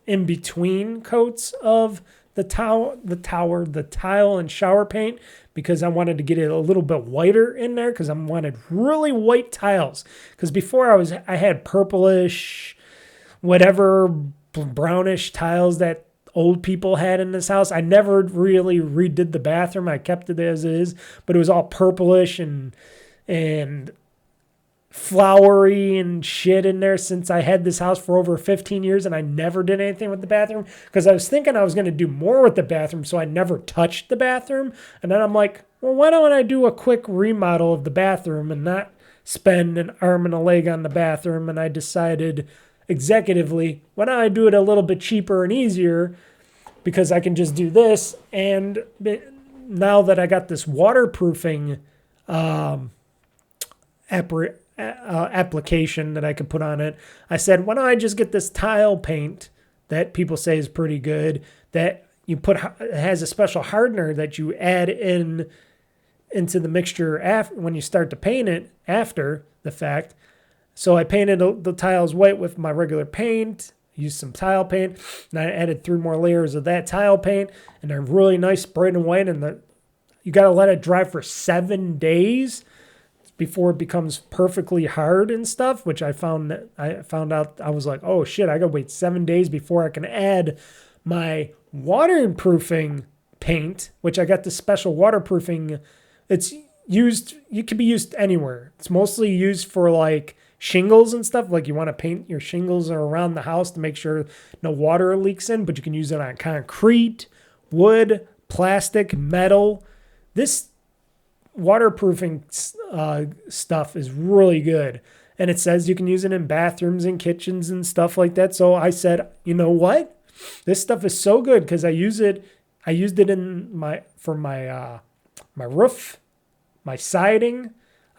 in between coats of the tile and shower paint because I wanted to get it a little bit whiter in there because I wanted really white tiles. Because before I had purplish, whatever brownish tiles that old people had in this house. I never really redid the bathroom. I kept it as is, but it was all purplish and flowery and shit in there since I had this house for over 15 years and I never did anything with the bathroom because I was thinking I was going to do more with the bathroom, so I never touched the bathroom. And then I'm like, well, why don't I do a quick remodel of the bathroom and not spend an arm and a leg on the bathroom? And I decided executively, why don't I do it a little bit cheaper and easier because I can just do this. And now that I got this waterproofing application that I could put on it, I said, why don't I just get this tile paint that people say is pretty good that you put, it has a special hardener that you add into the mixture when you start to paint it after the fact. So I painted the tiles white with my regular paint, used some tile paint, and I added 3 more layers of that tile paint, and they're really nice, bright and white, and you got to let it dry for 7 days. before it becomes perfectly hard and stuff, which I found out I was like, oh shit, I gotta wait 7 days before I can add my waterproofing paint, which I got the special waterproofing. It's used, it can be used anywhere. It's mostly used for like shingles and stuff. Like you want to paint your shingles around the house to make sure no water leaks in, but you can use it on concrete, wood, plastic, metal. This waterproofing stuff is really good. And it says you can use it in bathrooms and kitchens and stuff like that. So I said, you know what? This stuff is so good because I used it in my roof, my siding.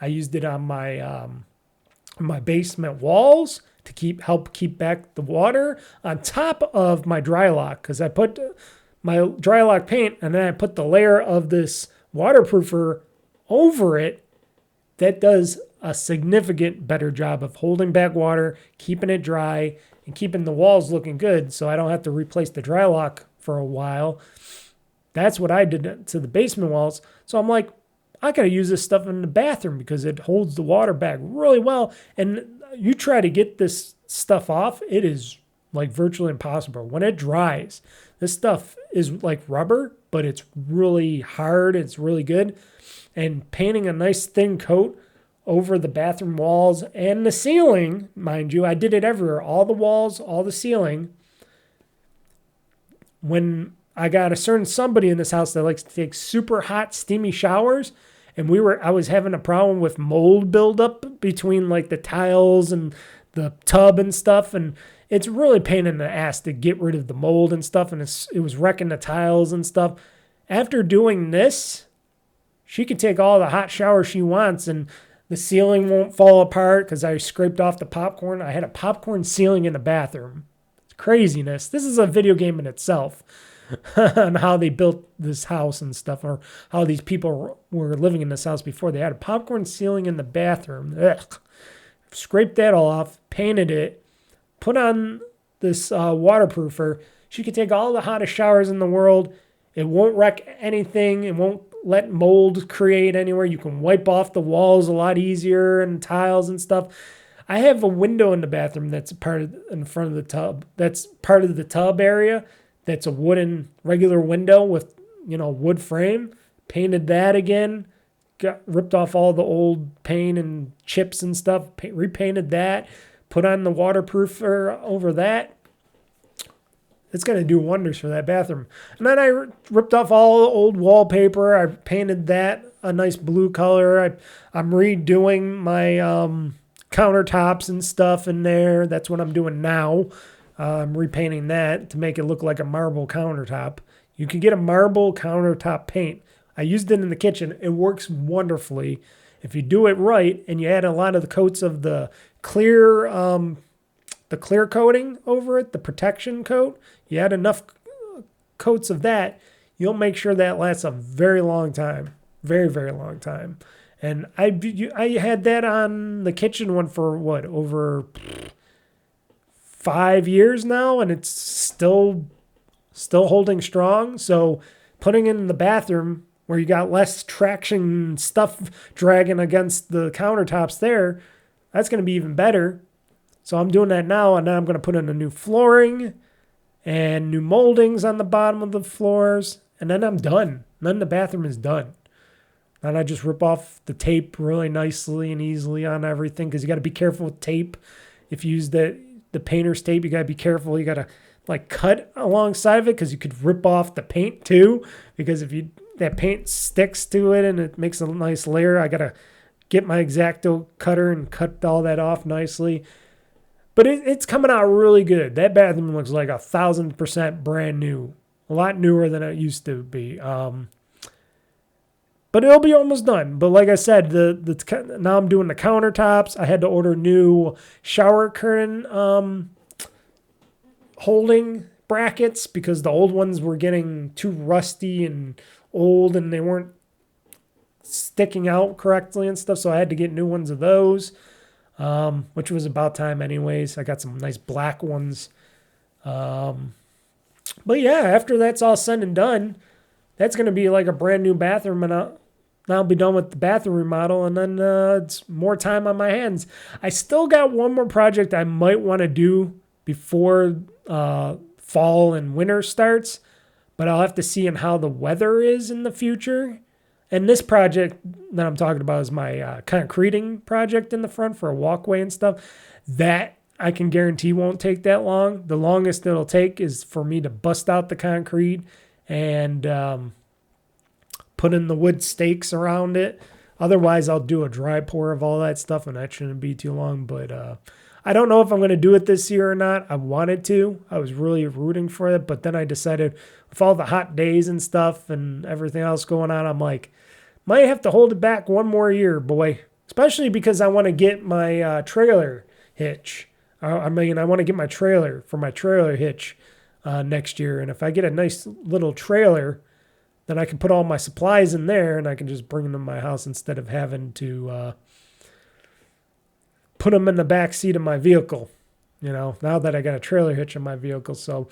I used it on my basement walls to help keep back the water on top of my dry lock, because I put my dry lock paint and then I put the layer of this waterproofer over it that does a significant better job of holding back water, keeping it dry, and keeping the walls looking good so I don't have to replace the dry lock for a while. That's what I did to the basement walls. So I'm like, I got to use this stuff in the bathroom because it holds the water back really well. And you try to get this stuff off, it is like virtually impossible. When it dries, this stuff is like rubber, but it's really hard. It's really good. And painting a nice thin coat over the bathroom walls and the ceiling, mind you, I did it everywhere. All the walls, all the ceiling. When I got a certain somebody in this house that likes to take super hot, steamy showers, and I was having a problem with mold buildup between like the tiles and the tub and stuff, and it's really pain in the ass to get rid of the mold and stuff, and it was wrecking the tiles and stuff. After doing this, she can take all the hot showers she wants, and the ceiling won't fall apart because I scraped off the popcorn. I had a popcorn ceiling in the bathroom. It's craziness. This is a video game in itself. On how they built this house and stuff, or how these people were living in this house before. They had a popcorn ceiling in the bathroom. Ugh. Scraped that all off, painted it, put on this waterproofer. She could take all the hottest showers in the world. It won't wreck anything. It won't let mold create anywhere. You can wipe off the walls a lot easier and tiles and stuff. I have a window in the bathroom that's in front of the tub. That's part of the tub area. That's a wooden regular window with, wood frame. Painted that again. Ripped off all the old paint and chips and stuff. Repainted that. Put on the waterproofer over that. It's going to do wonders for that bathroom. And then I ripped off all the old wallpaper. I painted that a nice blue color. I'm redoing my countertops and stuff in there. That's what I'm doing now. I'm repainting that to make it look like a marble countertop. You can get a marble countertop paint. I used it in the kitchen. It works wonderfully. If you do it right and you add a lot of the coats of the clear coating over it, the protection coat, you add enough coats of that, you'll make sure that lasts a very long time. Very, very long time. And I had that on the kitchen one for over 5 years now, and it's still holding strong. So putting it in the bathroom where you got less traction stuff dragging against the countertops there, that's going to be even better. So I'm doing that now, and now I'm going to put in a new flooring and new moldings on the bottom of the floors, and then I'm done. Then the bathroom is done. And I just rip off the tape really nicely and easily on everything, because you got to be careful with tape. If you use the painter's tape, you got to be careful. You got to cut alongside of it, because you could rip off the paint too, because if that paint sticks to it and it makes a nice layer, I got to get my X-Acto cutter and cut all that off nicely. But it's coming out really good. That bathroom looks like 1,000% brand new. A lot newer than it used to be. But it'll be almost done. But like I said, now I'm doing the countertops. I had to order new shower curtain holding brackets because the old ones were getting too rusty and old, and they weren't sticking out correctly and stuff. So I had to get new ones of those, which was about time anyways. I got some nice black ones. But yeah, after that's all said and done, that's going to be like a brand new bathroom, and I'll be done with the bathroom remodel, and then it's more time on my hands. I still got one more project I might want to do before fall and winter starts, but I'll have to see on how the weather is in the future. And this project that I'm talking about is my concreting project in the front for a walkway and stuff. That I can guarantee won't take that long. The longest it'll take is for me to bust out the concrete and put in the wood stakes around it. Otherwise, I'll do a dry pour of all that stuff, and that shouldn't be too long. But I don't know if I'm going to do it this year or not. I wanted to. I was really rooting for it, but then I decided with all the hot days and stuff and everything else going on, I'm like, might have to hold it back one more year, boy. Especially because I want to get my trailer hitch. I want to get my trailer for my trailer hitch next year. And if I get a nice little trailer, then I can put all my supplies in there and I can just bring them to my house instead of having to put them in the back seat of my vehicle. Now that I got a trailer hitch in my vehicle. So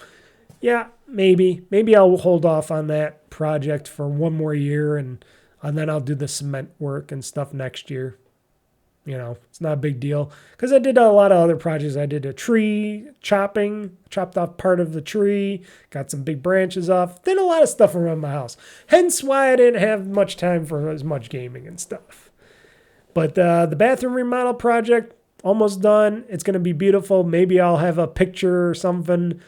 yeah, maybe I'll hold off on that project for one more year and then I'll do the cement work and stuff next year. It's not a big deal because I did a lot of other projects. I did a tree chopping, chopped off part of the tree, got some big branches off, did a lot of stuff around my house. Hence why I didn't have much time for as much gaming and stuff. But the bathroom remodel project, almost done. It's going to be beautiful. Maybe I'll have a picture or something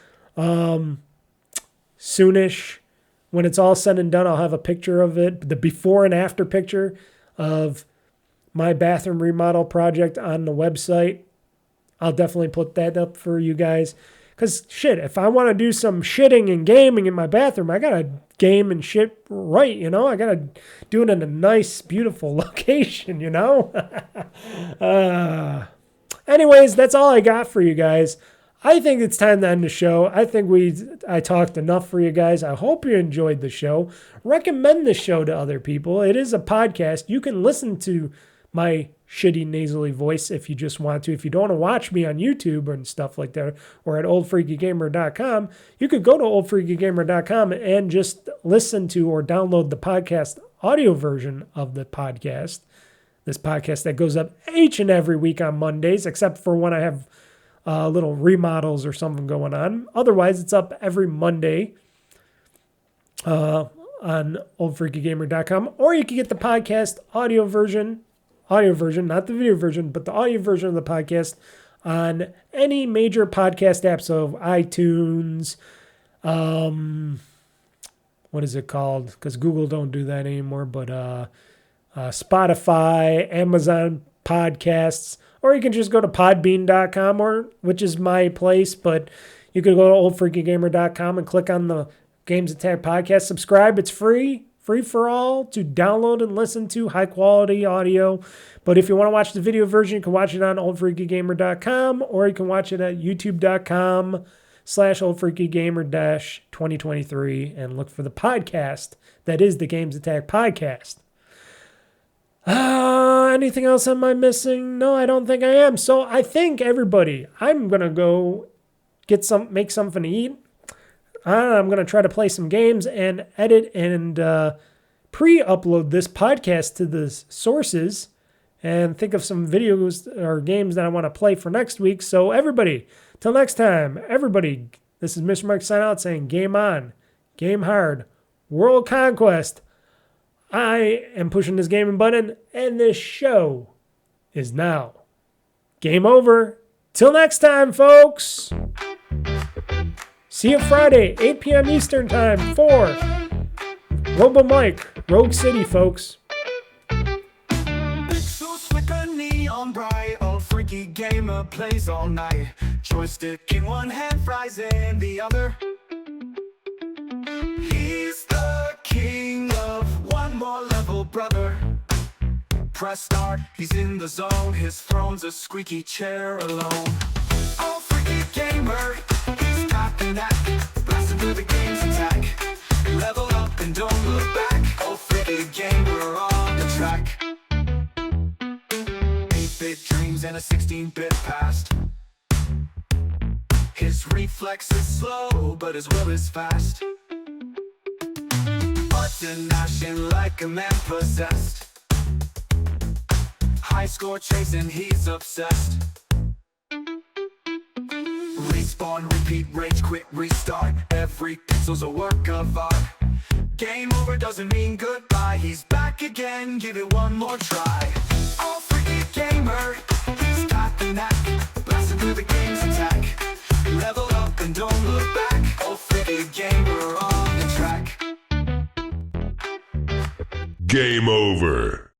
soonish. When it's all said and done, I'll have a picture of it, the before and after picture of my bathroom remodel project on the website. I'll definitely put that up for you guys. Because, if I want to do some shitting and gaming in my bathroom, I got to game and shit right, I got to do it in a nice, beautiful location, Anyways, that's all I got for you guys. I think it's time to end the show. I think I talked enough for you guys. I hope you enjoyed the show. Recommend the show to other people. It is a podcast. You can listen to my shitty nasally voice if you just want to. If you don't want to watch me on YouTube and stuff like that, or at OldFreakyGamer.com, you could go to OldFreakyGamer.com and just listen to or download the podcast audio version of the podcast. This podcast that goes up each and every week on Mondays, except for when I have little remodels or something going on. Otherwise, it's up every Monday on OldFreakyGamer.com, or you can get the podcast audio version, not the video version, but the audio version of the podcast on any major podcast app. So iTunes, what is it called? Because Google don't do that anymore, but Spotify, Amazon Podcasts, or you can just go to podbean.com, which is my place, but you can go to oldfreakygamer.com and click on the GamezAttack podcast. Subscribe. It's free for all to download and listen to high quality audio. But if you want to watch the video version, you can watch it on oldfreakygamer.com, or you can watch it at youtube.com/oldfreakygamer-2023 and look for the podcast that is the GamezAttack podcast. Anything else am I missing? No, I don't think I am. So I think everybody, I'm going to go make something to eat. I'm going to try to play some games and edit and pre-upload this podcast to the sources and think of some videos or games that I want to play for next week. So everybody, till next time, everybody, this is Mr. Mike signing out saying game on, game hard, world conquest. I am pushing this gaming button, and this show is now game over. Till next time, folks. See you Friday, 8 p.m. Eastern Time for Robo Mike, Rogue City, folks. Pixels flicker, neon bright, old freaky gamer plays all night. Joystick in one hand, fries in the other. He's the king of one more level, brother. Press start, he's in the zone. His throne's a squeaky chair alone. Old freaky gamer, he's got the knack. Blasting through the game's attack. Level up and don't look back. Old freaky gamer on the track. 8-bit dreams and a 16-bit past. His reflex is slow, but his will is fast. button mashing like a man possessed. High score chasing, he's obsessed. Respawn, repeat, rage quit, restart. Every pixel's a work of art. Game over doesn't mean goodbye. He's back again, give it one more try. Oh, freaky gamer, he's got the knack. Blasting through the game's attack. Level up and don't look back. Oh, freaky gamer on the track. Game over.